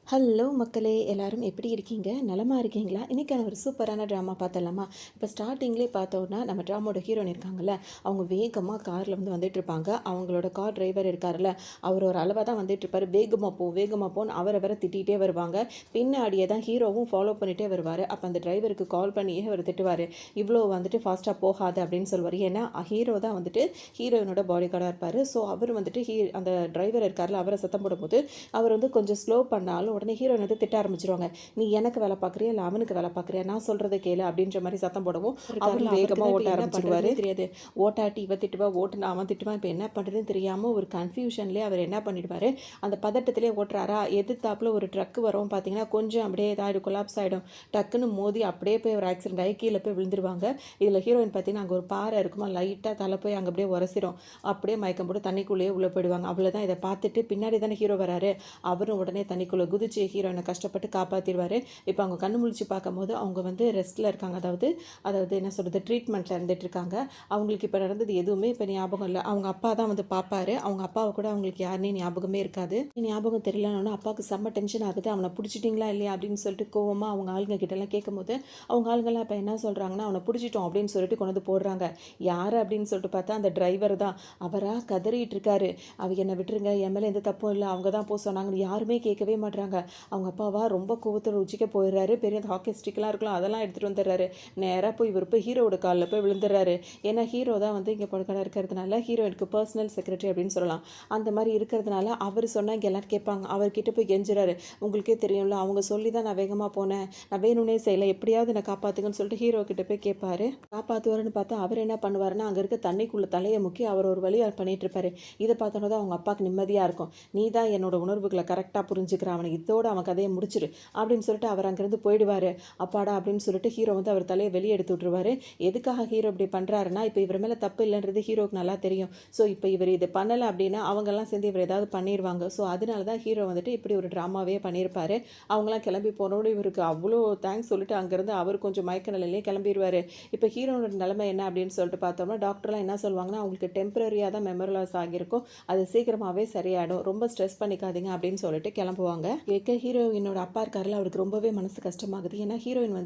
Hello மக்களே! எல்லாரும் எப்படி இருக்கீங்க? நலமா இருக்கீங்களா? இன்னைக்கான ஒரு சூப்பரான ட்ராமா பார்த்தரலாமா? இப்போ ஸ்டார்ட்டிங்லேயே பார்த்தோன்னா, நம்ம ட்ராமாவோட ஹீரோயின் இருக்காங்கல்ல, அவங்க வேகமா கார்ல வந்துட்டுருப்பாங்க. அவங்களோட கார் டிரைவர் இருக்காருல்ல, அவர் ஒரு அளவா தான் வந்துட்டுருப்பாரு. வேகமா போன்னு அவர வேற திட்டிட்டே வருவாங்க. பின்னாடியே தான் ஹீரோவும் ஃபாலோ பண்ணிட்டே வருவாரு. அப்போ அந்த டிரைவருக்கு கால் பண்ணியே அவர் திட்டுவாரு. "இவ்வளோ ஃபாஸ்ட்டா போகாத" அப்படின்னு சொல்லுவாரு. ஏன்னா, ஹீரோ தான் ஹீரோயினோட பாடி கார்டா இருப்பாரு. ஸோ, அவர் அந்த டிரைவர் இருக்கார்ல, அவர சத்தம் போடும்போது, அவர் கொஞ்சம் ஸ்லோ பண்ணாலும் உடனே ஹீரோயின் திட்ட ஆரம்பிச்சுருவாங்க. "நீ எனக்கு வேலை பார்க்குறியா? இல்ல அவனுக்கு வேலை பார்க்குறியா? நான் சொல்றத கேளு" அப்படின்ற மாரி சத்தம் போடவும், அவரும் வேகமா ஓட்ட ஆரம்பிச்சுருவாரு. தெரியாது. ஓட்டாட்டி இவ திட்டுவா, ஓட்டுனா அவன் திட்டுவான். இப்ப என்ன பண்றதுன்னு தெரியாம ஒரு கன்ஃப்யூஷன்லயே அவர் என்ன பண்ணிடுவாரு, அந்த பதட்டத்திலே ஓட்டுறாரா, எதிர்த்தாப்புல ஒரு ட்ரக் வரும் பார்த்தீங்கன்னா, கொஞ்சம் அப்படியே இதாயிடும், கொலாப்ஸ் ஆயிடும். டக்குன்னு மோதி அப்படியே போய் ஒரு ஆக்சிடென்ட் ஆகி கீழ போய் விழுந்துருவாங்க. இதுல ஹீரோயின் பார்த்தீங்கன்னா, அங்க ஒரு பாறை இருக்குமா, லைட்டா தலை போய் அங்க அப்படியே உரசிரும். அப்படியே மயக்கம் போட்டு தண்ணிக்குள்ளேயே உள்ள போயிடுவாங்க. அவ்வளோதான். இத பார்த்துட்டு பின்னாடி தானே ஹீரோ வராரு. அவரும் உடனே தண்ணிக்குள்ள குதிச்சு ஹீரோயினை கஷ்டப்பட்டு காப்பாத்திருவாரு. இப்போ அவங்க கண்ணு முழிச்சு பார்க்கும்போது அவங்க ரெஸ்ட்ல இருக்காங்க. அதாவது அதாவது என்ன சொல்றது, ட்ரீட்மெண்ட்ல இருந்துட்டு இருக்காங்க. அவங்களுக்கு இப்போ நடந்தது எதுவுமே இப்போ ஞாபகம் இல்லை. அவங்க அப்பா தான் பார்ப்பாரு. அவங்க அப்பாவை கூட அவங்களுக்கு யாருனே ஞாபகமே இருக்காது. ஞாபகம் தெரியலன்னு அப்பாவுக்கு செம்ம டென்ஷன் ஆகுது. அவனை பிடிச்சிட்டிங்களா இல்லையா அப்படின்னு சொல்லிட்டு கோவமா அவங்க ஆளுங்க கிட்ட எல்லாம் கேட்கும்போது, அவங்க ஆளுங்கெல்லாம் இப்போ என்ன சொல்றாங்கன்னா, அவனை பிடிச்சிட்டோம் அப்படின்னு சொல்லிட்டு கொண்டு வந்து போடுறாங்க. யாரு அப்படின்னு சொல்லிட்டு பார்த்தா அந்த டிரைவர் தான். அவரா கதறிட்டு இருக்காரு. அவங்க என்னை விட்டுருங்க, என் மேலே எந்த தப்பும் இல்லை, அவங்க தான் சொன்னாங்கன்னு யாருமே கேட்கவே மாட்றாங்க. அவங்க அப்பாவா ரொம்ப கோவத்தில் உச்சிக்க போயிடுறாரு. பெரிய அந்த ஹாக்கி ஸ்டிக்லாம் இருக்கலாம், அதெல்லாம் எடுத்துகிட்டு வந்துடுறாரு. நேராக போய் இவர் போய் ஹீரோட காலில் போய் விழுந்துடுறாரு. ஏன்னா ஹீரோ தான் இங்கே பழக்கம் இருக்கிறதுனால ஹீரோயினுக்கு பர்சனல் செக்ரட்டரி அப்படின்னு சொல்லலாம். அந்த மாதிரி இருக்கிறதுனால அவர் சொன்னால் இங்கே எல்லோரும் கேட்பாங்க. அவர்கிட்ட போய் கெஞ்சுறாரு. உங்களுக்கே தெரியும்ல, அவங்க சொல்லி தான் நான் வேகமாக போனேன், நான் வேணும்னே செய்யலை, எப்படியாவது என்னை காப்பாற்றுங்கன்னு சொல்லிட்டு ஹீரோ கிட்ட போய் கேட்பாரு. காப்பாற்றுவாருன்னு பார்த்தா அவர் என்ன பண்ணுவாருன்னா, அங்கே இருக்க தண்ணிக்குள்ளே தலையை முக்கி அவர் ஒரு வழி பண்ணிட்டு இருப்பாரு. இதை பார்த்தோன்னா தான் அவங்க அப்பாவுக்கு நிம்மதியாக இருக்கும். நீ தான் என்னோட உணர்வுகளை கரெக்டாக புரிஞ்சுக்கிற, அவனை இதோட அவன் கதையை முடிச்சிரு அப்படின்னு சொல்லிட்டு அவர் அங்கேருந்து போயிடுவார். அப்பாடா அப்படின்னு சொல்லிட்டு ஹீரோ அவர் தலையை வெளியே எடுத்து விட்டுருவாரு. எதுக்காக ஹீரோ இப்படி பண்ணுறாருன்னா, இப்போ இவர் மேலே தப்பு இல்லைன்றது ஹீரோக்கு நல்லா தெரியும். ஸோ இப்போ இவர் இதை பண்ணலை அப்படின்னா அவங்கெல்லாம் சேர்ந்து இவர் ஏதாவது பண்ணிடுவாங்க. ஸோ அதனால தான் ஹீரோ இப்படி ஒரு ட்ராமாவே பண்ணியிருப்பாரு. அவங்களாம் கிளம்பி போனோடு இவருக்கு அவ்வளோ தேங்க்ஸ் சொல்லிட்டு அங்கேருந்து அவர் கொஞ்சம் மயக்க நிலையிலேயே கிளம்பிடுவார். இப்போ ஹீரோனோட நிலைமை என்ன அப்படின்னு சொல்லிட்டு பார்த்தோம்னா, டாக்டர்லாம் என்ன சொல்லுவாங்கன்னா, அவங்களுக்கு டெம்பரரியாக தான் மெமரி லாஸ் ஆகியிருக்கும், அது சீக்கிரமாகவே சரியாயிடும், ரொம்ப ஸ்ட்ரெஸ் பண்ணிக்காதீங்க அப்படின்னு சொல்லிட்டு கிளம்புவாங்க. கேட்க ஹீரோயினோட அப்பா இருக்காருல, அவருக்கு ரொம்பவே மனசு கஷ்டமாகுது. ஏன்னா ஹீரோயின்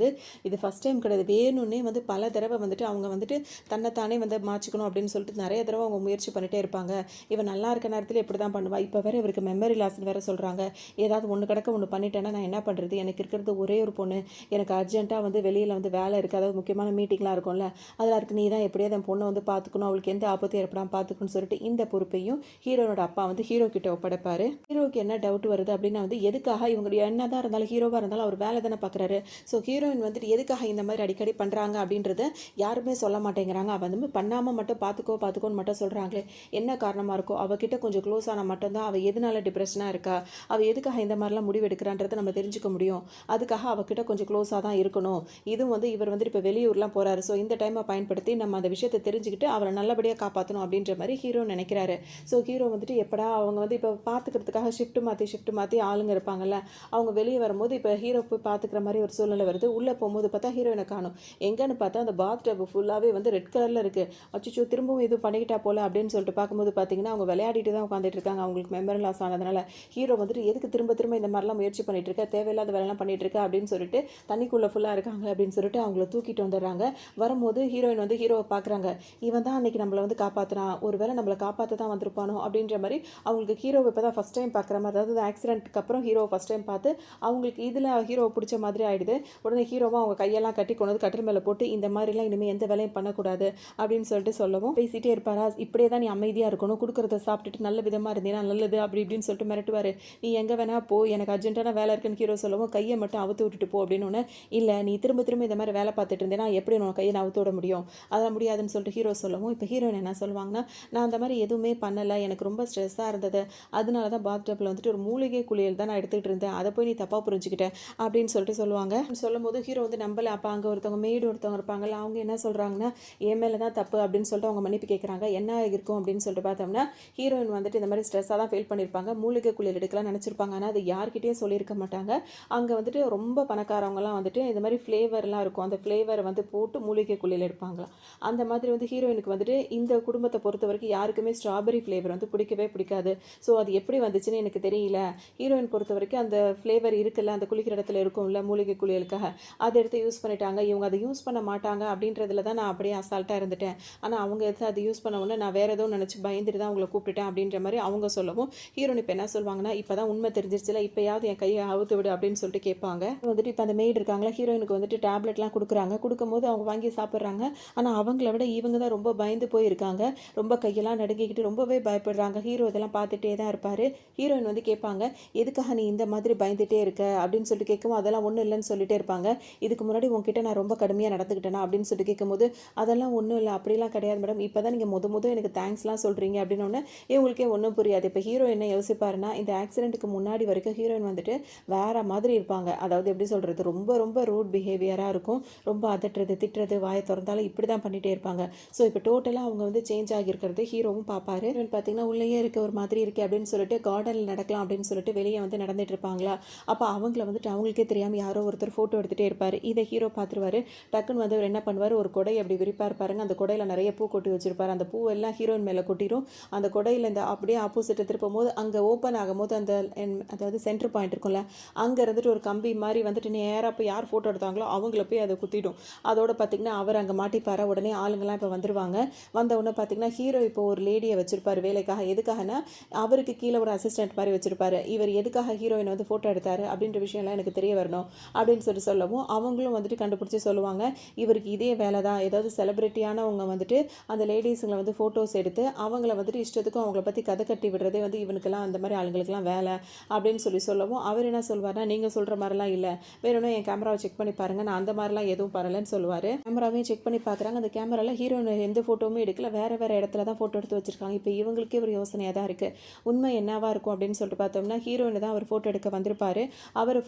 இது ஃபஸ்ட் டைம் கிடையாது, வேணும்னே பல தடவை அவங்க தன்னைத்தானே மாற்றிக்கணும் அப்படின்னு சொல்லிட்டு நிறைய தடவை அவங்க முயற்சி பண்ணிட்டே இருப்பாங்க. இவன் நல்லா இருக்க நேரத்தில் இப்படி தான் பண்ணுவா. இப்போ வேற இவருக்கு மெமரி லாஸ்ன்னு வேற சொல்கிறாங்க. ஏதாவது ஒன்று கிடக்க ஒன்று பண்ணிட்டேன்னா நான் என்ன பண்ணுறது, எனக்கு இருக்கிறது ஒரே ஒரு பொண்ணு, எனக்கு அர்ஜென்ட்டாக வெளியில் வேலை இருக்குது, அதாவது முக்கியமான மீட்டிங்லாம் இருக்கும்ல, அதில் இருக்கு, நீ தான் எப்படியாவது என் பொண்ணை பார்த்துக்கணும், அவளுக்கு எந்த ஆபத்தும் ஏற்படாமல் பார்த்துக்கணும்னு சொல்லிட்டு இந்த பொறுப்பையும் ஹீரோனோட அப்பா ஹீரோ கிட்ட ஒப்படைப்பாரு. ஹீரோக்கு என்ன டவுட் வருது அப்படின்னா, எதுக்காக இவங்க என்னதான் இருந்தாலும் ஹீரோவாக இருந்தாலும் அவர் வேலை தானே பார்க்குறாரு. ஸோ ஹீரோயின் எதுக்காக இந்த மாதிரி அடிக்கடி பண்ணுறாங்க அப்படின்றத யாருமே சொல்ல மாட்டேங்கிறாங்க. அவன் பண்ணாமல் மட்டும் பார்த்துக்கோன்னு மட்டும் சொல்கிறாங்களே, என்ன காரணமாக இருக்கோ, அவகிட்ட கொஞ்சம் க்ளோஸ் ஆனால் மட்டும்தான் அவள் எதனால டிப்ரெஷனாக இருக்கா, அவள் எதுக்காக இந்த மாதிரிலாம் முடிவு எடுக்கிறான்றதை நம்ம தெரிஞ்சுக்க முடியும். அதுக்காக அவகிட்ட கொஞ்சம் க்ளோஸாக தான் இருக்கணும். இதுவும் இவர் இப்போ வெளியூர்லாம் போகிறாரு. ஸோ இந்த டைமை பயன்படுத்தி நம்ம அந்த விஷயத்தை தெரிஞ்சுக்கிட்டு அவரை நல்லபடியாக காப்பாற்றணும் அப்படின்ற மாதிரி ஹீரோ நினைக்கிறாரு. ஸோ ஹீரோ எப்படா அவங்க இப்போ பார்த்துக்கிறதுக்காக ஷிஃப்ட் மாற்றி ஆளுங்க இருப்பாங்கல்ல, அவங்க வெளியே வரும்போது இப்போ ஹீரோ போய் பார்த்துக்கிற மாதிரி ஒரு சூழ்நிலை வருது. உள்ளே போகும்போது பார்த்தா ஹீரோயினை காணும். எங்கன்னு பார்த்தா அந்த பாத் டப் ஃபுல்லாகவே ரெட் கலரில் இருக்குது. அச்சோ, திரும்பவும் இது பண்ணிக்கிட்டா போல அப்படின்னு சொல்லிட்டு பார்க்கும்போது பார்த்தீங்கன்னா, அவங்க விளையாடிட்டு தான் உட்காந்துட்டு இருக்காங்க. அவங்களுக்கு மெமரி லாஸ் ஆனதுனால ஹீரோ எதுக்கு திரும்ப இந்த மாதிரிலாம் முயற்சி பண்ணிட்டு இருக்க, தேவையில்லாத வேலைலாம் பண்ணிட்டு இருக்க அப்படின்னு சொல்லிட்டு தண்ணிக்குள்ளே ஃபுல்லாக இருக்காங்க அப்படின்னு சொல்லிட்டு அவங்கள தூக்கிட்டு வந்துடுறாங்க. வரும்போது ஹீரோயின் ஹீரோவை பார்க்குறாங்க. இவன் தான் அன்னைக்கு நம்மளை காப்பாற்றினான், ஒரு வேளை நம்மளை காப்பாற்ற தான் வந்திருப்பானோ அப்படின்ற மாதிரி அவங்களுக்கு ஹீரோவை இப்போ தான் ஃபஸ்ட் டைம் பார்க்குற மாதிரி, அதாவது ஆக்சிடென்ட்டுக்கு அப்புறம் ஹீரோவை ஃபஸ்ட் டைம் பார்த்து அவங்களுக்கு இதில் ஹீரோவை பிடிச்ச மாதிரி ஆகிடுது. உடனே ஹீரோவும் அவங்க கையெல்லாம் கட்டி கொண்டு கட்டில் மேலே போட்டு, இந்த மாதிரிலாம் இனிமேல் எந்த வேலையும் பண்ணக்கூடாது அப்படின்னு சொல்லிட்டு சொல்லவும், பேசிகிட்டே இருப்பாரா, இப்படியே தான் நீ அமைதியாக இருக்கணும், கொடுக்குறத சாப்பிட்டுட்டு நல்ல விதமாக இருந்தீங்கன்னா நல்லது அப்படி இப்படின்னு சொல்லிட்டு மிரட்டுவார். நீ எங்கே வேணா போ, எனக்கு அர்ஜென்ட்டான வேலை இருக்குன்னு ஹீரோ சொல்லவும், கையை மட்டும் அவுத்து விட்டுட்டு போ அப்படின்னு ஒன்று. இல்லை, நீ திரும்ப இந்த மாதிரி வேலை பார்த்துட்டு இருந்தேன்னா எப்படி உன் கையை நான் அவுத்து விட முடியும், அதெல்லாம் முடியாதுன்னு சொல்லிட்டு ஹீரோ சொல்லவும், இப்போ ஹீரோயின் என்ன சொல்லுவாங்கன்னா, நான் அந்த மாதிரி எதுவுமே பண்ணலை, எனக்கு ரொம்ப ஸ்ட்ரெஸ்ஸாக இருந்தது, அதனால தான் பாத் டப்பில் ஒரு மூலிகை குளியல் தான் நான் எடுத்துகிட்டு இருந்தேன், அதை போய் நீ தப்பாக புரிஞ்சுக்கிட்டேன் அப்படின்னு சொல்லிட்டு சொல்லுவாங்க. சொல்லும் போது ஹீரோ நம்பலை. அப்போ அங்கே ஒருத்தவங்க இருப்பாங்கல்ல, அவங்க என்ன சொல்கிறாங்கன்னா, என் மேலே தான் தப்பு அப்படின்னு சொல்லிட்டு அவங்க மன்னிப்பு கேட்குறாங்க. என்ன இருக்கும் அப்படின்னு சொல்லிட்டு பார்த்தோம்னா, ஹீரோயின் இந்த மாதிரி ஸ்ட்ரெஸ்ஸாக தான் ஃபீல் பண்ணியிருப்பாங்க, மூலிகை குளியல் எடுக்கலாம் நினச்சிருப்பாங்க. ஆனால் அது யார்கிட்டயும் சொல்லியிருக்க மாட்டாங்க. அங்கே ரொம்ப பணக்காரவங்கலாம் இந்த மாதிரி ஃப்ளேவர்லாம் இருக்கும், அந்த ஃப்ளேவரை போட்டு மூலிகை குளியல் எடுப்பாங்களாம். அந்த மாதிரி ஹீரோயினுக்கு இந்த குடும்பத்தை பொறுத்த வரைக்கும் யாருக்குமே ஸ்ட்ராபெரி ஃப்ளேவர் பிடிக்கவே பிடிக்காது. ஸோ அது எப்படி வந்துச்சுன்னு எனக்கு தெரியல, ஹீரோயின் பொறுத்த பொறுத்தவரைக்கும் அந்த ஃப்ளேவர் இருக்குல்ல, அந்த குளிக்கிற இடத்துல இருக்கும்ல மூலிகை குளியலுக்காக, அத எடுத்து யூஸ் பண்ணிட்டாங்க. இவங்க அத யூஸ் பண்ண மாட்டாங்க அப்படின்றதுல தான் நான் அப்படியே அசால்ட்டா இருந்துட்டேன். ஆனா அவங்க எடுத்து அத யூஸ் பண்ண உடனே நான் வேற ஏதோ நெனச்சு பயந்துட்டு தான் அவங்கள கூப்பிட்டுட்டேன் அப்படின்ற மாரி அவங்க சொல்லவும், ஹீரோயின் இப்ப என்ன சொல்வாங்கன்னா, "இப்பதான் உண்மை தெரிஞ்சிருச்சுல, இப்பயாவது என் கைய அவுத்து விடு" அப்படின்னு சொல்லிட்டு கேட்பாங்க. வந்துட்டு இப்ப அந்த மெய்டு இருக்காங்கல்ல, ஹீரோயினுக்கு வந்துட்டு டேப்லெட்லாம் குடுக்குறாங்க. குடுக்கும்போது அவங்க வாங்கி சாப்பிடுறாங்க. ஆனா அவங்கள விட இவங்க தான் ரொம்ப பயந்து போயிருக்காங்க. ரொம்ப கையெல்லாம் நடுங்கிக்கிட்டு ரொம்பவே பயப்படுறாங்க. ஹீரோ இதெல்லாம் பார்த்துட்டே தான் இருப்பாரு. ஹீரோயின் வந்து கேட்பாங்க, "எதுக்காக நீ இந்த மாதிரி பயந்துட்டே இருக்க?" அப்படின்னு சொல்லிட்டு கேட்கவும், "அதெல்லாம் ஒண்ணும் இல்லன்னு" சொல்லிட்டே இருப்பாங்க. "இதுக்கு முன்னாடி உன்கிட்ட நான் ரொம்ப கடுமையா நடந்துக்கிட்டேனா?" அப்படின்னு சொல்லிட்டு கேட்கும்போது, "அதெல்லாம் ஒண்ணும் இல்ல. அப்படிலாம் கிடையாது மேடம். இப்ப தான் நீங்க மொத எனக்கு தேங்க்ஸ்லாம் சொல்றீங்க." அப்படின்னோனே இவங்களுக்கே ஒண்ணும் புரியாது. இப்ப ஹீரோ என்ன யோசிப்பாருன்னா, இந்த ஆக்சிடென்ட்க்கு முன்னாடி வரைக்கும் ஹீரோயின் வந்துட்டு வேற மாதிரி இருப்பாங்க. அதாவது எப்படி சொல்றது? ரொம்ப ரொம்ப ரூட் பிஹேவியரா இருக்கும். ரொம்ப அதட்டுறது, திட்டுறது, வாய தொறந்தாலும் இப்படி தான் பண்ணிட்டே இருப்பாங்க. ஸோ இப்போ டோட்டலா அவங்க வந்து சேஞ்ச் ஆகியிருக்கிறது ஹீரோவும் பார்ப்பாரு. ஹீரோயின் பார்த்தீங்கன்னா, உள்ளேயே இருக்க ஒரு மாதிரி இருக்கே அப்படின்னு சொல்லிட்டு கார்டன்ல நடக்கலாம் அப்படின்னு சொல்லிட்டு வெளியே வந்து நடந்துட்டு இருப்பாங்களா, அப்போ அவங்கள வந்துட்டு அவங்களுக்கே தெரியாம யாரோ ஒருத்தர் ஃபோட்டோ எடுத்துட்டே இருப்பாரு. இதை ஹீரோ பார்த்துருவாரு. டக்குன்னு வந்து அவர் என்ன பண்ணுவாரு, ஒரு கொடைய அப்படி விரிப்பார் பாருங்க. அந்த கொடையில நிறைய பூ கொட்டி வச்சிருப்பாரு. அந்த பூவெல்லாம் ஹீரோயின் மேல கொட்டிரும். அந்த கொடையில இந்த அப்படியே ஆப்போசிட் திருப்பும்போது அங்க ஓப்பன் ஆகும்போது அந்த அதாவது சென்டர் பாயிண்ட் இருக்கும்ல, அங்க இருந்துட்டு ஒரு கம்பி மாதிரி வந்துட்டு நேரா போய் யார் ஃபோட்டோ எடுத்தாங்களோ அவங்கள போய் அதை குத்திடும். அதோட பார்த்தீங்கன்னா, அவர் அங்க மாட்டிப்பாரா, உடனே ஆளுங்கலாம் இப்போ வந்துருவாங்க. வந்த உடனே பார்த்தீங்கன்னா, ஹீரோ இப்போ ஒரு லேடிய வச்சிருப்பாரு வேலைக்காக. எதுக்காகன்னா, அவருக்கு கீழ ஒரு அசிஸ்டன்ட் மாரி வச்சிருப்பாரு. இவர் எதுக்காக ஹீரோயின் வந்து ஃபோட்டோ எடுத்தாரு அப்படின்ற விஷயம்லாம் எனக்கு தெரிய வரணும் அப்படின்னு சொல்லவும், அவங்களும் வந்துட்டு கண்டுபிடிச்சு சொல்லுவாங்க. இவருக்கு இதே வேலை தான். ஏதாவது செலிபிரிட்டியானவங்க வந்துட்டு அந்த லேடீஸுங்கள வந்து ஃபோட்டோஸ் எடுத்து அவங்கள வந்துட்டு இஷ்டத்துக்கும் அவங்கள பத்தி கதை கட்டி விடுறதே வந்து இவனுக்கெல்லாம் அந்த மாதிரி ஆளுங்களுக்கெல்லாம் வேலை அப்படின்னு சொல்லவும், அவர் என்ன சொல்வார்னா, நீங்க சொல்ற மாதிரிலாம் இல்ல. வேணும்னா என் கேமராவை செக் பண்ணி பாருங்க. நான் அந்த மாதிரிலாம் எதுவும் பண்ணலன்னு சொல்லுவாரு. கேமராவையும் செக் பண்ணி பார்க்குறாங்க. அந்த கேமரால ஹீரோயின் எந்த ஃபோட்டோவுமே எடுக்கல. வேற வேற இடத்துல தான் ஃபோட்டோ எடுத்து வச்சிருக்காங்க. இப்போ இவங்களுக்கே ஒரு யோசனையா தான் இருக்கு. உண்மை என்னவா இருக்கும் அப்படின்னு சொல்லிட்டு பார்த்தோம்னா, ஹீரோயின் தான் அவர் ஃபோட்டோ எடுக்க வந்திருப்பாரு. அவர்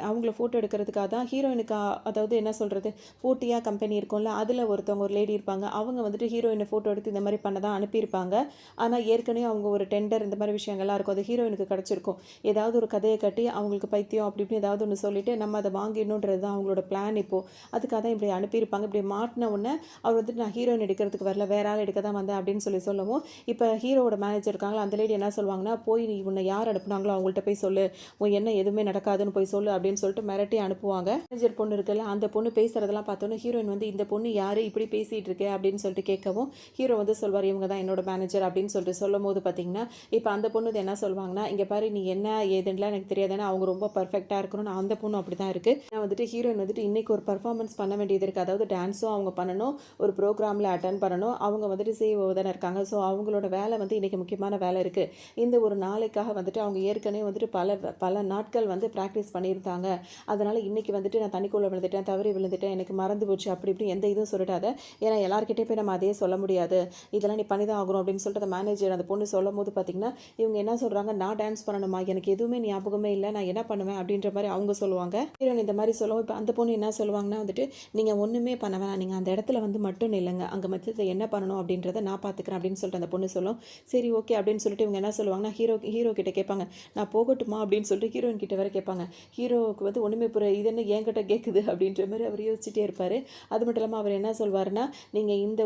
அவங்கள ஃபோட்டோ எடுக்கிறதுக்காக தான் ஹீரோயினுக்கு அதாவது என்ன சொல்றது, போட்டியா கம்பெனி இருக்கும்ல, அதில் ஒருத்தவங்க ஒரு லேடி இருப்பாங்க. அவங்க வந்துட்டு ஹீரோயினை ஃபோட்டோ எடுத்து இந்த மாதிரி பண்ண தான் அனுப்பியிருப்பாங்க. ஆனால் ஏற்கனவே அவங்க ஒரு டெண்டர் இந்த மாதிரி விஷயங்கள்லாம் இருக்கும். அது ஹீரோயினுக்கு கிடச்சிருக்கும். ஏதாவது ஒரு கதையை கட்டி அவங்களுக்கு பைத்தியம் அப்படி இப்படி ஏதாவது ஒன்று சொல்லிட்டு நம்ம அதை வாங்கிடணுன்றது தான் அவங்களோட பிளான் இப்போது. அதுக்காக தான் இப்படி அனுப்பியிருப்பாங்க. இப்படி மாட்டின உடனே அவர் வந்துட்டு, நான் ஹீரோயின் எடுக்கிறதுக்கு வரல, வேற ஆள் எடுக்க தான் வந்தேன் அப்படின்னு சொல்லவும், இப்போ ஹீரோவோட மேனேஜர் இருக்காங்களா, அந்த லேடி என்ன சொல்லுவாங்கன்னா, போய் நீ உன்னை யார் அனுப்புனாங்களோ அவங்கள்ட்ட போய் சொல்லு, உன் என்ன எதுவுமே நடக்காதுன்னு போய் சொல்லு அப்படின்னு சொல்லிட்டு மிரட்டி அனுப்புவாங்க. மேனேஜர் பொண்ணு இருக்குல்ல, அந்த பொண்ணு பேசுறதெல்லாம் பார்த்தோன்னே ஹீரோயின் வந்து, இந்த பொண்ணு யாரு இப்படி பேசிட்டு இருக்கே அப்படின்னு சொல்லிட்டு கேட்கவும், ஹீரோ வந்து சொல்வார், இவங்க தான் என்னோட மேனேஜர் அப்படின்னு சொல்லிட்டு சொல்லும்போது பார்த்தீங்கன்னா, இப்போ அந்த பொண்ணு என்ன சொல்லுவாங்கன்னா, இங்கே பாரு நீ என்ன ஏதுன்னுலாம் எனக்கு தெரியாது, ஏன்னா அவங்க ரொம்ப பர்ஃபெக்டாக இருக்கணும், அந்த பொண்ணு அப்படி தான் இருக்குது. நான் வந்துட்டு ஹீரோயின் வந்துட்டு இன்னைக்கு ஒரு பர்ஃபார்மன்ஸ் பண்ண வேண்டியது இருக்குது. அதாவது டான்ஸும் அவங்க பண்ணணும், ஒரு ப்ரோக்ராமில் அட்டன் பண்ணணும். அவங்க வந்துட்டு சிஇஓ தானே இருக்காங்க. ஸோ அவங்களோட வேலை வந்து இன்றைக்கி முக்கியமான வேலை இருக்குது. இந்த ஒரு நாளைக்காக வந்துட்டு அவங்க ஏற்கனவே வந்துட்டு பல பல நாட்கள் வந்து ப்ராக்டிஸ் பண்ணியிருந்தாங்க. அதனால் இன்றைக்கி வந்துட்டு நான் தண்ணிக்குள்ளே விழுந்துட்டேன், தவறி விழுந்துட்டேன், எனக்கு மறந்து போச்சு அப்படி இப்படி எந்த இதுவும் சொல்லிட்டாத. ஏன்னா எல்லாருக்கிட்டே போய் நம்ம அதே சொல்ல முடியாது, இதெல்லாம் நீ பண்ணி தான் ஆகணும் அப்படின்னு சொல்லிட்டு அந்த மேனேஜர் அந்த பொண்ணு சொல்லும் போது பார்த்தீங்கன்னா, இவங்க என்ன சொல்கிறாங்க, நான் டான்ஸ் பண்ணணுமா, எனக்கு எதுவுமே ஞாபகமே இல்லை, நான் என்ன பண்ணுவேன் அப்படின்ற மாதிரி அவங்க சொல்லுவாங்க. ஹீரோயின் இந்த மாதிரி சொல்லுவோம். இப்போ அந்த பொண்ணு என்ன சொல்லுவாங்கன்னா வந்துட்டு, நீங்கள் ஒன்றுமே பண்ண வேணாம், நீங்கள் அந்த இடத்துல வந்து மட்டும் நில்லுங்க, அங்கே மற்றதை என்ன பண்ணணும் அப்படின்றத நான் பார்த்துக்கிறேன் அப்படின்னு சொல்லிட்டு அந்த பொண்ணு சொல்லும். சரி ஓகே அப்படின்னு சொல்லிட்டு இவங்க என்ன சொல்லுவாங்கன்னா, ஹீரோ கிட்ட கேட்பாங்க, நான் போகட்டுமா அப்படின்னு சொல்லிட்டு ஹீரோயின் கிட்ட வேற கேட்பாங்க. ஹீரோவுக்கு வந்து ஒன்றுமே புரிய, இது என்ன என்கிட்ட கேட்குது அப்படின்ற மாதிரி அவர் யோசிச்சுட்டே இருப்பார். அது மட்டும் இல்லாமல் அவர் என்ன சொல்வாருன்னா, நீங்கள் இந்த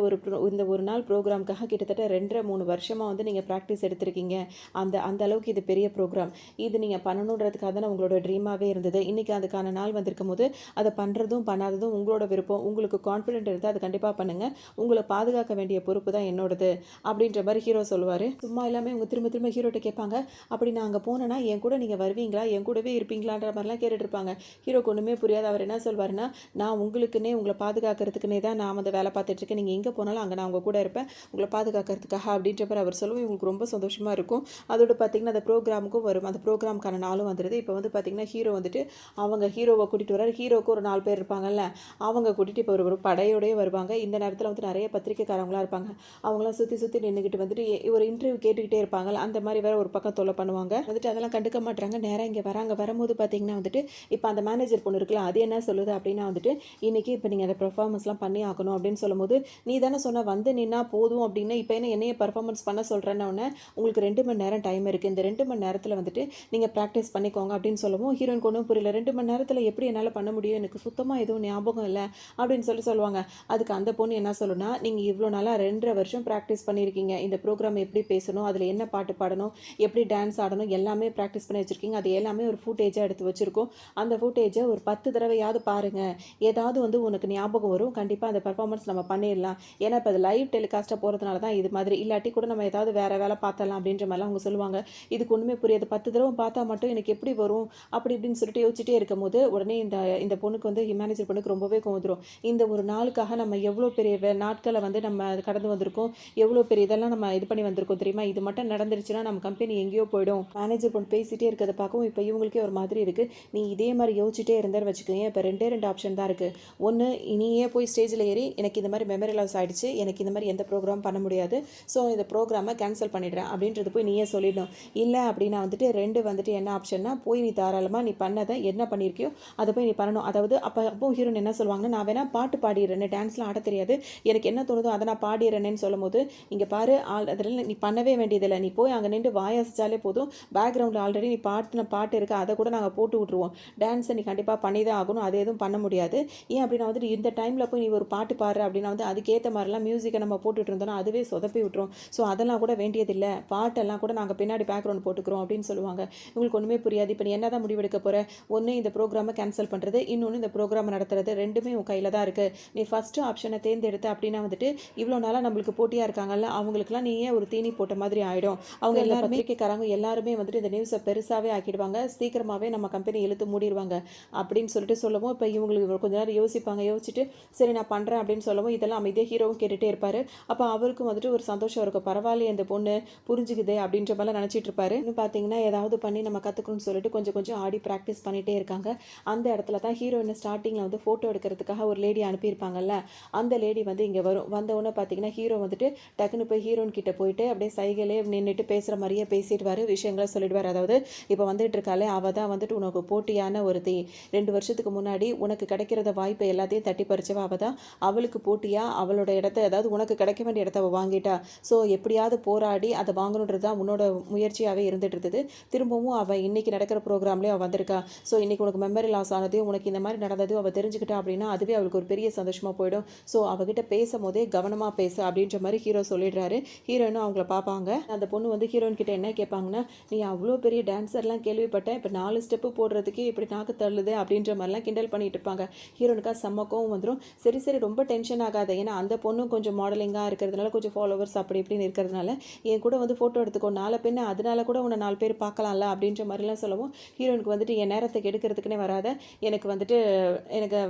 ஒரு நாள் ப்ரோக்ராமுக்காக கிட்டத்தட்ட 2.5-3 வருஷமாக வந்து நீங்கள் ப்ராக்டிஸ் எடுத்திருக்கீங்க. அந்த அந்த அளவுக்கு இது பெரிய ப்ரோக்ராம். இது நீங்கள் பண்ணணுன்றதுக்காக தான் உங்களோட ட்ரீமாகவே இருந்தது. இன்றைக்கி அதுக்கான நாள் வந்திருக்கும் போது அதை பண்ணுறதும் பண்ணாததும் உங்களோட விருப்பம். உங்களுக்கு கான்ஃபிடென்ட் இருந்தால் அதை கண்டிப்பாக பண்ணுங்கள். உங்களை பாதுகாக்க வேண்டிய பொறுப்பு தான் என்னோடது அப்படின்ற மாதிரி ஹீரோ சொல்லுவார். சும்மா எல்லாமே அவங்க திரும்ப திரும்ப ஹீரோட்ட கேட்பாங்க, அப்படி நான் அங்கே போனேன்னா என் கூட நீங்கள் வருவீங்களா, என் கூடவே இருப்பீங்களான்ற மாதிரிலாம் கேட்டுட்டு இருப்பாங்க. ஹீரோக்கு ஒன்றுமே புரியாது. அவர் என்ன சொல்வாருன்னா, நான் உங்களுக்குன்னே உங்களை பாதுகாக்கிறதுக்குன்னே தான் நான் வந்து வேலை பார்த்துட்ருக்கேன். நீங்கள் எங்கே போனாலும் அங்கே நான் உங்கள் கூட இருப்பேன், உங்களை பாதுகாக்கிறதுக்காக அப்படின்ற மாதிரி அவர் சொல்லவும் இவங்களுக்கு ரொம்ப சந்தோஷமாக இருக்கும். அதோடு பார்த்திங்கன்னா அந்த ப்ரோக்ராமுக்கும் வரும். அந்த ப்ரோக்ராமுக்கான நாளும் வந்துடுது. இப்போ வந்து பார்த்திங்கன்னா ஹீரோ வந்துட்டு அவங்க ஹீரோவை கூட்டிகிட்டு வராரு. ஹீரோவுக்கு ஒரு 4 பேர் இருப்பாங்கல்ல, அவங்க கூட்டிகிட்டு இப்போ ஒரு படையோடய வருவாங்க. இந்த நேரத்தில் வந்து நிறைய பத்திரிக்கைக்காரங்களாம் இருப்பாங்க. அவங்களாம் சுற்றி சுற்றி நின்றுக்கிட்டு வந்துட்டு ஒரு இன்டர்வியூ கேட்டுக்கிட்டே இருப்பாங்கல்ல, அந்த மாதிரி வேற ஒரு பக்கம் தொல்லை பண்ணுவாங்க. வந்துட்டு அதெல்லாம் கண்டுக்க மாட்டாங்க. நேராக இங்கே வராங்க. வரும்போது பார்த்தீங்கன்னா வந்துட்டு இப்போ அந்த மேனேஜர் பொண்ணு இருக்குல்ல, அது என்ன சொல்லுது அப்படின்னா வந்துட்டு, இன்றைக்கி இப்போ நீங்கள் அந்த பெர்ஃபார்மன்ஸ்லாம் பண்ணி ஆகணும் அப்படின்னு சொல்லும்போது, நீ தானே சொன்ன வந்து நின்னா போதும் அப்படின்னு, இப்போ என்ன என்னைய பெர்ஃபார்மன்ஸ் பண்ண சொல்கிறேன்னு உடனே, உங்களுக்கு 2 மணி நேரம் டைம் இருக்குது, இந்த 2 மணி நேரத்தில் வந்துட்டு நீங்கள் ப்ராக்டிஸ் பண்ணிக்கோங்க அப்படின்னு சொல்லவும், ஹீரோயினுக்கு ஒன்றும் புரியல. 2 மணி நேரத்தில் எப்படி என்னால் பண்ண முடியும், எனக்கு சுத்தமாக எதுவும் ஞாபகம் இல்லை அப்படின்னு சொல்லுவாங்க. அதுக்கு அந்த பொண்ணு என்ன சொல்லுன்னா, நீங்கள் இவ்வளோ நாளாக 2.5 வருஷம் ப்ராக்டிஸ் பண்ணியிருக்கீங்க, இந்த ப்ரோக்ராம் எப்படி பேசணும், அதில் என்ன பாட்டு பாடணும், எப்படி டான்ஸ் ஆடணும், எல்லாமே ப்ராக்டிஸ் பண்ணி வச்சுருக்கீங்க. அது எல்லாமே ஒரு ஃபுட்டேஜாக எடுத்து வச்சுருக்கோம். அந்த ஃபுட்டேஜை ஒரு 10 தடவையாவது பாருங்கள். ஏதாவது வந்து உனக்கு ஞாபகம் வரும். கண்டிப்பாக அந்த பெர்ஃபார்மன்ஸ் நம்ம பண்ணிடலாம். ஏன்னா இப்போ அது லைவ் டெலிகாஸ்ட்டாக போகிறதுனால தான் இது மாதிரி. இல்லாட்டி கூட நம்ம ஏதாவது வேறு வேலை பார்த்தரலாம் அப்படின்ற மாதிரிலாம் அவங்க சொல்லுவாங்க. இதுக்கு ஒன்றுமே புரியாது. 10 தடவை பார்த்தா மட்டும் எனக்கு எப்படி வரும் அப்படி இப்படின்னு சொல்லிட்டு யோசிச்சுட்டே இருக்கும்போது உடனே இந்த இந்த பொண்ணுக்கு வந்து மேனேஜர் பொண்ணுக்கு ரொம்பவே கோவம் வந்துடும். இந்த ஒரு நாளுக்காக நம்ம எவ்வளோ பெரிய நாட்களை வந்து நம்ம கடந்து வந்திருக்கோம். எவ்வளோ பெரிய இதெல்லாம் நம்ம இது பண்ணி வந்திருக்கோம் தெரியுமா? இது மட்டும் நடந்துருச்சுன்னா நம்ம கம்பெனி எங்கேயோ போயிடும். மேனேஜர் பொண்ணு பேசிகிட்டே இருக்கிறத பார்க்கவும் இப்போ இவங்களுக்கே ஒரு மாதிரி இருக்குது. நீ இதே மாதிரி யோசிச்சுட்டே இருந்தாரு வச்சுக்கோங்க. இப்போ ரெண்டே ஆப்ஷன் தான் இருக்குது. ஒன்று, நீயே போய் ஸ்டேஜில் ஏறி எனக்கு இந்த மாதிரி மெமரி லாஸ் ஆகிடுச்சு, எனக்கு இந்த மாதிரி எந்த ப்ரோக்ராம் பண்ண முடியாது, ஸோ இந்த ப்ரோக்ராமை கேன்சல் பண்ணிடுறேன் அப்படின்றது போய் நீயே சொல்லிடணும். இல்லை அப்படின்னா வந்துட்டு வந்துட்டு என்ன ஆப்ஷன்னா, போய் நீ தாராளமாக நீ பண்ணதை என்ன பண்ணியிருக்கியோ அதை போய் நீ பண்ணணும். அதாவது அப்போ ஹீரோயின் என்ன சொல்லுவாங்கன்னா, நான் வேணா பாட்டு பாடிடுறேன்னு, டான்ஸ்லாம் ஆட தெரியாது, எனக்கு என்ன தோணுதோ அதை நான் பாடிடுறேன்னு சொல்லும்போது, இங்கே பாரு அதில் நீ பண்ணவே வேண்டியதில்லை, நீ போய் அங்கே நின்று வாயாசிச்சாலே போதும், பேக்ரவுண்டில் ஆல்ரெடி நீ பாட்டு இருக்குது, அதை கூட நாங்கள் போட்டு விட்ருவோம். டான்ஸை நீ கண்டிப்பாக பண்ணி தான் ஆகணும், அது எதுவும் பண்ண முடியாது. ஏன் அப்படின்னா வந்துட்டு இந்த டைமில் போய் நீ ஒரு பாட்டு பாடுற அப்படின்னா வந்து அதுக்கேற்ற மாதிரிலாம் மியூசிக்கை நம்ம போட்டுட்டு இருந்தோம்னா அதுவே சொதப்பி விட்டுரும். ஸோ அதெல்லாம் கூட வேண்டியதில்லை, பாட்டெல்லாம் கூட நாங்கள் பின்னாடி பேக்ரவுண்ட் போட்டுக்கிறோம் அப்படின்னு சொல்லுவாங்க. உங்களுக்கு ஒன்றுமே புரியாது. இப்போ நீ என்ன தான் முடிவெடுக்க போகிற? ஒன்று இந்த ப்ரோக்ராமை கேன்சல் பண்ணுறது, இன்னொன்று இந்த ப்ரோக்ராமை நடத்துறது, ரெண்டுமே உன் கையில் தான் இருக்குது. நீ ஃபஸ்ட்டு ஆப்ஷனை தேர்ந்தெடுத்த அப்படின்னா வந்துட்டு இவ்வளோ நாளாக நம்மளுக்கு போட்டியாக இருக்காங்கல்ல, அவங்களுக்குலாம் நீயே ஒரு தீனி போட்ட மாதிரி ஆகிடும். அவங்க எல்லாருமே பத்திரிக்கைக்காரங்க எல்லாருமே வந்துட்டு இந்த நியூஸை பெருசாகவே ஆக்கிடுவாங்க, சீக்கிரமாகவே நம்ம கம்பெனி இழுத்து மூடிடுவாங்க அப்படின்னு சொல்லிட்டு சொல்லவும், இப்போ இவங்களுக்கு கொஞ்ச நேரம் யோசிச்சுட்டு சரி நான் பண்ணுறேன் அப்படின்னு சொல்லவும், இதெல்லாம் அமைதியாக ஹீரோவும் கேட்டுகிட்டே இருப்பார். அப்போ அவருக்கும் வந்துட்டு ஒரு சந்தோஷம் இருக்கும், பரவாயில்லையே இந்த பொண்ணு புரிஞ்சுக்குதே அப்படின்ற மாதிரிலாம் நினச்சிட்டு இருப்பாரு. இன்னும் பார்த்தீங்கன்னா ஏதாவது பண்ணி நம்ம கற்றுக்கணும்னு சொல்லிட்டு கொஞ்சம் ஆடி ப்ராக்டிஸ் பண்ணிகிட்டே இருக்காங்க. அந்த இடத்துல தான் ஹீரோயின் ஸ்டார்டிங்கில் வந்து ஃபோட்டோ எடுக்கிறதுக்காக ஒரு லேடி அனுப்பியிருப்பாங்கல்ல, அந்த லேடி வந்து இங்கே வந்தவுடனே பார்த்தீங்கன்னா ஹீரோ வந்துட்டு டக்குன்னு போய் ஹீரோயின் கிட்ட போயிட்டு அப்படியே சைகளே நின்றுட்டு பேசுகிற மாதிரியே பேசிடுவார், விஷயங்களை சொல்லிடுவார். அதாவது இப்போ வந்துட்டு இருக்காளே அவள் தான் வந்துட்டு உனக்கு போட்டியான ஒருத்தி, 2 வருஷத்துக்கு முன்னாடி உனக்கு கிடைக்கிறத வாய்ப்பை எல்லாத்தையும் தட்டி பறிச்சவ அவள் தான், அவளுக்கு போட்டியாக அவளோட இடத்த, அதாவது உனக்கு கிடைக்க வேண்டிய இடத்த அவள் வாங்கிட்டா. ஸோ எப்படியாவது போராடி அதை வாங்கணுன்றது தான் உன்னோட முயற்சியாகவே இருந்துட்டு இருந்தது. திரும்பவும் அவள் இன்றைக்கி நடக்கிற ப்ரோக்ராம்லேயே அவள் வந்திருக்கா. ஸோ இன்றைக்கி உனக்கு மெமரி லாஸ் ஆனதையும் உனக்கு இந்த மாதிரி நடந்ததையும் அவள் தெரிஞ்சுக்கிட்டா அப்படின்னா அதுவே அவளுக்கு ஒரு பெரிய சந்தோஷமாக போயிடும். ஸோ அவகிட்ட பேசும் போதே கவனமாக பேசு அப்படின்ற மாதிரி ஹீரோ சொல்லிடுறாரு. ஹீரோயினும் அவங்கள பார்ப்பாங்க. அந்த பொண்ணு வந்து ஹீரோயின் கிட்ட என்ன கேட்பாங்கன்னா, நீ அவ்வளோ பெரிய டான்ஸர்லாம் கேள்விப்பட்டேன், இப்போ 4 ஸ்டெப்பு போடுறதுக்கே இப்படி நாக்கு தள்ளுது அப்படின்ற மாதிரிலாம் கிண்டல் பண்ணிட்டு இருப்பாங்க. ஹீரோனுக்கா செம்ம கோவம் வந்துடும். சரி ரொம்ப டென்ஷன் ஆகாத, ஏன்னா அந்த பொண்ணும் கொஞ்சம் மாடலிங்காக இருக்கிறதுனால, கொஞ்சம் ஃபாலோவர்ஸ் அப்படி இப்படின்னு இருக்கிறதுனால என் கூட வந்து ஃபோட்டோ எடுத்துக்கோ, நாளை பின்ன அதனால கூட உன்னை 4 பேர் பார்க்கலாம்ல அப்படின்ற மாதிரிலாம் சொல்லவும், ஹீரோனுக்கு வந்துட்டு என் நேரத்துக்கு எடுக்கிறதுக்குனே வராத, எனக்கு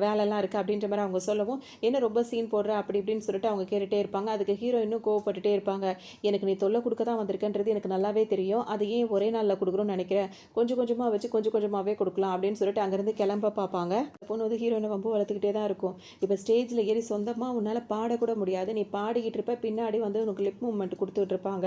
வேலைலாம் இருக்குது அப்படின்ற மாதிரி அவங்க சொல்லவும், என்ன ரொம்ப சீன் போடுற அப்படி இப்படின்னு சொல்லிட்டு அவங்க கேட்டுகிட்டே இருப்பாங்க. அதுக்கு ஹீரோ இன்னும் கோவப்பட்டுட்டே இருப்பாங்க. எனக்கு நீ தொல்லை கொடுக்க தான் வந்திருக்கன்றது எனக்கு நல்லாவே தெரியும், அது ஏன் ஒரே நாளில் கொடுக்குறோன்னு நினைக்கிறேன், கொஞ்சமாக வச்சு கொஞ்சமாகவே கொடுக்கலாம் அப்படின்னு சொல்லிட்டு அங்கேருந்து கிளம்ப பார்ப்பாங்க. பொண்ணு வந்து ஹீரோயினை ரொம்ப வளர்த்துக்கிட்டே தான் இருக்கும். இப்போ ஸ்டேஜில் ஏறி சொந்தமாக உன்னால் பாடக்கூட முடியாது, நீ பாடிக்கிட்டு இருப்ப, பின்னாடி வந்து உனக்கு லிப் மூவ்மெண்ட் கொடுத்துட்டு இருப்பாங்க,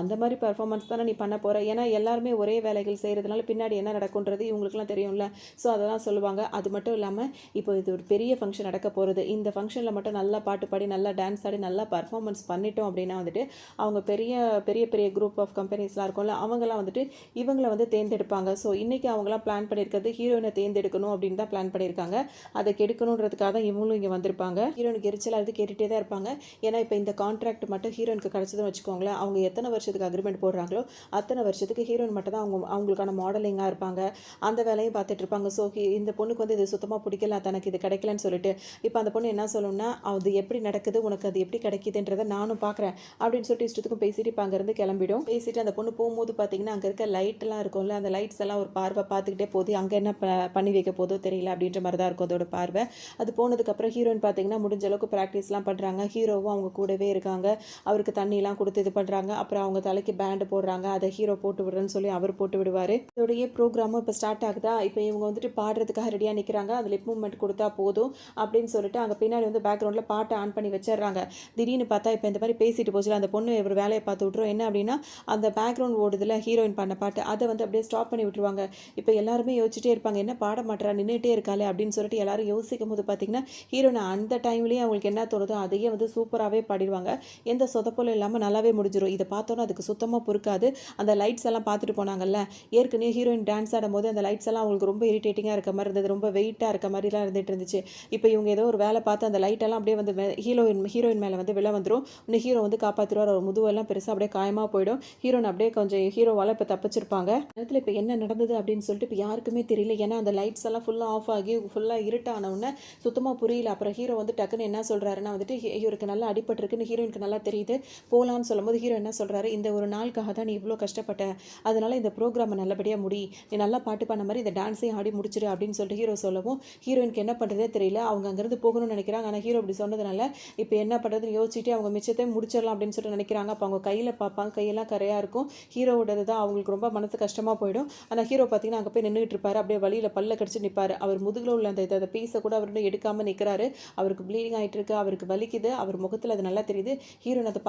அந்த மாதிரி பர்ஃபார்மன்ஸ் தானே நீ பண்ண போகிற, ஏன்னா எல்லாருமே ஒரே வேலைகள் செய்கிறதுனால பின்னாடி என்ன நடக்குன்றது இவங்களுக்குலாம் தெரியும்ல. ஸோ அதெல்லாம் சொல்லுவாங்க. அது மட்டும் இல்லாமல் இப்போ இது ஒரு பெரிய ஃபங்க்ஷன் நடக்க போகிறது, இந்த ஃபங்க்ஷனில் மட்டும் நல்லா பாட்டு பாடி நல்லா டான்ஸ் ஆடி நல்லா பர்ஃபார்மன்ஸ் பண்ணிட்டோம் அப்படின்னா வந்துட்டு அவங்க பெரிய குரூப் ஆஃப் கம்பெனிஸ்லாம் இருக்கும்ல, அவங்களாம் வந்துட்டு இவங்களை வந்து தேர்ந்தெடுப்பாங்க. ஸோ இன்றைக்கி அவங்களாம் பிளான் பண்ணியிருக்கிறது ஹீரோயினை தேர்ந்தெடுக்கணும் அப்படின்னு தான் பிளான் பண்ணியிருக்காங்க. அதை கெடுக்கணுன்றதுக்காக தான் இவங்களும் இங்கே வந்திருப்பாங்க. ஹீரோனுக்கு எரிச்சலாக இருந்து கேட்டுகிட்டே தான் இருப்பாங்க. ஏன்னா இப்போ இந்த கான்ட்ராக்ட் மட்டும் ஹீரோனுக்கு கிடச்சதுன்னு வச்சுக்கோங்களேன், அவங்க எத்தனை வருஷத்துக்கு அக்ரிமெண்ட் போடுறாங்களோ அத்தனை வருஷத்துக்கு ஹீரோயின் மட்டும் தான் அவங்களுக்கான மாடலிங்காக இருப்பாங்க, அந்த வேலையும் பார்த்துட்டு இருப்பாங்க. ஸோ இந்த பொண்ணுக்கு வந்து இது சுத்தமாக பிடிக்கல, தனக்கு இது கிடைக்கலன்னு சொல்லிட்டு இப்போ அந்த பொண்ணு என்ன சொல்லணும்னா, அது எப்படி நடக்குது, உனக்கு அது எப்படி கிடைக்குதுன்றதை நானும் பார்க்குறேன் அப்படின்னு சொல்லிட்டு இஷ்டத்துக்கும் பேசிட்டு இப்போ அங்கேருந்து கிளம்பிடும். பேசிட்டு அந்த பொண்ணு போகும்போது பார்த்தீங்கன்னா அங்கே இருக்க லைட்லாம் இருக்கும்ல, அந்த லைட்ஸ் எல்லாம் ஒரு பார்வை பார்த்துக்கிட்டே போகுது, அங்கே என்ன பண்ணி வைக்க போதோ தெரியல அப்படின்ற மாதிரி தான் இருக்கும் அதோட பார்வை. அது போனதுக்கப்புறம் ஹீரோயின் பார்த்தீங்கன்னா முடிஞ்ச அளவுக்கு ப்ராக்டிஸ்லாம் பண்ணுறாங்க. ஹீரோவும் அவங்க கூடவே இருக்காங்க, அவருக்கு தண்ணிலாம் கொடுத்து இது பண்ணுறாங்க. அப்புறம் அவங்க தலைக்கு பேண்டு போடுறாங்க, அதை ஹீரோ போட்டு விடுறேன்னு சொல்லி அவர் போட்டு விடுவார். இதோடைய ப்ரோக்ராமும் இப்போ ஸ்டார்ட் ஆகுதா, இப்போ இவங்க வந்துட்டு பாடுறதுக்காக ரெடியாக நிற்கிறாங்க, அந்த லிப் மூவ்மெண்ட் கொடுத்தா போதும் அப்படின்னு சொல்லிட்டு அங்கே பின்னாடி வந்து பேக்ரவுண்டில் பாட்டை ஆன் பண்ணி வச்சிடுறாங்க. திடீர்னு பார்த்தா இப்போ இந்த மாதிரி பேசிட்டு போச்சுல, அந்த பொண்ணு ஒரு வேலையை பார்த்து விட்ரும். என்ன அப்படின்னா, அந்த பேக்ரவுண்ட் ஓடுதில் ஹீரோயின் பண்ண பாட்டு, அதை வந்து அப்படியே ஸ்டாப் பண்ணி விட்டுருவாங்க. இப்போ எல்லாருமே யோசிச்சுட்டே இருப்பாங்க, என்ன பாட மாட்டேறா, நின்றுட்டே இருக்காளே அப்படின்னு சொல்லிட்டு எல்லாரும் யோசிக்கும் போது பார்த்தீங்கன்னா ஹீரோயின் அந்த டைம்லேயே அவங்களுக்கு என்ன தோணுதோ அதையே வந்து சூப்பராகவே பாடிடுவாங்க. எந்த சொதப்பலும் இல்லாமல் நல்லாவே முடிஞ்சிடும். இதை பார்த்தோன்னா அதுக்கு சுத்தமாக பொறுக்காது. அந்த லைட்ஸ் எல்லாம் பார்த்துட்டு போனாங்கல்ல, ஏற்கனவே ஹீரோயின் டான்ஸ் ஆடும்போது அந்த லைட்ஸ் எல்லாம் அவங்களுக்கு ரொம்ப இரிட்டேட்டிங்காக இருக்க மாதிரி இருந்தது, ரொம்ப வெயிட்டாக இருக்க மாதிரிலாம் இருந்துட்டு இருந்துச்சு. இப்போ இவங்க ஏதோ ஒரு வேலை பார்த்து அந்த லைட்டெல்லாம் அப்படியே வந்து ஹீரோயின் மேலே வந்து விழ வந்துடும். இன்னும் ஹீரோ வந்து காப்பாற்றிடுவார், அவர் முதுவெல்லாம் பெருசாக அப்படியே காயமாக போயிடும். ஹீரோயின் அப்படியே கொஞ்சம் ஹீரோவால் இப்போ தப்பிச்சிருப்பாங்க. நேரத்தில் இப்போ என்ன நடந்தது அப்படின்னு சொல்லிட்டு இப்போ யாருக்குமே தெரியல. ஏன்னா அந்த லைட்ஸ் எல்லாம் ஃபுல்லாக ஆஃப் ஆகி ஃபுல்லாக இருட்டான உடனே சுத்தமாக புரியல. அப்புறம் ஹீரோ வந்து டக்குன்னு என்ன சொல்கிறாருன்னா வந்துட்டு இவருக்கு நல்லா அடிபட்டிருக்குன்னு ஹீரோயினுக்கு நல்லா தெரியுது. போகலான்னு சொல்லும்போது ஹீரோ என்ன சொல்கிறாரு, இந்த ஒரு நாளுக்காக தான் நீ இவ்வளோ கஷ்டப்பட்ட, அதனால இந்த ப்ரோக்ராமை நல்லபடியாக முடி, நீ நல்லா பாட்டு பண்ண மாதிரி இந்த டான்ஸையும் ஆடி முடிச்சிரு அப்படின்னு சொல்லிட்டு ஹீரோ சொல்லவும் ஹீரோயினுக்கு என்ன பண்ணுறதே தெரியல. அவங்க அங்கேருந்து போகணும்னு நினைக்கிறாங்க. ஆனால் ஹீரோ இப்படி சொன்னதுனால இப்போ என்ன பண்ணுறதுன்னு யோசிச்சுட்டு அவங்க மிச்சத்தையும் முடிச்சிடலாம் அப்படின்னு சொல்லிட்டு நினைக்கிறாங்க. அப்போ அவங்க கையில் பார்ப்பாங்க, கையெல்லாம் கரையாக இருக்கும். ஹீரோவோடது தான் அவங்களுக்கு ரொம்ப மனசு கஷ்டமாக போயிடும். ஆனால் ஹீரோ பார்த்தீங்கன்னா அங்கே போய் நின்றுட்டு இருப்பாரு. அப்படியே வழியில் பல்ல கடிச்சு நிற்பார். அவர் முதுகில் உள்ள அந்த பீஸை கூட அவர் இன்னும் எடுக்காமல் நிற்கிறாரு. அவருக்கு ப்ளீடிங் ஆகிட்டு இருக்கு, அவருக்கு வலிக்குது, அவர் முகத்தில் அது நல்லா தெரியுது. ஹீரோயின் அதை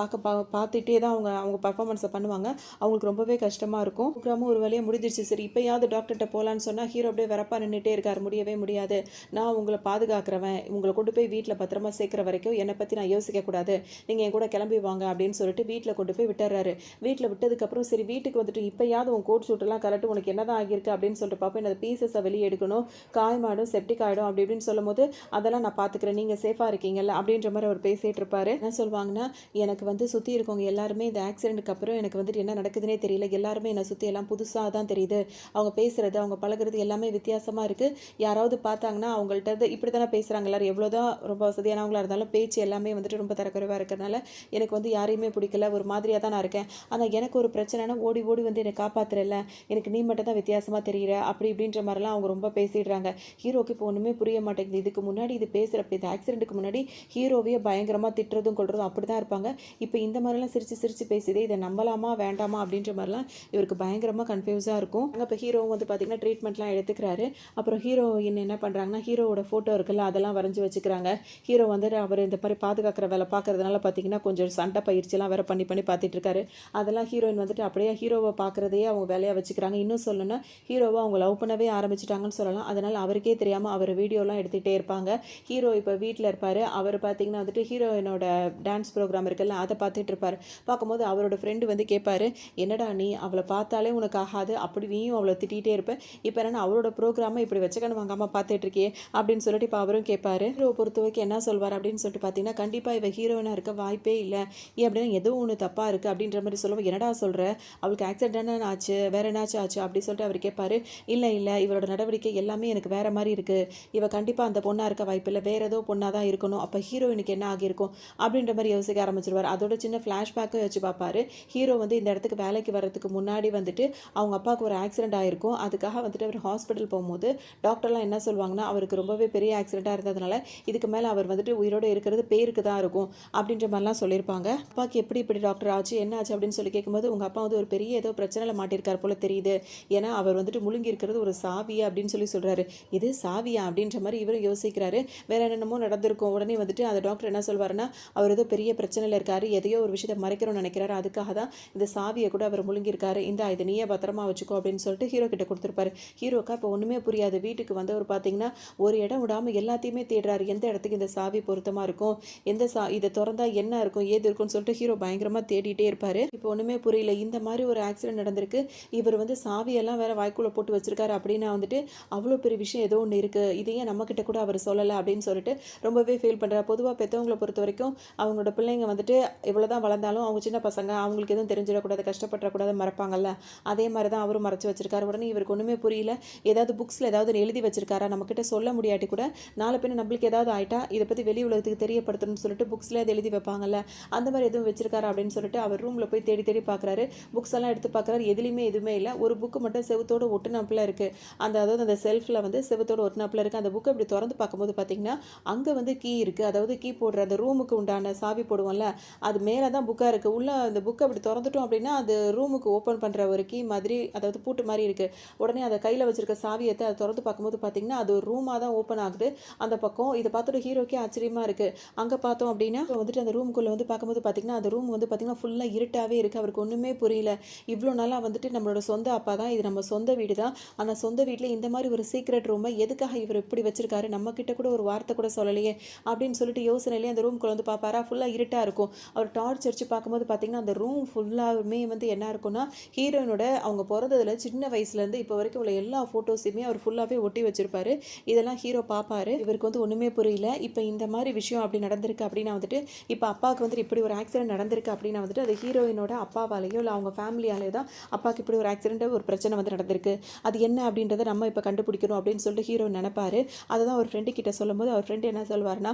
பார்த்துட்டே தான் அவங்க அவங்க பர்ஃபார்மன்ஸை பண்ணுவாங்க. அவங்களுக்கு ரொம்பவே கஷ்டமாக இருக்கும். ப்ரோக்ராமும் ஒரு வழியாக முடிஞ்சிருச்சு. சரி இப்போயாவது டாக்டர்கிட்ட போகலான்னு சொன்னால் ஹீரோ அப்படியே வரப்பா நின்றுட்டே இருக்கார். முடியவே முடியாது, நான் உங்களை பாதுகாக்கிறவன், உங்களை கொண்டு போய் வீட்டில் பத்திரமா சேர்க்குற வரைக்கும் என்னை பற்றி நான் யோசிக்கக்கூடாது, நீங்கள் என் கூட கிளம்பி வாங்க அப்படின்னு சொல்லிட்டு வீட்டில் கொண்டு போய் விட்டுறாரு. வீட்டில் விட்டதுக்கப்புறம் சரி வீட்டுக்கு வந்துட்டு இப்போயாவது உன் கோட் சூட்டெல்லாம் கரெக்டு, உனக்கு என்ன தான் ஆகியிருக்கு அப்படின்னு சொல்லிட்டு பார்ப்போம். என்னோட பீசஸை வெளியே எடுக்கணும், காயமாடும் செப்டிக் ஆகிடும் அப்படி இப்படின்னு சொல்லும் போது அதெல்லாம் நான் பார்த்துக்கிறேன், நீங்கள் சேஃபாக இருக்கீங்கல்ல அப்படின்ற மாதிரி அவர் பேசிகிட்டு இருப்பார். என்ன சொல்லுவாங்கன்னா, எனக்கு வந்து சுற்றி இருக்கவங்க எல்லாருமே இந்த ஆக்சிடென்ட்டுக்கு அப்புறம் எனக்கு வந்துட்டு என்ன நடக்குதுன்னே தெரியல, எல்லாருமே என்னை சுற்றி எல்லாம் புதுசாக தான் தெரியுது, அவங்க பேசுகிறது அவங்க பழகிறது எல்லாமே வித்தியாசமாக இருக்குது. யாராவது பார்த்தாங்கன்னா அவங்கள்ட்ட இப்படி தானே பேசுகிறாங்க, எல்லோரும் எவ்வளோதான் ரொம்ப வசதியானவங்களாக இருந்தாலும் பேச்சு எல்லாமே வந்துட்டு ரொம்ப தரக்குறைவாக இருக்கிறனால எனக்கு வந்து யாரையுமே பிடிக்கல, ஒரு மாதிரியாக தான் நான் இருக்கேன். ஆனால் எனக்கு ஒரு பிரச்சனைனா ஓடி ஓடி வந்து என்னை காப்பாற்றுறல, எனக்கு நீ மட்டும் தான் வித்தியாசமாக தெரிகிற அப்படி இப்படின்ற மாதிரிலாம் அவங்க ரொம்ப பேசிடுறாங்க. ஹீரோக்கு இப்போ ஒன்றுமே புரிய மாட்டேங்குது. இதுக்கு முன்னாடி இது பேசுகிறப்ப இந்த ஆக்சிடென்ட்டுக்கு முன்னாடி ஹீரோவையே பயங்கரமாக திட்டுறதும் கொள்றதும் அப்படி தான் இருப்பாங்க. இப்போ இந்த மாதிரிலாம் சிரித்து சிரித்து பேசுதே, இதை நம்பலாமா வேண்டாமா அப்படின்ற மாதிரிலாம் இவருக்கு பயங்கரமாக கன்ஃபியூஸாக இருக்கும். அங்கே இப்போ ஹீரோவும் வந்து பார்த்திங்கன்னா ட்ரீட்மெண்ட்லாம் எடுத்துக்கிறாரு. அப்புறம் ஹீரோயின் என்ன பண்ணுறாங்கன்னா, ஹீரோவோட ஃபோட்டோ இருக்குல்ல அதெல்லாம் வரைஞ்சி வச்சுக்கிறாங்க. ஹீரோ வந்து அவர் இந்த மாதிரி பாதுகாக்கிற வேலை பார்க்கறதுனால பார்த்திங்கன்னா கொஞ்சம் சண்டை பயிற்சியெல்லாம் வேறு பண்ணி பண்ணி பார்த்துட்டு இருக்காரு. அதெல்லாம் ஹீரோயின் வந்துட்டு அப்படியே ஹீரோவை பார்க்குறதையே அவங்க வேலையாக வச்சுக்கிறாங்க. இன்னும் சொல்லணும்னா ஹீரோவை அவங்க லவ் பண்ணவே ஆரம்பிச்சிட்டாங்கன்னு சொல்லலாம். அதனால் அவருக்கே தெரியாமல் அவர் வீடியோலாம் எடுத்துகிட்டே இருப்பாங்க. ஹீரோ இப்போ வீட்டில் இருப்பார். அவர் பார்த்திங்கன்னா வந்துட்டு ஹீரோயினோட டான்ஸ் ப்ரோக்ராம் இருக்குல்ல அதை பார்த்துட்டு இருப்பார். பார்க்கும்போது அவரோட ஃப்ரெண்டு வந்து கேட்பாரு, என்னடா நீ அவளை பார்த்தாலே உனக்கு ஆகாது, அப்படி நீயும் அவளை திட்டிகிட்டே இருப்ப, இப்போ என்னன்னா அவளோட ப்ரோக்ராமை இப்படி வச்சுக்கணும் வாங்காமல் பார்த்துட்டு இருக்கியே அப்படின்னு சொல்லிட்டு இப்போ அவரும் கேட்பாரு. ஹீரோவை பொறுத்த வரைக்கும் என்ன சொல்வார் அப்படின்னு சொல்லிட்டு பார்த்தீங்கன்னா, கண்டிப்பாக இவ ஹீரோயினாக இருக்க வாய்ப்பே இல்லை, ஏன் அப்படின்னா ஏதோ ஒன்று தப்பாக இருக்குது அப்படின்ற மாதிரி சொல்லுவோம். என்னடா சொல்கிற, அவளுக்கு ஆக்சிடென்ட் ஆச்சு, வேறு என்னாச்சும் ஆச்சு அப்படி சொல்லிட்டு அவர் கேட்பாரு. இல்லை இல்லை, இவரோட நடவடிக்கை எல்லாமே எனக்கு வேறு மாதிரி இருக்குது, இவ கண்டிப்பாக அந்த பொண்ணாக இருக்க வாய்ப்பில்லை, வேறு ஏதோ பொண்ணாக தான் இருக்கணும், அப்போ ஹீரோயினுக்கு என்ன ஆகியிருக்கும் அப்படின்ற மாதிரி யோசிக்க ஆரம்பிச்சிருவார். அதோட சின்ன ஃப்ளாஷ்பேக்கும் வச்சு பார்ப்பாரு. ஹீரோ வந்து இந்த இடத்துக்கு வேலைக்கு வர்றதுக்கு முன்னாடி வந்துட்டு அவங்க அப்பாவுக்கு ஒரு ஆக்சிடென்ட் ஆகிருக்கும். அதுக்காக வந்துட்டு அவர் ஹாஸ்பிட்டல் போகும்போது டாக்டர்லாம் என்ன சொல்லுவாங்கன்னா, அவருக்கு ரொம்பவே பெரிய ஆக்சிடெண்ட்டாக இருந்ததுனால இதுக்கு மேலே அவர் வந்துட்டு உயிரோடு இருக்கிறது பேருக்கு தான் இருக்கும் அப்படின்ற மாதிரிலாம் சொல்லியிருப்பாங்க. அப்பாவுக்கு எப்படி இப்படி டாக்டர் ஆச்சு, என்ன ஆச்சு அப்படின்னு சொல்லி கேட்கும்போது உங்கள் அப்பா வந்து ஒரு பெரிய ஏதோ பிரச்சனையில் மாட்டியிருக்கார் போல தெரியுது, ஏன்னா அவர் வந்துட்டு முழுங்கி இருக்கிறது ஒரு சாவியா அப்படின்னு சொல்லி சொல்கிறாரு. இது சாவியா அப்படின்ற மாதிரி இவரும் யோசிக்கிறாரு. வேற என்னென்னமோ நடந்திருக்கும். உடனே வந்துட்டு அந்த டாக்டர் என்ன சொல்வாருன்னா, அவர் ஏதோ பெரிய பிரச்சனையில் இருக்காரு, எதையோ ஒரு விஷயத்தை மறைக்கணும்னு நினைக்கிறாரு, அதுக்காக தான் இந்த சாவியை கூட அவர் முழுங்கியிருக்காரு, இந்த இதை நீயே பத்திரமா வச்சுக்கோ அப்படின்னு சொல்லிட்டு ஹீரோ கிட்ட கொடுத்துருப்பாரு. ஹீரோக்கா இப்போ ஒன்றுமே புரியாது. வீட்டுக்கு வந்தவர் பார்த்தீங்கன்னா ஒரு இடம் விடாமல் எல்லாத்தையுமே தேடுறாரு, எந்த இடத்துக்கு இந்த சாவி பொருத்தமாக இருக்கும், எந்த இதை திறந்தா என்ன இருக்கும் ஏது இருக்கும்னு சொல்லிட்டு ஹீரோ பயங்கரமாக தேடிட்டே இருப்பார். இப்போ ஒன்றுமே புரியல. இந்த மாதிரி ஒரு ஆக்சிடென்ட் நடந்திருக்கு, இவர் வந்து சாவியெல்லாம் வேற வாய்க்குள்ளே போட்டு வச்சிருக்காரு அப்படின்னா வந்துட்டு அவ்வளோ பெரிய விஷயம் ஏதோ ஒன்று இருக்குது, இதையே நம்மக்கிட்ட கூட அவர் சொல்லலை அப்படின்னு சொல்லிட்டு ரொம்பவே ஃபீல் பண்ணுறாரு. பொதுவாக பெற்றவங்களை பொறுத்த வரைக்கும் அவங்களோட பிள்ளைங்க வந்துட்டு எவ்வளோ தான் வளர்ந்தாலும் அவங்க சின்ன பசங்க, அவங்களுக்கு எதுவும் தெரிஞ்சிடக்கூடாது, கஷ்டப்படக்கூடாது, மறப்பாங்கல்ல, அதே மாதிரி தான் அவரும் மறைச்சி வச்சிருக்காரு. உடனே இவருக்கு ஒன்றுமே புரியல. ஏதாவது புக்ஸில் ஏதாவது எழுதி வச்சிருக்காரா, நம்மக்கிட்ட சொல்ல முடியாட்டி கூட நாலு பின்ன நம்மளுக்கு ஏதாவது ஆயிட்டா இதை பற்றி வெளி உலகத்துக்கு தெரியப்படுத்தணும்னு சொல்லிட்டு புக்ஸில் அதை எழுதி வைப்பாங்கல்ல, அந்த மாதிரி எதுவும் வச்சிருக்காரா அப்படின்னு சொல்லிட்டு அவர் ரூமில் போய் தேடி தேடி பார்க்குறாரு. புக்ஸ் எல்லாம் எடுத்து பார்க்குறாரு, எதுலேயுமே எதுவுமே இல்லை. ஒரு புக்கு மட்டும் செவத்தோடு ஒட்டுனாப்பில் இருக்குது. அதாவது அந்த செல்ஃபில் வந்து செவத்தோடு ஒட்டுனாப்பில் இருக்குது. அந்த புக்கை அப்படி திறந்து பார்க்கும்போது பார்த்தீங்கன்னா அங்கே வந்து கீ இருக்குது. அதாவது கீ போடுற அந்த ரூமுக்கு உண்டான சாவி போடுவோம்ல, அது மேலே தான் புக்காக இருக்குது. உள்ள அந்த புக்கை அப்படி திறந்துட்டோம் அப்படின்னா அது ரூமுக்கு ஓப்பன் பண்ணுற ஒரு கீ மாதிரி, அதாவது பூட்டு மாதிரி இருக்குது. உடனே அதை கையில் வச்சிருக்க சாவியத்தை அதை திறந்து பார்க்கும்போது பார்த்தீங்கன்னா அது ஒரு ரூமாக தான் ஓப்பன் ஆகுது அந்த பக்கம். இதை பார்த்துட்டு ஹீரோக்கே ஆச்சரியமாக இருக்குது. அங்கே பார்த்தோம் அப்படின்னா வந்துட்டு அந்த ரூமுக்குள்ளே வந்து பார்க்கும்போது பார்த்தீங்கன்னா அந்த ரூம் வந்து பார்த்திங்கன்னா ஃபுல்லாக இருட்டாகவே இருக்குது. அவருக்கு ஒன்றுமே புரியல. இவ்வளோ நாளாக வந்துட்டு நம்மளோட சொந்த அப்பா தான், இது நம்ம சொந்த வீடு தான், ஆனால் சொந்த வீட்டில் இந்த மாதிரி ஒரு சீக்ரெட் ரூமை எதுக்காக இவர் இப்படி வச்சிருக்காரு, நம்மக்கிட்ட கூட ஒரு வார்த்தை கூட சொல்லலையே அப்படின்னு சொல்லிட்டு யோசனையிலே அந்த ரூம்குள்ளே வந்து பார்ப்பாரா. ஃபுல்லாக இருட்டாக இருக்கும். அவர் டார்ச் அடிச்சு பார்க்கும்போது பார்த்தீங்கன்னா அந்த ரூம் ஃபுல்லாகவுமே வந்து என்ன இருக்குன்னா ஹீரோயினோட அவங்க பிறந்ததில் சின்ன வயசுலேருந்து இப்போ வரைக்கும் உள்ள எல்லா ஃபோட்டோஸுமே அவர் ஃபுல்லாகவே ஒட்டி வச்சிருப்பாரு. இதெல்லாம் ஹீரோ பார்ப்பாரு. இவருக்கு வந்து ஒன்றுமே புரியல. இப்போ இந்த மாதிரி விஷயம் அப்படி நடந்திருக்கு அப்படின்னா வந்துட்டு இப்போ அப்பாவுக்கு வந்துட்டு இப்படி ஒரு ஆக்சிடென்ட் நடந்திருக்கு அப்படின்னா வந்துட்டு அது ஹீரோயினோட அப்பாவாலேயோ இல்லை அவங்க ஃபேமிலியாலேயோ தான் அப்பாவுக்கு இப்படி ஒரு ஆக்சிடென்ட் ஒரு பிரச்சனை வந்து நடந்திருக்கு. அது என்ன அப்படின்றத நம்ம இப்போ கண்டுபிடிக்கணும் அப்படின்னு சொல்லிட்டு ஹீரோ நினைப்பாரு. அதை தான் அவர் ஃப்ரெண்டு கிட்ட சொல்லும்போது அவர் ஃப்ரெண்டு என்ன சொல்வாருன்னா,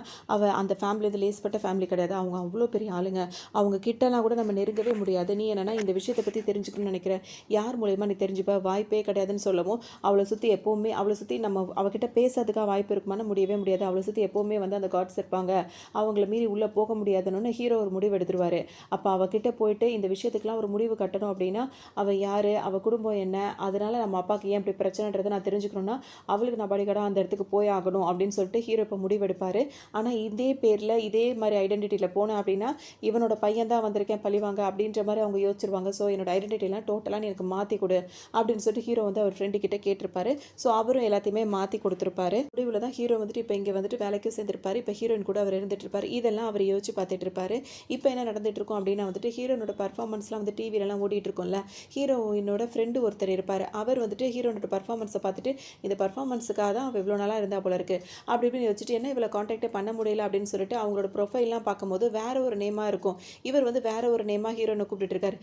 அந்த ஃபேமிலி வந்து லேஸ்பட்ட ஃபேமிலி கிடையாது. அவங்க அவ்வளோ பெரிய ஆளுங்க. அவங்க கிட்டலாம் கூட நம்ம நெருங்கவே முடியாது. நீ என்னன்னா இந்த விஷயத்தை பற்றி தெரிஞ்சுக்கணும்னு நினைக்கிற, யார் மூலயமா நீ தெரிஞ்சுப்ப, வாய்ப்பே கிடையாதுன்னு சொல்லவும், அவளை சுற்றி நம்ம அவகிட்ட பேசுறதுக்காக வாய்ப்பு இருக்குமான்னு முடியவே முடியாது. அவளை சுற்றி எப்போவுமே வந்து அந்த காட்ஸ் இருப்பாங்க. அவங்கள மீறி உள்ளே போக முடியாதுன்னு ஹீரோ ஒரு முடிவு எடுத்துருவாரு. அப்போ அவகிட்ட போயிட்டு இந்த விஷயத்துக்குலாம் ஒரு முடிவு கட்டணும் அப்படின்னா, அவள் யார், அவள் குடும்பம் என்ன, அதனால நம்ம அப்பாவுக்கு ஏன் இப்படி பிரச்சனைன்றதை நான் தெரிஞ்சுக்கணும்னா அவளுக்கு நான் படிக்கடாக அந்த இடத்துக்கு போய் ஆகணும் அப்படின்னு சொல்லிட்டு ஹீரோ இப்போ முடிவெடுப்பார். ஆனால் இதே பேரில் இதே மாதிரி ஐடென்டிட்டியில் போனேன் அப்படின்னா இவனோட பையன் தான் வந்திருக்கேன் பழிவாங்க அப்படின்ற மாதிரி அவங்க யோசிச்சிருவாங்க. ஸோ என்னோட ஐடென்டிட்டிலாம் டோட்டலாக நீ எனக்கு மாற்றி கொடு அப்படின்னு சொல்லிட்டு ஹீரோ வந்து அவர் ஃப்ரெண்டு கிட்ட கேட்டிருப்பாரு. ஸோ அவரும் எல்லாத்தையுமே மாற்றி கொடுத்துருப்பாரு. முடிவில் தான் ஹீரோ வந்துட்டு இப்போ இங்கே வந்துட்டு வேலைக்கும் சேர்ந்திருப்பாரு. இப்போ ஹீரோயின் கூட அவர் இருந்துட்டு இருப்பாரு. இதெல்லாம் அவர் யோசிச்சு பார்த்துட்டு இருப்பாரு. இப்போ என்ன நடந்துட்டு இருக்கும் அப்படின்னா வந்துட்டு ஹீரோனோட பர்ஃபார்மன்ஸ்லாம் வந்து டிவிலலாம் ஓடிட்டு இருக்கும்ல, ஹீரோயினோட ஃப்ரெண்டு ஒருத்தர் இருப்பார். அவர் வந்துட்டு ஹீரோனோட பர்ஃபார்மன்ஸை பார்த்துட்டு இந்த பர்ஃபார்மன்ஸுக்காக தான் அவள் இவ்வளோ நாளாக இருந்தால் போல இருக்குது அப்படி இப்படின்னு வச்சுட்டு என்ன இவளை காண்டாக்டே பண்ண முடியல அப்படின்னு சொல்லிட்டு அவங்களோட ப்ரொஃபைல்லாம் பார்க்கும்போது வேற ஒரு நேமாக இருக்கும். இவர் வந்து வேற ஒரு நேமாக ஹீரோனை கூப்பிட்டு இருக்காரு.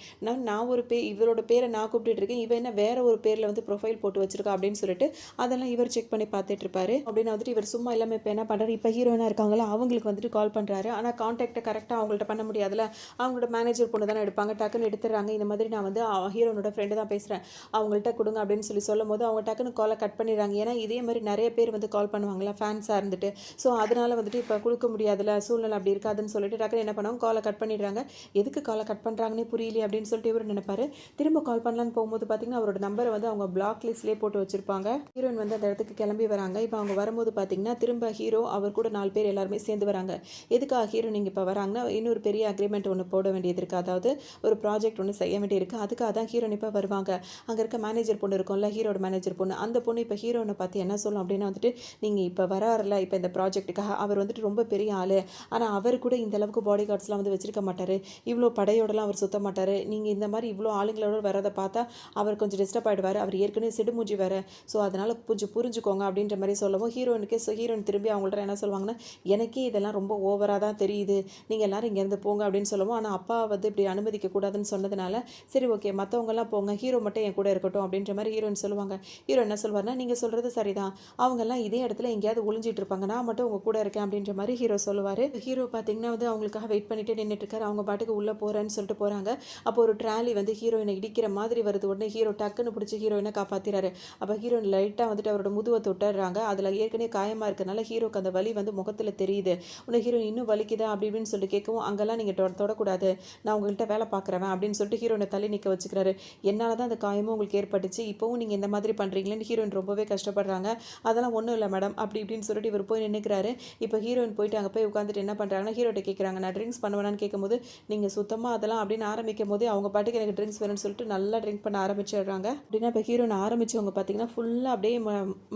நான் ஒரு இவரோட பேரை நான் கூப்பிட்டு இருக்கேன், இவன் என்ன வேற ஒரு பேரில் வந்து ப்ரொஃபைல் போட்டு வச்சிருக்கா அப்படின்னு சொல்லிட்டு அதெல்லாம் இவர் செக் பண்ணி பார்த்துட்டு இருப்பாரு. அப்படின்னு வந்துட்டு இவர் சும்மா இல்லாமல் இப்போ என்ன பண்ணுறாரு, இப்போ ஹீரோயினாக இருக்காங்களா அவங்களுக்கு வந்துட்டு கால் பண்ணுறாரு. ஆனால் காண்டாக்டை கரெக்டாக அவங்கள்ட்ட பண்ண முடியாதுல்ல, அவங்களோட மேனேஜர் பொண்ணு தானே எடுப்பாங்க, டக்குன்னு எடுத்துடுறாங்க. இந்த மாதிரி நான் வந்து ஹீரோனோட ஃப்ரெண்டு தான் பேசுகிறேன், அவங்கள்ட்ட கொடுங்க அப்படின்னு சொல்லும் போது அவங்க டக்குன்னு காலை கட் பண்ணிடுறாங்க. ஏன்னா இதே மாதிரி நிறைய பேர் வந்து கால் பண்ணுவாங்களா ஃபேன்ஸாக இருந்துட்டு. ஸோ அதனால வந்துட்டு இப்போ கொடுக்க முடியாதுல்ல, சூழ்நிலை அப்படி இருக்காதுன்னு சொல்லிட்டு டக்குன்னு என்ன பண்ணுவாங்க, காலை கட் பண்ணிடுறாங்க. எதுக்கு காலை கட் பண்ணுறாங்கன்னே புரியலையே அப்படின்னு சொல்லிட்டு இவர் நினைப்பாரு. திரும்ப கால் பண்ணலான்னு போகும்போது பார்த்தீங்கன்னா அவரோட நம்பரை வந்து அவங்க பிளாக் லிஸ்ட்லேயே போட்டு வச்சிருப்பாங்க. ஹீரோயின் வந்து அந்த இடத்துக்கு கிளம்பி வராங்க. இப்போ அவங்க வரும்போது பார்த்தீங்கன்னா திரும்ப ஹீரோ அவர் கூட 4 பேர் எல்லாருமே சேர்ந்து வராங்க. எதுக்காக ஹீரோ நீங்கள் இப்போ வராங்கன்னா இன்னொரு பெரிய அக்ரிமெண்ட் ஒன்று போட வேண்டியது இருக்குது, அதாவது ஒரு ப்ராஜெக்ட் ஒன்று செய்ய வேண்டியிருக்கு. அதுக்காக தான் ஹீரோயின் இப்போ வருவாங்க. அங்கே இருக்க மேனேஜர் பொண்ணு இருக்கும்ல, ஹீரோட மேனேஜர் பொண்ணு, அந்த பொண்ணு இப்போ ஹீரோனை பார்த்து என்ன சொல்லும் அப்படின்னா வந்துட்டு, நீங்கள் இப்போ வராருல இப்போ இந்த ப்ராஜெக்ட்டுக்காக, அவர் வந்துட்டு ரொம்ப பெரிய ஆள், ஆனால் அவர் கூட இந்த அளவுக்கு பாடி கார்ட்ஸ்லாம் வந்து வச்சிருக்க மாட்டார், இவ்வளோ படையோடலாம் அவர் சுத்த மாட்டார். நீங்கள் இந்த மாதிரி இவ்வளோ ஆளுங்களோட வரதை பார்த்தா அவர் கொஞ்சம் டிஸ்டர்ப் ஆகிடுவார், அவர் ஏற்கனவே சிடுமூஞ்சி வேறு, ஸோ அதனால் கொஞ்சம் புரிஞ்சுக்கோங்க அப்படின்ற மாதிரி சொல்லவும் ஹீரோயின் திரும்பி அவங்கள்ட்ட என்ன சொல்லுவாங்கன்னா, எனக்கே இதெல்லாம் ரொம்ப ஓவராக தான் தெரியுது, நீங்கள் எல்லோரும் இங்கேருந்து போங்க அப்படின்னு சொல்லவும், ஆனால் அப்பா வந்து இப்படி அனுமதிக்க கூடாதுன்னு சொன்னதுனால சரி ஓகே மற்றவங்கெல்லாம் போங்க, ஹீரோ மட்டும் என் கூட இருக்கட்டும் அப்படின்ற மாதிரி ஹீரோயின் சொல்லுவாங்க. ஹீரோ என்ன சொல்வார்னா, நீங்கள் சொல்கிறது சரிதான், அவங்கெல்லாம் இதே இடத்துல எங்கேயாவது ஒளிஞ்சிட்டு இருப்பாங்க, நான் மட்டும் உங்கள் கூட இருக்கேன் அப்படின்ற மாதிரி ஹீரோ சொல்லுவார். ஹீரோ பார்த்தீங்கன்னா வந்து அவங்களுக்காக வெயிட் பண்ணிட்டு நின்றுட்டு இருக்காரு. அவங்க பாட்டுக்கு உள்ளே போகிறேன்னு சொல்லிட்டு போகிறாங்க. அப்போ ஒரு ட்ராலி வந்து ஹீரோயினை இடிக்கிற மாதிரி வருது. உடனே ஹீரோ டக்குன்னு பிடிச்சி ஹீரோயினை காப்பாற்றிறாரு. அப்போ ஹீரோயின் லைட்டாக வந்துட்டு அவரோட முதுவை தொட்டுறாங்க. அதில் ஏற்கனவே காயமாக இருக்கிறனால ஹீரோக்கு அந்த வலி வந்து முகத்தில் தெரியுது. உடனே ஹீரோயின் இன்னும் வலிக்குதா அப்படி இப்படின்னு சொல்லிட்டு கேட்கவும், அங்கெல்லாம் நீங்கள் தொடக்கூடாது, நான் உங்கள்கிட்ட வேலை பார்க்குறேன் அப்படின்னு சொல்லிட்டு ஹீரோனை தள்ளி நிற்க வச்சுக்கிறாரு. என்னால் தான் அந்த காயமும் உங்களுக்கு ஏற்பட்டுச்சு, இப்போவும் நீங்கள் இந்த மாதிரி பண்ணுறீங்களேன்னு ஹீரோயின் ரொம்பவே கஷ்டப்படுறாங்க. அதெல்லாம் ஒன்றும் இல்லை மேடம் அப்படி இப்படின்னு சொல்லிட்டு இவர் போய் நின்றுக்கிறாரு. இப்போ ஹீரோயின் போயிட்டு அங்கே போய் உட்காந்துட்டு என்ன பண்ணுறாங்கன்னா, ஹீரோட்ட கேட்குறாங்க, நான் ட்ரிங்க்ஸ் பண்ணுவேனான்னு கேட்கும்போது, நீங்கள் சுத்தமாக அதெல்லாம் அப்படின்னு ஆரம்பிக்கும் போதே அவங்க பாட்டுக்கு எனக்கு ட்ரிங்க்ஸ் வேணும்னு சொல்லிட்டு நல்லா ட்ரிங்க் பண்ண ஆரம்பிச்சிடுறாங்க. அப்படின்னா இப்போ ஹீரோயின் ஆரம்பிச்சவங்க பார்த்தீங்கன்னா ஃபுல்லாக அப்படியே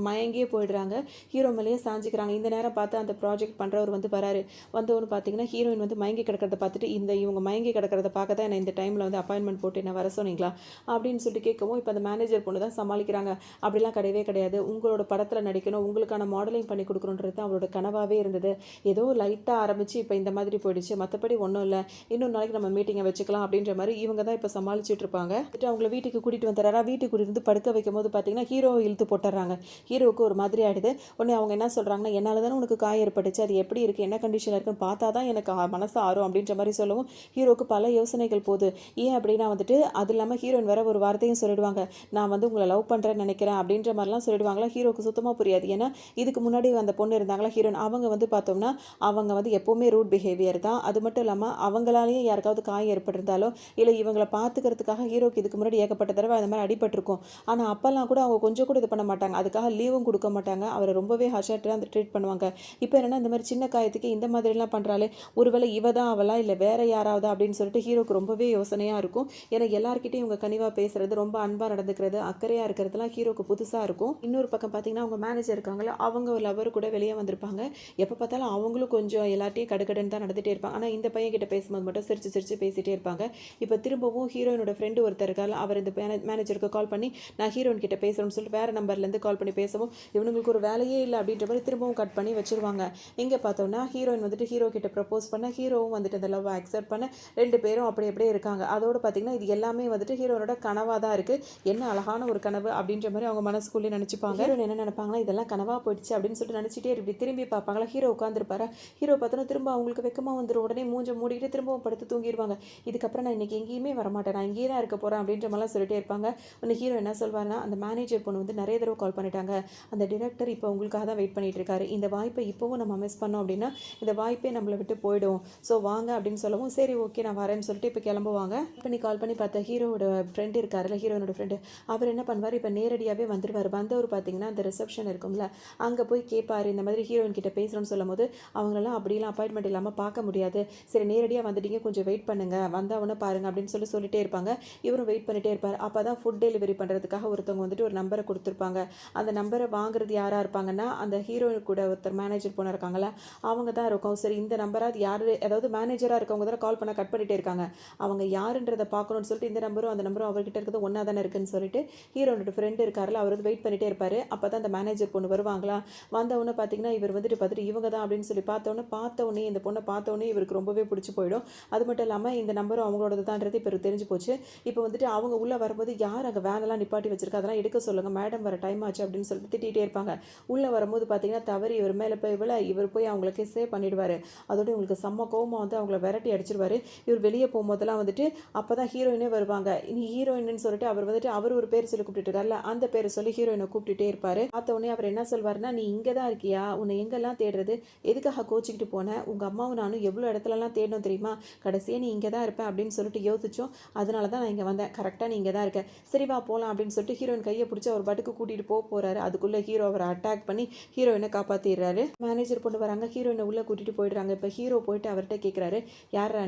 மயங்கியே போயிடுறாங்க. ஹீரோ மேலேயே சாஞ்சிக்கிறாங்க. இந்த நேரம் பார்த்து அந்த ப்ராஜெக்ட் பண்ணுறவர் வந்து வராரு. வந்தவொன்னு பார்த்தீங்கன்னா ஹீரோயின் வந்து மயங்கி கிடக்கிறத பார்த்துட்டு, இவங்க மயங்கி கிடக்கிறத பார்க்க தான் என்ன இந்த டைமில் வந்து அப்பாயின்மெண்ட் போட்டு என்ன வர சொன்னீங்களா அப்படின்னு சொல்லிட்டு கேட்கவும், இப்போ அந்த மேனேஜர் பொண்ணு தான் சமாளிக்கிறாங்க. அப்படிலாம் கிடையவே கிடையாது, உங்களோட படத்தில் நடிக்கணும், உங்களுக்கான மாடலிங் பண்ணி கொடுக்கணுன்றது தான் அவளோட கனவாகவே இருந்தது. ஏதோ லைட்டாக ஆரம்பித்து இப்போ இந்த மாதிரி போயிடுச்சு, மற்றபடி ஒன்றும் இல்லை, இன்னொரு நாளைக்கு நம்ம மீட்டிங்கை வச்சுக்கலாம் அப்படின்ற மாதிரி இவங்க தான் இப்போ சமாளிச்சுட்டு இருப்பாங்க. அவங்கள வீட்டுக்கு கூட்டிகிட்டு வந்துடுறாரா, வீட்டுக்கு கூட்டிட்டு படுக்க வைக்கும் போது பார்த்தீங்கன்னா ஹீரோ இழுத்து போட்டுறாங்க. ஹீரோவுக்கு ஒரு மாதிரி ஆகிடுது. உடனே அவங்க என்ன சொல்கிறாங்கன்னா, என்னால் தானே உனக்கு காய ஏற்பட்டுச்சு, அது எப்படி இருக்குது, என்ன கண்டிஷனில் இருக்குன்னு பார்த்தா தான் எனக்கு மனசு ஆறும் அப்படின்ற மாதிரி சொல்லவும் ஹீரோவுக்கு பல யோசனைகள் போகுது. ஏன் அப்படின்னா வந்துட்டு அது இல்லாமல் ஹீரோயின் வேற ஒரு வார்த்தையும் சொல்லிடுவாங்க, நான் வந்து உங்களை லவ் பண்ணுறேன்னு நினைக்கிறேன் அப்படின்ற மாதிரிலாம் சொல்லிடுவாங்களா. ஹீரோவுக்கு சுத்தமாக புரியாது. ஏன்னா இதுக்கு முன்னாடி அந்த பொண்ணு இருந்தாங்களா ஹீரோயின், அவங்க வந்து பார்த்தோம்னா அவங்க வந்து எப்போவுமே ரூட் பிஹேவியர் தான். அது மட்டும் இல்லாமல் அவங்களாலேயே யாருக்காவது காயம் ஏற்பட்டிருந்தாலோ இல்லை இவங்களை பார்த்துக்கிறதுக்காக ஹீரோக்கு இதுக்கு முன்னாடி ஏகப்பட்ட தடவை அந்த மாதிரி அடிபட்டிருக்கும். ஆனால் அப்போல்லாம் கூட அவங்க கொஞ்சம் கூட இது பண்ண மாட்டாங்க, அதுக்காக லீவும் கொடுக்க மாட்டாங்க, அவரை ரொம்பவே ஹஷாட்டாக அந்த ட்ரீட் பண்ணுவாங்க. இப்போ என்னென்னா இந்த மாதிரி சின்ன காயத்துக்கு இந்த மாதிரிலாம் பண்ணுறாலே, ஒருவேளை இவ தான் அவளா இல்லை வேற யாராவது அப்படின்னு சொல்லிட்டு ஹீரோக்கு ரொம்பவே யோசனையாக இருக்கும். ஏன்னா எல்லார்கிட்டையும் இவங்க கனிவாக பேசுறது, ரொம்ப அன்பாக நடந்துக்கிறது, அக்கறையாக இருக்கிறதுலாம் ஹீரோக்கு புதுசாக இருக்கும். இன்னொரு பக்கம் பார்த்தீங்கன்னா அவங்க மேனேஜர் இருக்காங்களா, அவங்க ஒரு லவர் கூட வெளியே வந்திருப்பாங்க. எப்போ பார்த்தாலும் அவங்களும் கொஞ்சம் எல்லாத்தையும் கடுக்கடுன்னு தான் நடந்துகிட்டே இருப்பாங்க. ஆனால் இந்த பையன் கிட்ட பேசும்போது மட்டும் சிரிச்சு சிரிச்சு பேசிகிட்டே இருப்பாங்க. இப்போ திரும்பவும் ஹீரோயினோட ஃப்ரெண்டு ஒருத்தர் இருக்காரு, அவர் இந்த மேனேஜருக்கு கால் பண்ணி நான் ஹீரோயின் கிட்ட பேசுகிறேன்னு சொல்லிட்டு வேறு நம்பர்லேருந்து கால் பண்ணி பேசவும் இவனுங்களுக்கு ஒரு வேலையே இல்லை அப்படின்ற மாதிரி திரும்பவும் கட் பண்ணி வச்சுருவாங்க. இங்கே பார்த்தோம்னா ஹீரோயின் வந்துட்டு ஹீரோ கிட்ட ப்ரப்போஸ் பண்ண, ஹீரோவும் வந்துட்டு அந்த லவ் அக்செப்ட் பண்ண, 2 பேரும் அப்படி அப்படியே இருக்காங்க. அதோடு பார்த்தீங்கன்னா இது எல்லாமே வந்துட்டு ஹீரோனோட கனவாக தான் இருக்குது, என்ன அழகான ஒரு கனவு அப்படின்ற மாதிரி அவங்க மனசுக்குள்ளே நினச்சிப்பாங்க. ஹீரோயின் என்ன நினைப்பாங்களா, இதெல்லாம் கனவாக போயிடுச்சு அப்படின்னு சொல்லிட்டு நினச்சிட்டே இப்படி திரும்பி பார்ப்பாங்களா. ஹீரோ உட்காந்துருப்பாரு. ஹீரோ பார்த்தோன்னா திரும்ப அவங்களுக்கு வெக்கமாக வந்துடும். உடனே மூஞ்ச மூடிட்டு திரும்பவும் படுத்து தூங்கிடுவாங்க. இதுக்கப்புறம் நான் இன்றைக்கி எங்கேயுமே வரமாட்டேன், நான் இங்கேயே தான் இருக்க போகிறேன் அப்படின்ற மாதிரிலாம் சொல்லிட்டே இருப்பாங்க. உன்னை ஹீரோ என்ன சொல்வாருன்னா, அந்த மேனேஜர் பொண்ணு வந்து நிறைய தடவை கால் பண்ணிட்டாங்க, அந்த டிரெக்டர் இப்போ உங்களுக்காக தான் வெயிட் பண்ணிட்டு இருக்காரு, இந்த வாய்ப்பை இப்போவும் நம்ம மிஸ் பண்ணோம் அப்படின்னா இந்த வாய்ப்பே நம்மளை விட்டு போயிடும், ஸோ வாங்க அப்படின்னு சொல்லவும் சரி ஓகே நான் வரேன்னு சொல்லிட்டு இப்போ கிளம்புவாங்க. கால் பண்ணி பார்த்தா ஹீரோட ஃப்ரெண்டு இருக்காருல்ல, ஹீரோனோட ஃப்ரெண்டு, அவர் என்ன பண்ணுவார், இப்போ நேரடியாகவே வந்துடுவார். வந்தவர் பார்த்தீங்கன்னா அந்த ரிசப்ஷன் இருக்கும்ல, அங்கே போய் கேட்பார், இந்த மாதிரி ஹீரோயின் கிட்ட பேசுகிறோன்னு சொல்லும் போது அவங்களெல்லாம் அப்படிலாம் அப்பாயின்மெண்ட் இல்லாமல் பார்க்க முடியாது, சரி நேரடியாக வந்துட்டீங்க கொஞ்சம் வெயிட் பண்ணுங்கள் வந்தவொன்னே பாருங்கள் அப்படின்னு சொல்லிட்டே இருப்பாங்க. இவரும் வெயிட் பண்ணிகிட்டே இருப்பார். அப்போ தான் ஃபுட் டெலிவரி பண்ணுறதுக்காக ஒருத்தவங்க வந்துட்டு ஒரு நம்பரை கொடுத்துருப்பாங்க. அந்த நம்பரை வாங்குறது யாராக இருப்பாங்கன்னா அந்த ஹீரோயின் கூட ஒருத்தர் மேனேஜர் பொண்ணு இருக்காங்களா அவங்க தான் இருக்கும். சரி இந்த நம்பராக யார், அதாவது மேனேஜராக இருக்கவங்க தான் கால் பண்ண கட் பண்ணிகிட்டே இருக்காங்க, அவங்க யாருன்றதை பார்க்கணும்னு சொல்லிட்டு இந்த நம்பரும் அந்த நம்பரும் அவர்கிட்ட இருக்கிறது ஒன்றா தானே இருக்குன்னு சொல்லிட்டு ஹீரோனோட ஃப்ரெண்டு இருக்காருல அவர் வந்து வெயிட் பண்ணிகிட்டே இருப்பார். அப்போ தான் அந்த மேனேஜர் பொண்ணு வருவாங்களா, வந்தவொன்னே பார்த்தீங்கன்னா இவர் வந்துட்டு பார்த்துட்டு இவங்க தான் அப்படின்னு சொல்லி பார்த்தோன்னே இந்த பொண்ணை பார்த்தோன்னே இவருக்கு ரொம்பவே பிடிச்சி போயிடும். அது மட்டும் இல்லாமல் இந்த நம்பரும் அவங்களோட தான்றது இப்போ தெரிஞ்சு போச்சு. இப்போ வந்துட்டு அவங்க உள்ளே வரும்போது யார் அங்கே வேனெல்லாம் நிப்பாட்டி வச்சிருக்கா அதெல்லாம் எடுக்க சொல்லுங்கள், மேடம் வர டைம் ஆச்சு அப்படின்னு சொல்லிட்டு திட்டிகிட்டே இருப்பாங்க. உள்ளே வரும்போது பார்த்தீங்கன்னா தவறி இவர் மேலே போய் இவர் போய் அவங்களுக்கு சேவ் பண்ணிடுவார். அதோட இவங்களுக்கு செம்ம கோவமாக வந்து அவங்கள விரட்டி அடிச்சிருவார். இவர் வெளியே போகும்போதெல்லாம் வந்துட்டு அப்போ தான் ஹீரோயினே வருவாங்க. நீ ஹீரோயின்னு சொல்லிட்டு அவர் வந்துட்டு அவர் ஒரு பேர் சொல்லி கூப்பிட்டு இருக்காருல்ல, அந்த பேரை சொல்லி ஹீரோயினை கூப்பிட்டுட்டே இருப்பார். பார்த்தோன்னே அவர் என்ன சொல்வார்னா, நீ இங்கே தான் இருக்கியா, உன்னை எங்கெல்லாம் தேடுறது, எதுக்காக கோச்சிக்கிட்டு போனேன், உங்கள் அம்மாவும் நானும் எவ்வளோ இடத்துலலாம் தேடணும் தெரியுமா, கடைசியாக நீ இங்கே தான் இருப்பேன் அப்படின்னு சொல்லிட்டு யோசிச்சோம், அதனால தான் நான் இங்கே வந்தேன், கரெக்டாக நீ இங்கே தான் இருக்க, சரி வா போகலாம் அப்படின்னு சொல்லிட்டு ஹீரோயின் கையை பிடிச்சி அவர் பாட்டுக்கு கூட்டிகிட்டு போகிறாரு. அதுக்குள்ளே ஹீரோ அவரை அட்டாக் பண்ணி ஹீரோயினை காப்பாற்றிடுறாரு. மேனேஜர் பொண்ணு வராங்க, ஹீரோயினை உள்ளே கூட்டிகிட்டு போயிடுறாங்க. இப்போ ஹீரோ போயிட்டு அவர்கிட்ட கேட்குறாரு, யாரா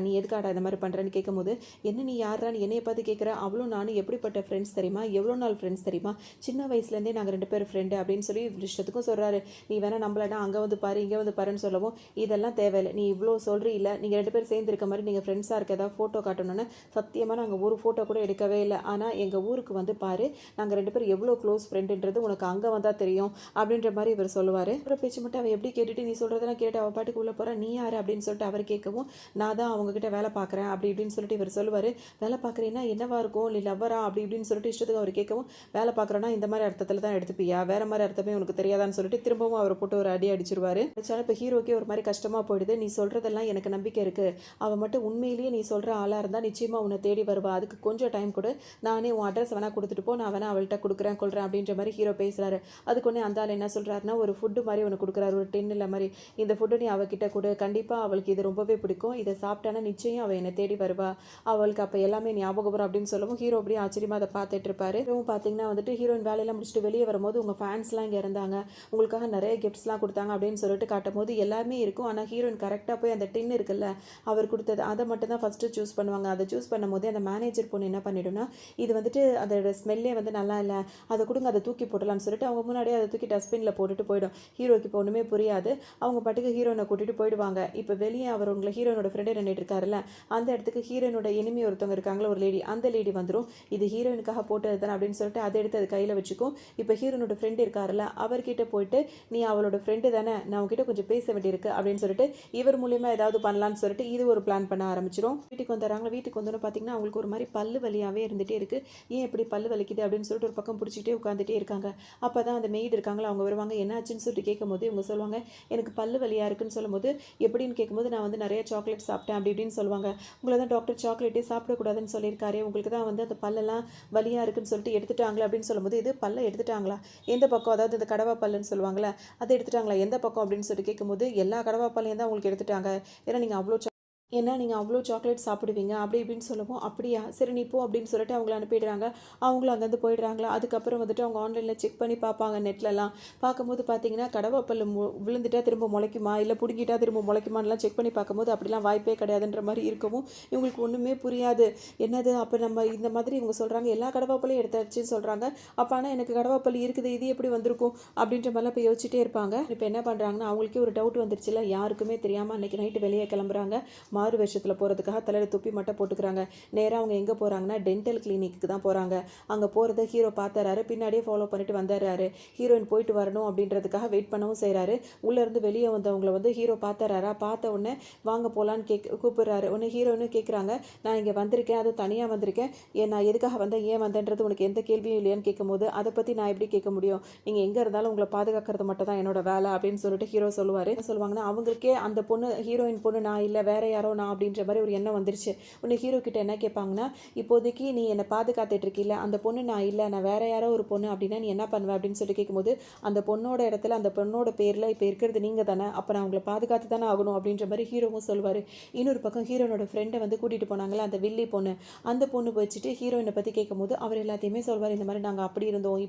நீ எதுக்காடா இந்த மாதிரி பண்ணுறேன்னு கேட்கும்போது, என்ன நீ யாரா நீ என்னையை பார்த்து கேட்குற, அவளும் நானும் எப்படிப்பட்ட ஃப்ரெண்ட்ஸ் தெரியுமா, எவ்வளோ நாள் ஃப்ரெண்ட்ஸ் தெரியுமா, சின்ன வயசுலேருந்தே நாங்கள் 2 பேரும் ஃப்ரெண்டு அப்படின்னு சொல்லி இஷ்டத்துக்கும் சொல்கிறாரு. நீ வேணா நம்மளடா அங்கே வந்து பாரு இங்கே வந்து பாருன்னு சொல்லவும், இதெல்லாம் தேவையில்லை, நீ இவ்வளோ சொல்கிறீ இல்லை, நீங்கள் 2 பேரும் சேர்ந்து இருக்க மாதிரி நீங்கள் ஃப்ரெண்ட்ஸாக இருக்க ஏதாவது ஃபோட்டோ காட்டணுன்னு சத்தியமாக நாங்கள் ஒரு ஃபோட்டோ கூட எடுக்கவே இல்லை, ஆனால் எங்கள் ஊருக்கு வந்து பாரு நாங்கள் 2 பேரும் எவ்வளோ க்ளோஸ் ஃப்ரெண்டுன்றது உனக்கு அங்கே வந்தால் தெரியும் அப்படின்ற மாதிரி இவர் சொல்லுவார். அப்புறம் பேச்சு மட்டும் அவன் எப்படி கேட்டுட்டு நீ சொல்கிறதெல்லாம் கேட்டு அவள் பாட்டுக்கு உள்ளே போகிறா, நீ யார் அப்படின்னு சொல்லிட்டு அவர் கேட்கவும், நான் தான் அவங்ககிட்ட வேலை பார்க்குறேன் அப்படி இப்படின்னு சொல்லிட்டு இவர் சொல்லுவார். வேலை பார்க்குறீங்கன்னா என்னவா இருக்கும், இல்லை லவ்வரா அப்படி இப்படின்னு சொல்லிட்டு இஷ்டத்துக்கு அவர் கேட்கவும், வேலை பார்க்குறோன்னா இந்த மாதிரி அர்த்தத்தில் தான் எடுத்துப்பியா, வேறு மாதிரி அர்த்தமே உனக்கு தெரியாதான்னு சொல்லிட்டு திரும்பவும் அவரை போட்டு ஒரு அடி அடிச்சிருவார். அடிச்சாலும் இப்போ ஹீரோக்கே ஒரு மாதிரி கஷ்டமாக போயிடுது. நீ சொல்கிறதெல்லாம் எனக்கு நம்பிக்கை இருக்குது, அவள் மட்டும் உண்மையிலேயே நீ சொல்கிற ஆளாக இருந்தால் நிச்சயமாக உன்னை தேடி வருவா, அதுக்கு கொஞ்சம் டைம் கொடு, நானே உன் அட்ரஸ் வேணால் கொடுத்துட்டு போ, நான் வேணால் அவள்கிட்ட கொடுக்குறேன் கொள்கிறேன் அப்படின்ற மாதிரி ஹீரோ பேசுகிறாரு. அதுக்கு ஒன்று அந்த ஆள் என்ன சொல்கிறாருன்னா, ஒரு ஃபுட்டு மாதிரி ஒன்று கொடுக்குறாரு, ஒரு டின்னில் மாதிரி, இந்த ஃபுட்டு நீ அவகிட்ட கொடு, கண்டிப்பாக அவளுக்கு இது ரொம்பவே பிடிக்கும், இதை சாப்பிட்டானா நிச்சயம் அவள் என்னை தேடி வருவா, அவளுக்கு அப்போ எல்லாமே ஞாபகம் வரும் அப்படின்னு சொல்லவும் ஹீரோ அப்படியே ஆச்சரியமாக அதை பார்த்துட்டு இருப்பாரு. இவங்க பார்த்தீங்கன்னா வந்துட்டு ஹீரோயின் வேலையெல்லாம் முடிச்சுட்டு வெளியே வரும்போது உங்கள் ஃபேன்ஸ்லாம் இங்கே இருந்தாங்க, உங்களுக்காக நிறைய கிஃப்ட்ஸ்லாம் கொடுத்தாங்க அப்படின்னு சொல்லிட்டு காட்டும் போது எல்லாமே இருக்கும். ஆனால் ஹீரோயின் கரெக்டாக போய் அந்த டின் இருக்குல்ல அவர் கொடுத்தது அதை மட்டும் தான் ஃபஸ்ட்டு சூஸ் பண்ணுவாங்க. அதை சூஸ் பண்ணும்போது அந்த மேனேஜர் பொண்ணு என்ன பண்ணிடும்னா, இது வந்துட்டு அதோட ஸ்மெல்லே வந்து நல்லா இல்லை, அதை கொடுங்க, அதை தூக்கி போடலாம்னு சொல்லிட்டு அவங்க முன்னாடியே அதை தூக்கி டஸ்ட்பினில் போட்டுட்டு போயிடும். ஹீரோக்கு இப்போ ஒன்றுமே புரியாது. அவங்க பாட்டுக்கு ஹீரோனை கூட்டிகிட்டு போயிடுவாங்க. இப்போ வெளியே அவர் உங்களை ஹீரோனோட ஃப்ரெண்டே நின்றுட்டு இருக்காருல்ல, அந்த இடத்துக்கு ஹீரோனோட எனிமி ஒருத்தவங்க இருக்காங்களா ஒரு லேடி, அந்த லேடி வந்துடும். இது ஹீரோயினுக்காக போட்டது தானே அப்படின்னு சொல்லிட்டு அதை எடுத்து அது கையில் வச்சுக்கும். இப்போ ஹீரோனோட ஃப்ரெண்டு இருக்காருல்ல அவர்கிட்ட போயிட்டு, நீ அவளோட ஃப்ரெண்டு தானே, நான் உங்ககிட்ட கொஞ்சம் பேச வேண்டியிருக்கு அப்படின்னு சொல்லிட்டு இவர் மூலியமாக ஏதாவது பண்ணலான்னு சொல்லிட்டு இது ஒரு பிளான் பண்ண ஆரம்பிச்சிடும். வீட்டுக்கு வந்துடுறாங்க. வீட்டுக்கு வந்தோன்னு பார்த்தீங்கன்னா அவங்களுக்கு ஒரு மாதிரி பல்லு வலியாகவே இருந்துகிட்டே இருக்குது. ஏன் எப்படி பல்லு வலிக்குது அப்படின்னு சொல்லிட்டு ஒரு பக்கம் பிடிச்சிக்கிட்டே உட்காந்துட்டே இருக்காங்க. அப்போ தான் அந்த மெய்டு இருக்காங்களா அவங்க வருவாங்க. என்னாச்சுன்னு சொல்லிட்டு கேட்கும்போது இவங்க சொல்லுவாங்க, எனக்கு பல்லு வலியாக இருக்குன்னு சொல்லும்போது, எப்படின்னு கேட்கும்போது நான் வந்து நிறைய சாக்லேட் சாப்பிட்டேன் அப்படி இப்படின்னு சொல்லுவாங்க. உங்களை தான் டாக்டர் சாக்லேட்டே சாப்பிடக்கூடாதுன்னு சொல்லியிருக்காரு, உங்களுக்கு தான் வந்து அந்த பல்லெல்லாம் வலியாக இருக்குன்னு சொல்லிட்டு எடுத்துட்டாங்களா அப்படின்னு சொல்லும்போது, இது பல்லை எடுத்துட்டாங்களா, எந்த பக்கம், அதாவது இந்த கடவா பல்லுன்னு சொல்லுவாங்களே அதை எடுத்துட்டாங்களா, எந்த பக்கம் அப்படின்னு சொல்லிட்டு கேட்கும்போது, எல்லா கடவா பல்லையும் தான் உங்களுக்கு எடுத்துட்டாங்க, ஏன்னா நீங்கள் அவ்வளோ சாக்லேட் சாப்பிடுவீங்க அப்படி இப்படின்னு சொல்லவும், அப்படியா சரி நீ போ அப்படின்னு சொல்லிட்டு அவங்கள அனுப்பிடுறாங்க. அவங்களும் அங்கேருந்து போயிடுறாங்களா. அதுக்கப்புறம் வந்துட்டு அவங்க ஆன்லைனில் செக் பண்ணி பார்ப்பாங்க நெட்லலாம். பார்க்கும்போது பார்த்தீங்கன்னா கடவாப்பல் விழுந்துட்டா திரும்ப முளைக்குமா இல்லை பிடுங்கிட்டா திரும்ப முளைக்குமான்லாம் செக் பண்ணி பார்க்கும்போது அப்படிலாம் வாய்ப்பே கிடையாதுன்ற மாதிரி இருக்கவும் இவங்களுக்கு ஒன்றுமே புரியாது. என்னது அப்போ நம்ம இந்த மாதிரி இவங்க சொல்கிறாங்க எல்லா கடவாப்பல்லையும் எடுத்தாச்சுன்னு சொல்கிறாங்க, அப்போ ஆனால் எனக்கு கடவாப்பல் இருக்குது, இது எப்படி வந்திருக்கும் அப்படின்ற மாதிரிலாம் இப்போ யோசிச்சுட்டே இருப்பாங்க. இப்போ என்ன பண்ணுறாங்கன்னா அவங்களுக்கே ஒரு டவுட் வந்துருச்சுல, யாருக்குமே தெரியாமல் அன்றைக்கி நைட்டு வெளியே கிளம்புறாங்க. மாறு வேஷத்தில் போகிறதுக்காக தலையில் துப்பி மட்டும் போட்டுக்கிறாங்க. நேராக அவங்க எங்கே போகிறாங்கன்னா டென்டல் கிளினிக்கு தான் போகிறாங்க. அங்கே போகிறத ஹீரோ பார்த்துறாரு, பின்னாடியே ஃபாலோ பண்ணிட்டு வந்துடுறாரு. ஹீரோயின் போயிட்டு வரணும் அப்படின்றதுக்காக வெயிட் பண்ணவும் செய்கிறாரு. உள்ளேருந்து வெளியே வந்தவங்களை வந்து ஹீரோ பார்த்துறாரா, பார்த்த உடனே வாங்க போகலான்னு கூப்பிடுறாரு. உடனே ஹீரோயினும் கேட்குறாங்க, நான் இங்கே வந்திருக்கேன், அதுவும் தனியாக வந்திருக்கேன், நான் எதுக்காக வந்தேன், ஏன் வந்தேன்றது உனக்கு எந்த கேள்வியும் இல்லையான்னு கேட்கும்போது, அதை பற்றி நான் எப்படி கேட்க முடியும், நீங்கள் எங்கே இருந்தாலும் உங்களை பாதுகாக்கிறது மட்டும் தான் என்னோட வேலை அப்படின்னு சொல்லிட்டு ஹீரோ சொல்லுவார். சொல்லுவாங்கன்னா அவங்களுக்கே அந்த பொண்ணு ஹீரோயின் பொண்ணு நான் இல்லை வேற யாரோ நான் அப்படின்ற மாதிரி ஒரு எண்ணம் வந்துருச்சு. உன்னை ஹீரோ கிட்ட என்ன கேட்பாங்கன்னா, இப்போதைக்கு நீ என்னை பாதுகாத்துட்டு இருக்கீல்ல, அந்த பொண்ணு நான் இல்லை, நான் வேற யாரோ ஒரு பொண்ணு அப்படின்னா நீ என்ன பண்ணுவேன் அப்படின்னு சொல்லிட்டு கேட்கும்போது, அந்த பொண்ணோட இடத்துல அந்த பொண்ணோட பேரில் இப்போ இருக்கிறது நீங்கள் தானே, அப்போ நான் உங்களை பாதுகாத்து தானே ஆகணும் அப்படின்ற மாதிரி ஹீரோவும் சொல்லுவார். இன்னொரு பக்கம் ஹீரோனோட ஃப்ரெண்டை வந்து கூட்டிகிட்டு போனாங்களே அந்த வில்லி பொண்ணு, அந்த பொண்ணு வச்சுட்டு ஹீரோயினை பற்றி கேட்கும்போது அவர் எல்லாத்தையுமே சொல்வார். இந்த மாதிரி நாங்கள் அப்படி இருந்தோம்,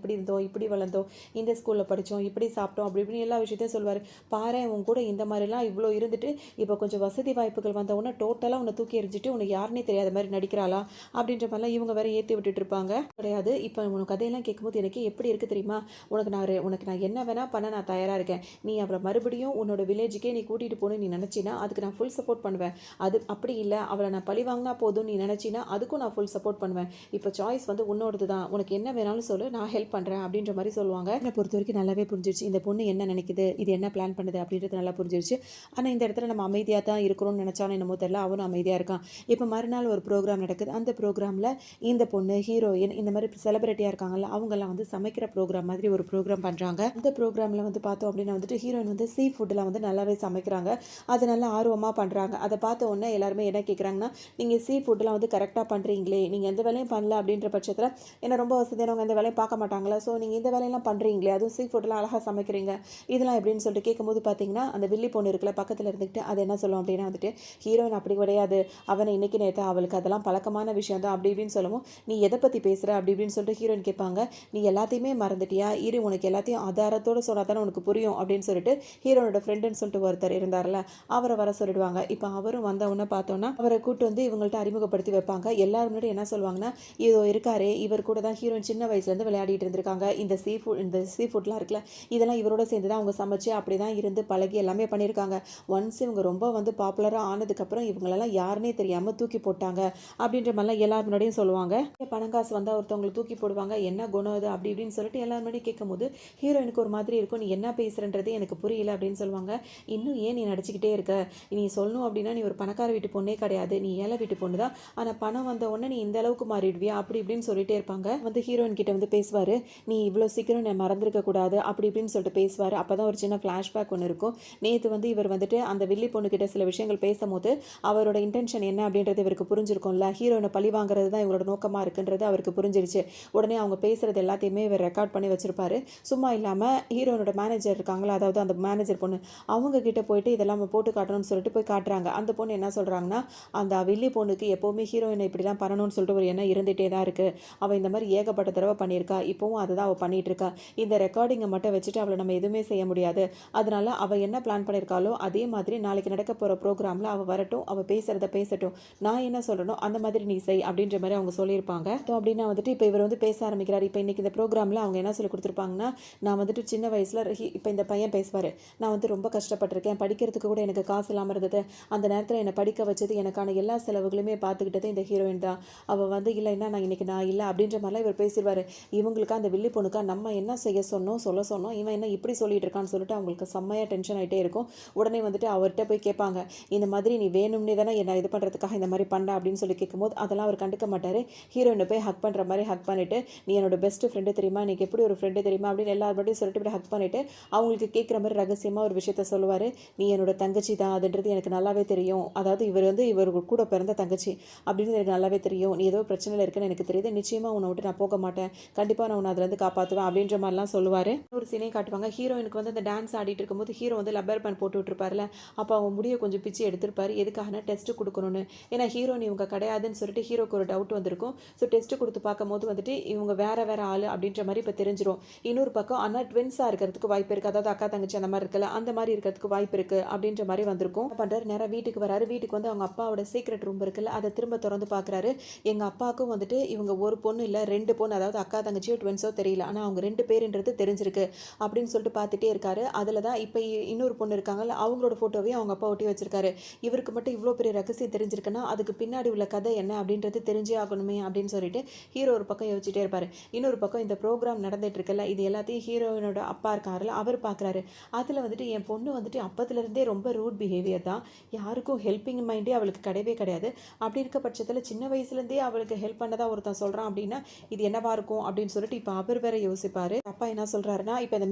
இப்படி வளர்ந்தோம், இந்த ஸ்கூலில் படித்தோம், இப்படி சாப்பிட்டோம், அப்படி இப்படின்னு எல்லா விஷயத்தையும் சொல்வார். பாரு உன் கூட இந்த மாதிரிலாம் இவ்வளோ இருந்துட்டு இப்போ கொஞ்சம் வசதி வாய்ப்புகள் வந்தவுடனே டோட்டலாக உன்னை தூக்கி எறிஞ்சிட்டு உனக்கு யாருன்னே தெரியாத மாதிரி நடிக்கிறாளா அப்படின்ற மாதிரிலாம் இவங்க வேற ஏற்றி விட்டுட்டு இருப்பாங்க. கிடையாது, இப்போ உனக்கு கதையெல்லாம் கேட்கும்போது எனக்கு எப்படி இருக்குது தெரியுமா, உனக்கு நான் என்ன வேணால் பண்ண நான் தயாராக இருக்கேன். நீ அவளை மறுபடியும் உன்னோட வில்லேஜுக்கே நீ கூட்டிகிட்டு போகணும்னு நீ நினச்சினா அதுக்கு நான் ஃபுல் சப்போர்ட் பண்ணுவேன். அது அப்படி இல்லை அவளை நான் பழி வாங்கினா போதும் நீ நினச்சினா அதுக்கும் நான் ஃபுல் சப்போர்ட் பண்ணுவேன். இப்போ சாய்ஸ் வந்து உன்னோடது தான், உனக்கு என்ன வேணாலும் சொல்லு, நான் ஹெல்ப் பண்ணுறேன் அப்படின்ற மாதிரி சொல்லுவாங்க. என்னை பொறுத்த வரைக்கும் நல்லாவே புரிஞ்சிருச்சு இந்த பொண்ணு என்ன நினைக்குது, இது என்ன பிளான் பண்ணுது அப்படின்றது நல்லா புரிஞ்சிருச்சு. ஆனால் இந்த இடத்துல நம்ம அமைதியாக தான் இருக்கணும்னு நினச்சாலும் என்னமோ தெரியல, அவனும் அமைதியாக இருக்கான். இப்போ மறுநாள் ஒரு ப்ரோக்ராம் நடக்குது. அந்த ப்ரோக்ராமில் இந்த பொண்ணு ஹீரோயின் இந்த மாதிரி செலிபிரிட்டியாக இருக்காங்கல்ல அவங்கெல்லாம் வந்து சமைக்கிற ப்ரோக்ராம் மாதிரி ஒரு ப்ரோக்ராம் பண்ணுறாங்க. அந்த ப்ரோக்ராமில் வந்து பார்த்தோம் அப்படின்னா வந்துட்டு ஹீரோயின் வந்து சீ ஃபுட்டெலாம் வந்து நல்லாவே சமைக்கிறாங்க. அது நல்லா ஆர்வமாக பண்ணுறாங்க. அதை பார்த்த உடனே எல்லாருமே என்ன கேட்குறாங்கன்னா, நீங்கள் சீ ஃபுட்டெலாம் வந்து கரெக்டாக பண்ணுறீங்களே, நீங்கள் எந்த வேலையும் பண்ணல அப்படின்ற பட்சத்தில் என்ன ரொம்ப வசதியானவங்க இந்த வேலையும் பார்க்க மாட்டாங்களா, ஸோ நீங்கள் இந்த வேலையெல்லாம் பண்ணுறீங்களே, அதுவும் சீ ஃபுட்டெலாம் அழகாக சமைக்கிறீங்க, இதெல்லாம் எப்படின்னு சொல்லிட்டு கேட்கும்போது பார்த்தீங்கன்னா அந்த வில்லி பொண்ணு இருக்குல்ல பக்கத்தில் இருந்துக்கிட்டு அது என்ன சொல்லுவோம் அப்படின்னா வந்துட்டு, ஹீரோயின் அப்படி கிடையாது, அவனை இன்னைக்கு நேற்று அவளுக்கு அதெல்லாம் பழக்கமான விஷயம் தான் அப்படி இப்படின்னு சொல்லவும், நீ எதை பற்றி பேசுகிற அப்படி இப்படின்னு சொல்லிட்டு ஹீரோயின் கேட்பாங்க. நீ எல்லாத்தையுமே மறந்துட்டியா, இரு உனக்கு எல்லாத்தையும் ஆதாரத்தோடு சொன்னா தானே உனக்கு புரியும் அப்படின்னு சொல்லிட்டு ஹீரோனோட ஃப்ரெண்டுன்னு சொல்லிட்டு ஒருத்தர் இருந்தார்ல அவரை வர சொல்லிடுவாங்க. இப்போ அவரும் வந்தவொன்னே பார்த்தோன்னா அவரை கூட்டு வந்து இவங்கள்ட்ட அறிமுகப்படுத்தி வைப்பாங்க. எல்லாரும் முன்னாடி என்ன சொல்லுவாங்கன்னா, இதோ இருக்காரே இவர் கூட தான் ஹீரோயின் சின்ன வயசுலேருந்து விளையாடிட்டு இருந்திருக்காங்க, இந்த சீ ஃபுட்லாம் இருக்குல்ல இதெல்லாம் இவரோட சேர்ந்து தான் அவங்க சமைச்சு அப்படி தான் இருந்து பழகி எல்லாமே பண்ணியிருக்காங்க. ஒன்ஸ் இவங்க ரொம்ப வந்து பாப்புலராக ஆனதுக்கப்புறம் இவங்களெல்லாம் யாருன்னே தெரியாமல் தூக்கி போட்டாங்க அப்படின்ற மாதிரிலாம் எல்லாரும் முன்னாடியும் சொல்லுவாங்க. பணங்காசு வந்தால் ஒருத்தவங்களை தூக்கி போடுவாங்க, என்ன குணம் அது அப்படி இப்படின்னு சொல்லிட்டு எல்லாரும் முன்னாடி கேட்கும்போது ஹீரோயினுக்கு ஒரு மாதிரி இருக்கும், நீ என்ன பேசுகிறன்றது எனக்கு புரியல அப்படின்னு சொல்லுவாங்க. இன்னும் ஏன் நீ நடிச்சுக்கிட்டே இருக்க, நீ சொல்லணும் அப்படின்னா நீ ஒரு பணக்கார வீட்டு பொண்ணே கிடையாது, நீ ஏழை வீட்டு பொண்ணு தான், ஆனால் பணம் வந்த உடனே நீ இந்த அளவுக்கு மாறிடுவியா அப்படி இப்படின்னு சொல்லிட்டே இருப்பாங்க. வந்து ஹீரோயின் கிட்ட வந்து பேசுவார், நீ இவ்வளோ சீக்கிரம் நான் மறந்துருக்க கூடாது அப்படி இப்படின்னு சொல்லிட்டு பேசுவார். அப்போ தான் ஒரு சின்ன ஃப்ளாஷ்பேக் ஒன்று இருக்கும். நேற்று வந்து இவர் வந்துட்டு அந்த வில்லி பொண்ணுக்கிட்ட சில விஷயங்கள் பேசும்போது அவரோட இன்டென்ஷன் என்ன அப்படின்றது இவருக்கு புரிஞ்சிருக்கும்ல, ஹீரோயினை பழி வாங்குறது தான் இவரோட நோக்கமாக இருக்குன்றது அவருக்கு புரிஞ்சிருச்சு. உடனே அவங்க பேசுகிறது எல்லாத்தையுமே இவர் ரெக்கார்ட் பண்ணி வச்சிருப்பாரு. சும்மா இல்லாமல் ஹீரோனோட மேனேஜர் இருக்காங்களா, அதாவது அந்த மேனேஜர் பொண்ணு அவங்க கிட்ட போயிட்டு இதெல்லாம் போட்டு காட்டணும்னு சொல்லிட்டு போய் காட்டுறாங்க. அந்த பொண்ணு என்ன சொல்கிறாங்கன்னா, அந்த வில்லி பொண்ணுக்கு எப்போவுமே ஹீரோயினை இப்படிலாம் பண்ணணும்னு சொல்லிட்டு ஒரு எண்ணம் இருந்துகிட்டே தான் இருக்குது, அவள் இந்த மாதிரி ஏகப்பட்ட தடவை பண்ணியிருக்கா, இப்போவும் அதை தான் அவள் பண்ணிகிட்டு இருக்கா, இந்த ரெக்கார்டிங்கை மட்டும் வச்சுட்டு அவளை நம்ம எதுவுமே செய்ய முடியாது, அதனால அவள் என்ன பிளான் பண்ணியிருக்காளோ அதே மாதிரி நாளைக்கு நடக்க போகிற ப்ரோக்ராமில் அவள் வரட்டும், அவள் பேசுகிறத பேசட்டும், நான் என்ன சொல்கிறனோ அந்த மாதிரி நீ செய் அப்படின்ற மாதிரி அவங்க சொல்லியிருப்பாங்க. அப்படின்னா வந்துட்டு இப்போ இவர் வந்து பேச ஆரம்பிக்கிறார். இப்போ இன்றைக்கி இந்த ப்ரோக்ராமில் அவங்க என்ன சொல்லி கொடுத்துருப்பாங்கன்னா, நான் வந்துட்டு சின்ன வயசில் இப்போ இந்த பையன் பேசுவார், நான் வந்து ரொம்ப கஷ்டப்பட்டிருக்கேன், படிக்கிறதுக்கு கூட எனக்கு காசு இல்லாமல் இருந்தது, அந்த நேரத்தில் என்னை படிக்க வச்சது எனக்கான எல்லா செலவுகளுமே பார்த்துக்கிட்டது இந்த ஹீரோயின் தான், அவள் வந்து இல்லைன்னா நான் இன்றைக்கி நான் இல்லை அப்படின்ற மாதிரிலாம் இவர் பேசிடுவார். இவங்களுக்கா அந்த வில்லி பொண்ணுக்கா நம்ம என்ன செய்ய சொன்னோம் சொல்ல சொன்னோம், இவன் என்ன இப்படி சொல்லிட்டு இருக்கான்னு சொல்லிட்டு அவங்களுக்கு செம்மையாக டென்ஷன் ஆகிட்டே இருக்கும். உடனே வந்துட்டு அவர்கிட்ட போய் கேட்பாங்க, இந்த மாதிரி நீ வேணும்னே தானே என்ன இது பண்ணுறதுக்காக இந்த மாதிரி பண்ண அப்படின்னு சொல்லி கேட்கும்போது அதெல்லாம் அவர் கண்டுக்க மாட்டார். ஹீரோயினை போய் ஹக் பண்ணுற மாதிரி ஹக் பண்ணிவிட்டு, நீ என்னோட பெஸ்ட் ஃப்ரெண்டு தெரியுமா, எனக்கு எப்படி ஒரு ஃப்ரெண்டு தெரியுமா அப்படின்னு எல்லாருபடியும் சொல்லிட்டு இப்படி ஹக் பண்ணிவிட்டு அவங்களுக்கு கேட்குற மாதிரி ரகசியமாக ஒரு விஷயத்த சொல்லுவார். நீ என்னோட தங்கச்சி தான், அதுன்றது எனக்கு நல்லாவே தெரியும், அதாவது இவர் வந்து இவர் கூட பிறந்த தங்கச்சி அப்படின்னு எனக்கு நல்லாவே தெரியும், நீ ஏதோ பிரச்சனையில் இருக்குன்னு எனக்கு தெரியுது, நிச்சயமாக உன்னை விட்டு நான் போக மாட்டேன், கண்டிப்பாக நான் உன்னை அதுலேருந்து காப்பாற்றுவேன் அப்படின்ற மாதிரிலாம் சொல்லுவார். ஒரு சீனே காட்டுவாங்க. ஹீரோயினுக்கு வந்து அந்த டான்ஸ் ஆடிட்டு இருக்கும்போது ஹீரோ வந்து லப்பர் பேண்ட் போட்டு விட்டுருப்பார்ல, அப்போ அவங்க முடியை கொஞ்சம் பிச்சு எடுத்திருப்பாரு. எதுக்காகனா டெஸ்ட்டு கொடுக்கணும்னு, ஏன்னா ஹீரோயின் இவங்க கிடையாதுன்னு சொல்லிட்டு ஹீரோக்கு ஒரு டவுட் வந்திருக்கும். ஸோ டெஸ்ட்டு கொடுத்து பார்க்கும்போது வந்துட்டு இவங்க வேற ஆள் அப்படின்ற மாதிரி இப்போ தெரிஞ்சிடும். இன்னொரு பக்கம் ஆனால் ட்வின்ஸாக இருக்கிறதுக்கு வாய்ப்பு இருக்குது, அதாவது அக்கா தங்கச்சி அந்த மாதிரி இருக்குல்ல அந்த மாதிரி இருக்கிறதுக்கு வாய்ப்பு இருக்குது அப்படின்ற மாதிரி வந்திருக்கும். பண்ணுறாரு, நேராக வீட்டுக்கு வராரு. வீட்டுக்கு வந்து அவங்க அப்பாவோட சீக்ரெட் ரூம் இருக்குல்ல அதை திரும்ப திறந்து பார்க்குறாரு. எங்கள் அப்பாவுக்கும் வந்துட்டு இவங்க ஒரு பொண்ணு இல்லை 2 பொண்ணு, அதாவது அக்கா தங்கச்சியோ ட்வின்ஸோ தெரியல, ஆனால் அவங்க 2 பேருன்றது தெரிஞ்சிருக்கு அப்படின்னு சொல்லிட்டு பார்த்துட்டே இருக்காரு. அதில் தான் இப்போ இன்னொரு பொண்ணு இருக்காங்கல்ல அவங்களோட ஃபோட்டோவையும் அவங்க அப்பா ஒட்டி வச்சிருக்காரு. இவருக்கு இவருக்கு மட்டும் இவ்வளோ பெரிய ரகசியம் தெரிஞ்சிருக்குன்னா அதுக்கு பின்னாடி உள்ள கதை என்ன அப்படின்றது தெரிஞ்சே ஆகணுமே அப்படின்னு சொல்லிட்டு ஹீரோ ஒரு பக்கம் யோசிச்சுட்டே இருப்பாரு. இன்னொரு பக்கம் இந்த ப்ரோக்ராம் நடந்துட்டு இருக்குல்ல, இது எல்லாத்தையும் ஹீரோயினோட அப்பா இருக்காருல்ல அவர் பார்க்குறாரு. அதில் வந்துட்டு என் பொண்ணு வந்துட்டு அப்பத்துலேருந்தே ரொம்ப ரூட் பிஹேவியர் தான், யாருக்கும் ஹெல்பிங் மைண்டே அவளுக்கு கிடையவே கிடையாது. அப்படி இருக்க பட்சத்தில் சின்ன வயசுலேருந்தே அவளுக்கு ஹெல்ப் பண்ணதா ஒருத்தன் சொல்கிறான் அப்படின்னா இது என்னவா இருக்கும் அப்படின்னு சொல்லிட்டு இப்போ அவர் வேற யோசிப்பார். அப்பா என்ன சொல்கிறாருன்னா, இப்போ இந்த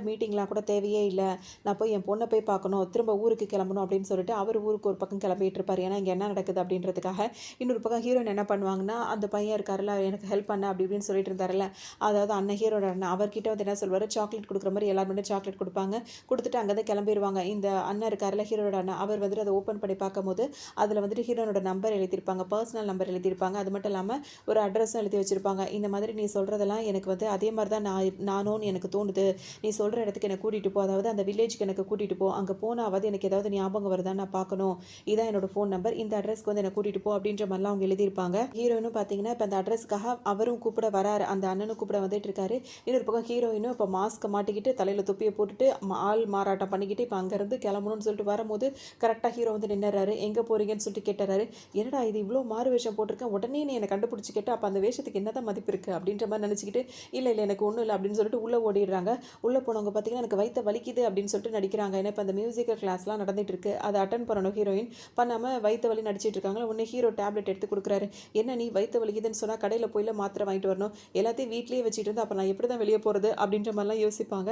மீட்டிங்லாம் கூட தேவையே இல்லை, நான் போய் என் பொண்ணை போய் பார்க்கணும், திரும்ப ஊருக்கு கிளம்பணும் அப்படின்னு சொல்லிட்டு அவர் ஊருக்கு ஒரு பக்கம் கிளம்பிட்டு இருப்பார். ஏன்னா இங்கே என்ன நடக்குது அப்படின்றதுக்காக. இன்னொரு பக்கம் ஹீரோயின் என்ன பண்ணுவாங்கன்னா, அந்த பையன் இருக்காருல்ல எனக்கு ஹெல்ப் பண்ண அப்படி இப்படின்னு சொல்லிட்டு இருந்தாருல்ல, அதாவது அண்ணன் ஹீரோட அண்ணன் அவர்கிட்ட வந்து என்ன சொல்வார், சாக்லேட் கொடுக்குற மாதிரி எல்லாருமே சாக்லேட் கொடுப்பாங்க. கொடுத்துட்டு அங்கேருந்து கிளம்பிடுவாங்க. இந்த அண்ணன் இருக்காருல்ல ஹீரோட அண்ணன், அவர் வந்துட்டு அதை ஓப்பன் பண்ணி பார்க்கும்போது அதில் வந்துட்டு ஹீரோனோட நம்பர் எழுதியிருப்பாங்க, பர்சனல் நம்பர் எழுதியிருப்பாங்க. அது மட்டும் இல்லாமல் ஒரு அட்ரஸும் எழுதி வச்சுருப்பாங்க. இந்த மாதிரி நீ சொல்கிறதெல்லாம் எனக்கு வந்து அதே மாதிரி தான் நானும்னு எனக்கு தோணுது, நீ சொல்கிற இடத்துக்கு என்னை கூட்டிகிட்டு போ, அதாவது அந்த வில்லேஜுக்கு எனக்கு கூட்டிகிட்டு போ, அங்கே போனாவது எனக்கு ஏதாவது ஞாபகம் வருதான்னு நான் பார்க்கணும், இதான் என்னோட ஃபோன் நம்பர், இந்த அட்ரஸ்க்கு வந்து என்னை கூட்டிகிட்டு போ அப்படின்ற மாதிரிலாம் அவங்க எழுதியிருப்பாங்க. ஹீரோயினும் பார்த்தீங்கன்னா இப்போ அந்த அட்ரஸ்க்காக அவரும் கூப்பிட வராரு, அந்த அண்ணனும் கூப்பிட வந்துட்டு இருக்காரு. இன்னொரு பக்கம் ஹீரோயினும் இப்போ மாஸ்க்கை மாட்டிக்கிட்டு தலையில் தொப்பியை போட்டுட்டு ஆள் மாறாட்டம் பண்ணிக்கிட்டு இப்போ அங்கேருந்து கிளம்பணும்னு சொல்லிட்டு வரும்போது கரெக்டாக ஹீரோ வந்து நின்னுறாரு. எங்கே போகிறீங்கன்னு சொல்லிட்டு கேட்டுறாரு. என்னடா இது இவ்வளோ மாறு வேஷம் போட்டிருக்கேன், உடனே நீ என்னை கண்டுபிடிச்சி கேட்டு அப்போ அந்த வேஷத்துக்கு என்னதான் மதிப்பு இருக்குது அப்படின்ற மாதிரி நினச்சிக்கிட்டு இல்லை இல்லை எனக்கு ஒன்றும் இல்லை அப்படின்னு சொல்லிட்டு உள்ளே ஓடிடுறாங்க. உள்ளே போனவங்க பார்த்தீங்கன்னா எனக்கு வயிற்று வலிக்குது அப்படின்னு சொல்லிட்டு நடிக்கிறாங்க. ஏன்னா இப்போ அந்த மியூசிக்கல் கிளாஸ்லாம் நடந்துட்டு இருக்கு, அதை அட்டன் பண்ணணும் ஹீரோயின், பண்ணாமல் வயிற்று வலி நடிச்சிட்டு இருக்காங்க. உடனே ஹீரோ டேப்லெட் எடுத்து கொடுக்குறாரு. என்ன நீ வயிற்று வலிக்குதுன்னு சொன்னால் கடையில் போயில மாத்திரை வாங்கிட்டு வரணும், எல்லாத்தையும் வீட்லேயே வச்சுட்டு இருந்தால் அப்போ நான் எப்படி தான் வெளியே போகிறது அப்படின்ற மாதிரிலாம் யோசிப்பாங்க.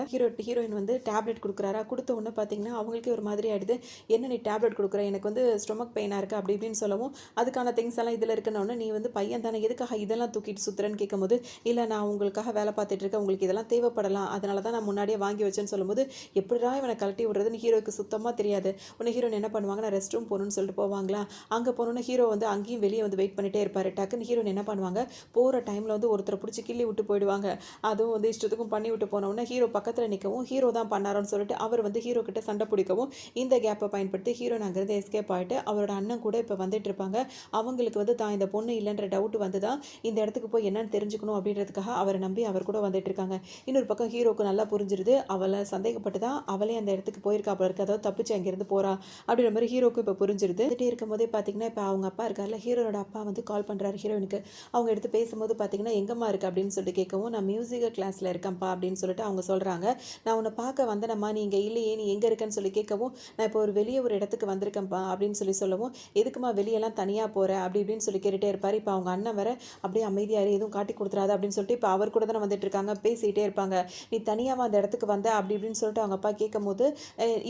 ஹீரோயின் வந்து டேப்லெட் கொடுக்குறாரா, கொடுத்த உடனே பார்த்தீங்கன்னா அவங்களுக்கே ஒரு மாதிரி ஆகிடுது. என்ன நீ டேப்லெட் கொடுக்குற, எனக்கு வந்து ஸ்டொமக் பெயினாக இருக்குது அப்படி இப்படின்னு சொல்லவும் அதுக்கான திங்ஸ் எல்லாம் இதில் இருக்குன்னு நீ வந்து பையன் தானே எதுக்காக இதெல்லாம் தூக்கிட்டு சுற்றுறேன்னு கேட்கும்போது இல்லை நான் உங்களுக்காக வேலை பார்த்துட்டு இருக்கேன், உங்களுக்கு இதெல்லாம் தேவைப்படலாம், அதனால தான் நான் முன்னாடியே வாங்கி வச்சேன்னு சொல்லும்போது எப்படிடா இவனை கழட்டி விடுறதுன்னு ஹீரோக்கு சுத்தமாக தெரியாது. உடனே ஹீரோயின் என்ன பண்ணுவாங்க, நான் ரெஸ்ட் ரூம் போகணும்னு சொல்லிட்டு போவாங்களா, அங்கே போனோன்னு ஹீரோ வந்து அங்கேயும் வெளியே வந்து வெயிட் பண்ணிட்டே இருப்பார். டக்குன்னு ஹீரோயின் என்ன பண்ணுவாங்க, போகிற டைமில் வந்து ஒருத்தரை பிடிச்சி கிள்ளி விட்டு போயிடுவாங்க. அதுவும் வந்து இஷ்டத்துக்கும் பண்ணி விட்டு போனோன்னா ஹீரோ பக்கத்தில் நிற்கவும் ஹீரோ தான் பண்ணாரோன்னு சொல்லிட்டு அவர் வந்து ஹீரோ கிட்ட சண்டை பிடிக்கவும் இந்த கேப்பை பயன்படுத்தி ஹீரோ அங்கேருந்து எஸ்கேப் ஆகிட்டு அவரோட அண்ணன் கூட இப்போ வந்துட்டு இருப்பாங்க. அவங்களுக்கு வந்து தான் இந்த பொண்ணு இல்லைன்ற டவுட் வந்து தான் இந்த இடத்துக்கு போய் என்னன்னு தெரிஞ்சுக்கணும் அப்படின்றதுக்காக அவரை நம்பி அவர் கூட வந்துட்டு இருக்காங்க. இன்னொரு பக்கம் ஹீரோக்கு நல்லா புரிஞ்சிருது, அவளை சந்தேகப்பட்டு தான் அவளே அந்த இடத்துக்கு போயிருக்கா போல இருக்கு, அதாவது தப்பிச்சு அங்கேருந்து போறா அப்படின்ற மாதிரி ஹீரோக்கு இப்போ புரிஞ்சிருது. வந்துட்டே இருக்கும் போதே பார்த்தீங்கன்னா இப்போ அவங்க அப்பா இருக்கார்ல ஹீரோனோட அப்பா வந்து கால் பண்ணுறாரு ஹீரோயினுக்கு. அவங்க எடுத்து பேசும்போது பார்த்தீங்கன்னா எங்கம்மா இருக்குது அப்படின்னு சொல்லிட்டு கேட்கவும் நான் மியூசிக்கல் கிளாஸில் இருக்கேன்ப்பா அப்படின்னு சொல்லிட்டு அவங்க சொல்கிறாங்க. நான் உன்னை பார்க்க வந்தேனம்மா, நீ இங்கே இல்லையே, நீ எங்கே இருக்கேன்னு சொல்லி கேட்கவும் நான் இப்போ வெளியே ஒரு இடத்துக்கு வந்திருக்கேன்ப்பா அப்படின்னு சொல்லவும் எதுக்குமா வெளியெல்லாம் தனியாக போகிற அப்படி இப்படின்னு சொல்லி கேட்டுகிட்டே இருப்பார். இப்போ அவங்க அண்ணன் வேற அப்படியே அமைதியாக எதுவும் காட்டி கொடுத்துறாது அப்படின்னு சொல்லிட்டு இப்போ அவர் கூட தானே வந்துட்டு இருக்காங்க, பேசிகிட்டே இருப்பாங்க. நீ தனியாக அந்த இடத்துக்கு வந்த அப்படி இப்படின்னு சொல்லிட்டு அவங்க அப்பா கேட்கும் போது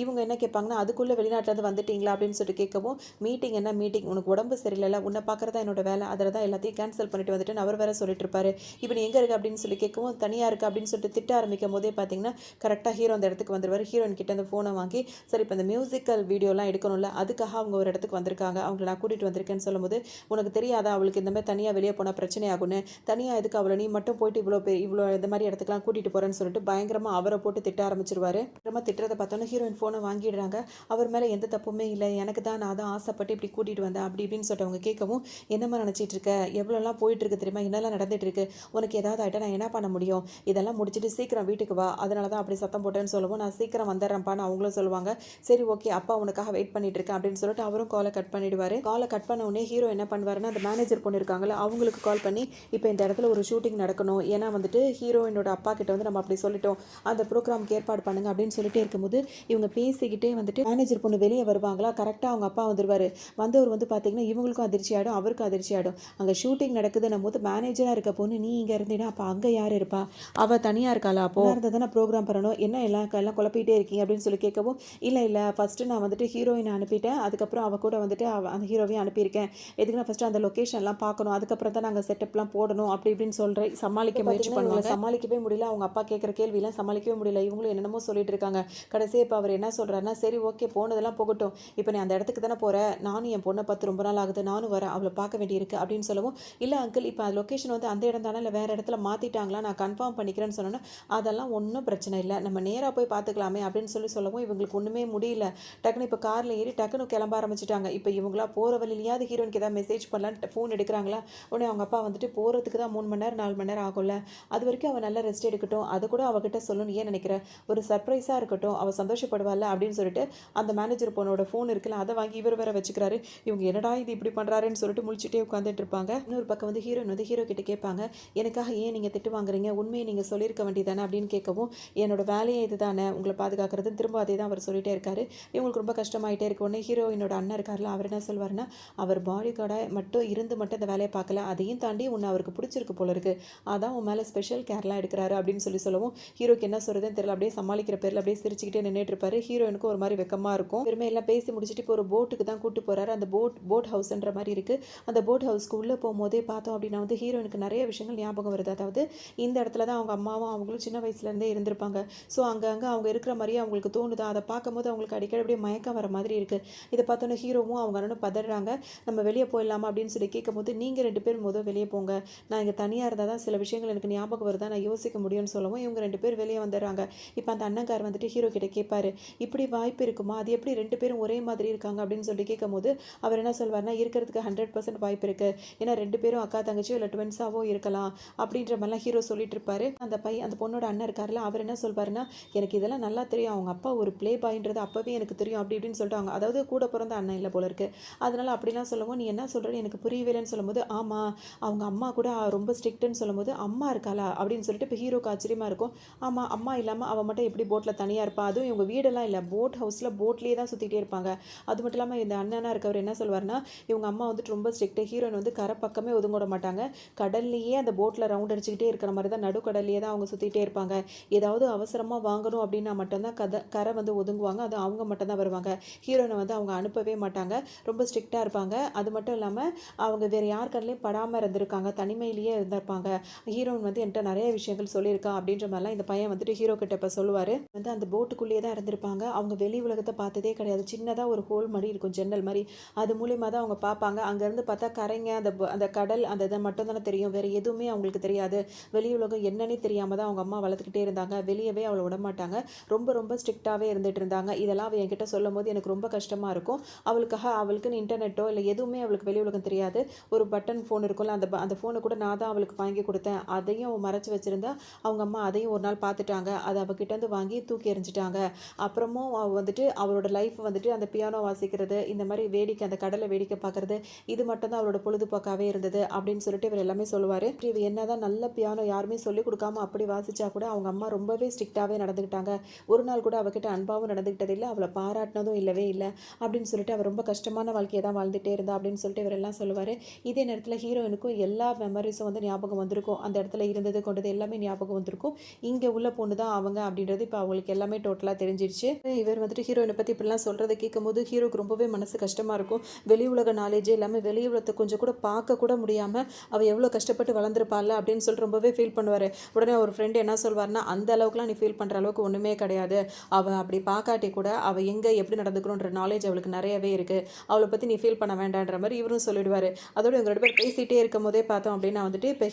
இவங்க என்ன கேட்பாங்கன்னா அதுக்குள்ளே வெளிநாட்டிலேருந்து வந்துட்டீங்களா அப்படின்னு சொல்லிட்டு கேட்கவும் மீட்டிங் என்ன மீட்டிங், உனக்கு உடம்பு சரியில்லை, உன்னை பார்க்குறதா என்னோட வேலை, அதில் தான் எல்லாத்தையும் கேன்சல் பண்ணிட்டு வந்துட்டு அவர் வேற சொல்லிட்டு இருப்பாரு. இப்போ நீ எங்கே இருக்கு அப்படின்னு சொல்லி கேட்கவும் தனியாக இருக்கு அப்படின்னு சொல்லிட்டு திட்ட ஆரம்பிக்கும் போதே பார்த்தீங்கன்னா கரெக்டாக ஹீரோ அந்த இடத்துக்கு வந்துருவார். ஹீரோயின் கிட்ட அந்த ஃபோனை வாங்கி சரி இப்போ இந்த மியூசிக்கல் வீடியோலாம் எடுக்கணும்ல அதுக்காக அவங்க ஒரு இடத்துக்கு வந்திருக்காங்க, அவங்களை நான் கூட்டிகிட்டு வந்திருக்கேன்னு சொல்லும்போது உனக்கு தெரியாதா அவளுக்கு இந்த மாதிரி தனியாக வெளியே போனால் பிரச்சனை ஆகும்னு, தனியாக எதுக்கு அவளை நீ மட்டும் போயிட்டு இவ்வளோ இந்த மாதிரி இடத்துக்குலாம் கூட்டிகிட்டு போகிறேன்னு சொல்லிட்டு பயங்கரமாக அவரை போட்டு திட்ட ஆரம்பிச்சிருவாரு. பயங்கரமாக திட்டுறதை பார்த்தோன்னா ஹீரோயின் ஃபோனை வாங்கிடுறாங்க. அவர் மேலே எந்த தப்புமே இல்லை, எனக்கு தான் நான் தான் ஆசைப்பட்டு இப்படி கூட்டிகிட்டு வந்தேன் அப்படி இப்படின்னு சொல்லிட்டு அவங்க கேட்கவும் என்னம்மா நினச்சிட்டு இருக்க, எவ்வளோலாம் போயிட்டு இருக்கு தெரியுமா, என்னெல்லாம் நடந்துட்டு இருக்கு, உனக்கு ஏதாவது ஆகிட்டா நான் என்ன பண்ண முடியும், இதெல்லாம் முடிச்சுட்டு சீக்கிரம் வீட்டுக்கு வா, அதனால தான் அப்படி சத்தம் போட்டேன்னு சொல்லவும் நான் சீக்கிரம் வந்துடுறேன்ப்பான்னு அவங்களும் சொல்லுவாங்க. சரி ஓகே அப்பா உனக்காக வெயிட் பண்ணிட்டு இருக்கேன் அப்படின்னு சொல்லிட்டு அவரும் காலை கட் பண்ணிடுவார். காலை கட் பண்ண உடனே ஹீரோ என்ன பண்ணுவாருன்னா அந்த மேனேஜர் பொண்ணு இருக்காங்களா அவங்களுக்கு கால் பண்ணி இப்போ இந்த இடத்துல ஒரு ஷூட்டிங் நடக்கணும், ஏன்னா வந்துட்டு ஹீரோயினோட அப்பா கிட்ட வந்து நம்ம அப்படி சொல்லிட்டோம், அந்த ப்ரோக்ராமுக்கு ஏற்பாடு பண்ணுங்க அப்படின்னு சொல்லிட்டே இருக்கும்போது இவங்க பேசிக்கிட்டே வந்துட்டு மேனேஜர் பொண்ணு வெளியே வருவாங்களா, கரெக்டாக அவங்க அப்பா வந்துருவார். வந்தவர் வந்து பார்த்தீங்கன்னா இவங்களுக்கும் அதிர்ச்சி ஆகிடும் அவருக்கும் அதிர்ச்சி ஆகிடும். அங்கே ஷூட்டிங் நடக்குதுன்னும் போது மேனேஜராக இருக்க பொண்ணு நீ இங்கே இருந்தீங்கன்னா அப்போ அங்கே யார் இருப்பா, அவள் தனியாக இருக்காளா, அப்போ இருந்தால் தானே ப்ரோக்ராம் பண்ணணும், என்ன எல்லாம் குழப்பிகிட்டே இருக்கீங்க அப்படின்னு சொல்லி கேட்கவும் இல்லை ஃபஸ்ட்டு நான் வந்துட்டு ஹீரோயினை அனுப்பிட்டேன், அதுக்கப்புறம் அவள் கூட வந்துட்டு அந்த ஹீரோவையும் அனுப்பியிருக்கேன், எதுக்குன்னா ஃபஸ்ட்டு அந்த லொக்கேஷன்லாம் பார்க்கணும், அதுக்கப்புறம் தான் நாங்கள் செட்டப்லாம் போடணும் அப்படி இப்படின்னு சொல்கிறேன். சமாளிக்க முயற்சி பண்ணுவாங்க, சமாளிக்கவே முடியல, அவங்க அப்பா கேட்குற கேள்வியெல்லாம் சமாளிக்கவே முடியல, இவங்களும் என்னென்னமோ சொல்லிட்டு இருக்காங்க. கடைசியாக இப்போ அவர் என்ன சொல்கிறாருன்னா சரி ஓகே போனதெல்லாம் போகட்டும், இப்போ நீ அந்த இடத்துக்கு தானே போகிற, நானும் என் பொண்ணை பார்த்து ரொம்ப நாள் ஆகுது, நானும் வரேன், அவளை பார்க்க வேண்டியிருக்கு அப்படின்னு சொல்லவும் இல்லை அங்கிள் இப்போ லொக்கேஷன் வந்து அந்த இடம் தானே இல்லை வேறு இடத்துல மாற்றிட்டாங்களா, நான் கன்ஃபார்ம் பண்ணிக்கிறேன்னு சொன்னோன்னா அதெல்லாம் ஒன்றும் பிரச்சனை இல்லை, நம்ம நேராக போய் பார்த்துக்கலாமே அப்படின்னு சொல்லவும் இவங்களுக்கு ஒன்றுமே முடியல. டக்குன்னு இப்போ காரில் ஏறி டக்குன்னு கிளம்ப ஆரம்பிச்சிட்டாங்க. இப்போ இவங்களா போகிற வழியிலையாவது ஹீரோனுக்கு ஏதாவது மெசேஜ் பண்ணலான்னு ஃபோன் எடுக்கிறாங்களா, உடனே அவங்க அப்பா வந்துட்டு போகிறதுக்கு தான் 3 மணி நேரம் 4 மணி நேரம் ஆகும்ல, அது வரைக்கும் அவள் நல்லா ரெஸ்ட் எடுக்கட்டும், அதை கூட அவகிட்ட சொல்லணும் ஏன் நினைக்கிறேன், ஒரு சர்ப்ரைஸாக இருக்கட்டும், அவள் சந்தோஷப்படுவாள் அப்படின்னு சொல்லிட்டு அந்த மேனேஜர் பொண்ணோட ஃபோன் இருக்குல்ல அதை வாங்கி இவர் வேற வச்சுக்கிறாரு. இவங்க என்னடா இது இப்படி பண்ணுறாருன்னு சொல்லிட்டு முழிச்சிட்டே உட்காந்துட்டு இருப்பாங்க. இன்னொரு பக்கம் வந்து ஹீரோயின் வந்து ஹீரோ கிட்ட கேட்பாங்க, எனக்காக ஏன் நீங்கள் திட்டு வாங்குறீங்க, உண்மையை நீங்கள் சொல்லியிருக்க வேண்டியதானே அப்படின்னு கேட்கவும், என்னோட வேலையே இது தானே உங்களை பாதுகாக்கிறதுன்னு திரும்ப அதே தான் அவர் சொல்லிட்டே இருக்காரு. இவங்களுக்கு ரொம்ப கஷ்டமாயிட்டே இருக்கு. உடனே ஹீரோயினோட அண்ணன் இருக்கார்ல, அவர் என்ன சொல்வாருன்னா, அவர் பாடி கார்டாக மட்டும் இருந்து மட்டும் இந்த வேலையை பார்க்கல, அதையும் தாண்டி உன்னை அவருக்கு பிடிச்சிருக்கு போல இருக்கு, அதான் உன் மேலே ஸ்பெஷல் கேர்லாம் எடுக்கிறாரு அப்படின்னு சொல்லவும் ஹீரோக்கு என்ன சொல்கிறதுன்னு தெரியல. அப்படியே சமாளிக்கிற பேரில் அப்படியே சிரிச்சுக்கிட்டே நின்றுட்டு இருப்பாரு. ஹீரோயினுக்கு ஒரு மாதிரி வெக்கமாக இருக்கும். பெருமை எல்லாம் பேசி முடிச்சுட்டு இப்போ ஒரு போட்டுக்கு தான் கூட்டு போகிறாரு. அந்த போட் ஹவுஸ்ன்ற மாதிரி இருக்குது. அந்த போட் ஹவுஸ்க்கு உள்ளே போகும்போதே பார்த்தோம் அப்படின்னா வந்து ஹீரோயினுக்கு நிறைய விஷயங்கள் ஞாபகம் வருது. அதாவது இந்த இடத்துல தான் அவங்க அம்மாவும் அவங்களும் சின்ன வயசுலேருந்தே இருந்திருப்பாங்க. ஸோ அங்கங்கே அவங்க இருக்கிற மாதிரியே அவங்களுக்கு தோணுதா, அதை பார்க்கும்போது அவங்களுக்கு அடிக்கடி அப்படியே மயக்கம் வர மாதிரி இருக்குது. இதை பார்த்தோன்னே ஹீரோவும் அவங்க அண்ணனும் பதறாங்க. நம்ம வெளியே போயிடலாமா அப்படின்னு சொல்லி கேட்கும்போது, நீங்கள் 2 பேர் வெளியே போங்க, நான் இங்கே தனியாக இருந்தால் தான் சில விஷயங்கள் எனக்கு ஞாபகம் வருதா, நான் யோசிக்க முடியும்னு சொல்லவும் இவங்க 2 பேர் வெளியே வந்துடுறாங்க. இப்போ அந்த அண்ணங்கார் வந்துட்டு ஹீரோ கிட்ட கேட்பாரு, இப்படி வாய்ப்பு இருக்குமா, அது எப்படி 2 பேரும் ஒரே மாதிரி இருக்காங்க அப்படின்னு சொல்லி கேட்கும்போது அவர் என்ன சொல்வார்னா, இருக்கிறதுக்கு 100% வாய்ப்பு இருக்குது, ஏன்னா 2 பேரும் அக்கா தங்கச்சியோ இல்லை ட்வின்ஸாவோ இருக்கலாம் அப்படின்ற மாதிரிலாம் ஹீரோ சொல்லிட்டு இருப்பாரு. அந்த பொண்ணோட அண்ணன் இருக்காருல்ல, அவர் என்ன சொல்வாருன்னா, எனக்கு இதெல்லாம் நல்லா தெரியும், அவங்க அப்பா ஒரு ப்ளே பாய்ன்றது அப்பவே எனக்கு தெரியும் அப்படி இப்படின்னு சொல்லிட்டு அவங்க, அதாவது கூட பிறந்த அண்ணன் இல்லை போல இருக்கு, அதனால அப்படிலாம் சொல்லவும் நீ என்ன சொல்கிறேன்னு எனக்கு புரியவில்லைன்னு சொல்லும்போது, ஆமாம் அவங்க அம்மா கூட ரொம்ப ஸ்ட்ரிக்ட்டுன்னு சொல்லும்போது, அம்மா இருக்காளா அப்படின்னு சொல்லிட்டு இப்போ ஹீரோக்கு ஆச்சரியமாக இருக்கும். ஆமாம், அம்மா இல்லாமல் அவள் மட்டும் எப்படி போட்டில் தனியாக இருப்பா, அதுவும் இவங்க வீடெல்லாம் இல்லை, போட் ஹவுஸில் போட்லேயே தான் சுற்றிட்டே இருப்பாங்க. அது மட்டும் இல்லாமல் இந்த அண்ணனா இருக்கவர் என்ன சொல்வார்னா, இவங்க அம்மா வந்துட்டு ரொம்ப ஸ்ட்ரிக்ட்டு, ஹீரோயின் வந்து கரை பக்கமே ஒதுங்க விட மாட்டாங்க, கடல்லையே அந்த போட்டில் ரவுண்ட் அடிச்சுக்கிட்டே இருக்கிற மாதிரி தான், நடுக்கடல்லையே தான் அவங்க சுற்றிட்டே இருப்பாங்க, ஏதாவது அவசரமாக வாங்கணும் அப்படின்னா மட்டும்தான் கரை வந்து ஒதுங்குவாங்க, அது அவங்க மட்டும்தான் வருவாங்க, ஹீரோயினை வந்து அவங்க அனுப்பவே மாட்டாங்க, ரொம்ப ஸ்ட்ரிக்டாக இருப்பாங்க. அது மட்டும் இல்லாமல் அவங்க வேறு யார் கண்ணிலையும் படாமல் இருந்திருக்காங்க, தனிமையிலேயே இருந்திருப்பாங்க, ஹீரோயின் வந்து என்கிட்ட நிறைய விஷயங்கள் சொல்லியிருக்கா அப்படின்ற மாதிரிலாம் இந்த பையன் வந்துட்டு ஹீரோ கிட்ட இப்போ சொல்லுவார். வந்து அந்த போட்டுக்குள்ளேயே தான் இருந்திருப்பாங்க, அவங்க வெளி உலகத்தை பார்த்ததே கிடையாது, சின்னதாக ஒரு ஹோல் மாதிரி இருக்கும், ஜன்னல் மாதிரி, அது மூலியமாக தான் அவங்க பார்ப்பாங்க. அங்கேருந்து பார்த்தா கரைங்க, அந்த கடல் அந்த இதை மட்டும் தானே தெரியும், வேறு எதுவுமே அவங்களுக்கு தெரியாது, வெளி உலகம் என்னன்னே தெரியாமல் தான் அவங்க அம்மா வளர்த்துக்கிட்டே இருந்தாங்க, வெளியவே அவளை விட மாட்டாங்க, ரொம்ப ரொம்ப ஸ்ட்ரிக்டாகவே இருந்துகிட்டு இருந்தாங்க. இதெல்லாம் அவள் என்கிட்ட சொல்லும் போது எனக்கு ரொம்ப கஷ்டமாக இருக்கும். அவளுக்குன்னு இன்டர்நெட்டோ இல்லை எதுவுமே அவளுக்கு வெளி உலகம் தெரியாது. ஒரு பட்டன் ஃபோன் இருக்கும்ல, அந்த ஃபோனை கூட நான் தான் அவளுக்கு வாங்கி கொடுத்தேன், அதையும் மறைச்சி வச்சுருந்தா அவங்க அம்மா அதையும் ஒரு நாள் பார்த்துட்டாங்க, அதை அவகிட்டேருந்து வாங்கி தூக்கி எறிஞ்சிட்டாங்க. அப்புறமும் அவள் வந்துட்டு அவளோட லைஃப் வந்துட்டு அந்த பியானோ வாசிக்கிறது, இந்த மாதிரி வேடிக்கை, அந்த கடலை வேடிக்கை பார்க்குறது, இது மட்டும் தான் அவளோட பொழுதுபோக்காகவே இருந்தது அப்படின்னு சொல்லிட்டு இவர் எல்லாமே சொல்லுவார். இவ என்னதான் நல்ல பியானோ யாருமே சொல்லிக் கொடுக்காம அப்படி வாசிச்சா கூட அவங்க அம்மா ரொம்பவே ஸ்ட்ரிக்டாகவே நடந்துக்கிட்டாங்க, ஒரு நாள் கூட அவகிட்ட அன்பாகவும் நடந்துக்கிட்டது இல்லை, அவளை பாராட்டினதும் இல்லவே இல்லை அப்படின்னு சொல்லிட்டு அவர் ரொம்ப கஷ்டமான வாழ்க்கையை தான் வாழ்ந்துகிட்டே இருந்தா அப்படின்னு சொல்லிட்டு இவர் எல்லாம் சொல்லுவார். இதே நேரத்தில் ஹீரோயினுக்கும் எல்லா மெமரிஸும் வந்து ஞாபகம் வந்திருக்கும், அந்த இடத்துல இருந்தது கொண்டது எல்லாமே ஞாபகம் வந்திருக்கும், இங்கே உள்ள பொண்ணு தான் அவங்க அப்படின்றது இப்போ அவங்களுக்கு எல்லாமே டோட்டலாக தெரிஞ்சிடுச்சு. இவர் வந்துட்டு ஹீரோயினை பற்றி இப்படிலாம் சொல்கிறத கேட்கும்போது ஹீரோக்கு ரொம்பவே மனசு கஷ்டமாக இருக்கும். வெளி உலக நாலேஜே எல்லாமே வெளி உலகத்தை கொஞ்சம் கூட பார்க்க கூட முடியாமல் அவள் எவ்வளோ கஷ்டப்பட்டு வளர்ந்துருப்பாள் அப்படின்னு சொல்லிட்டு ரொம்பவே ஃபீல் பண்ணுவார். உடனே ஒரு ஃப்ரெண்டு என்ன சொல்வார்னா, அந்த அளவுக்குலாம் நீ ஃபீல் பண்ணுற அளவுக்கு ஒன்றுமே கிடையாது, அவள் அப்படி பார்க்காட்டி கூட அவள் எங்கே எப்படி நடந்துக்கணுன்ற நாலேஜ் அவளுக்கு நிறையவே இருக்குது, அவளை பற்றி நீ ஃபீல் பண்ண வேண்டான்ற மாதிரி இவரும் சொல்லிடுவார். அதோட இவங்க 2 பேர் பேசிகிட்டே இருக்கும் போதே பார்த்தோம் அப்படின்னா வந்துட்டு இப்போ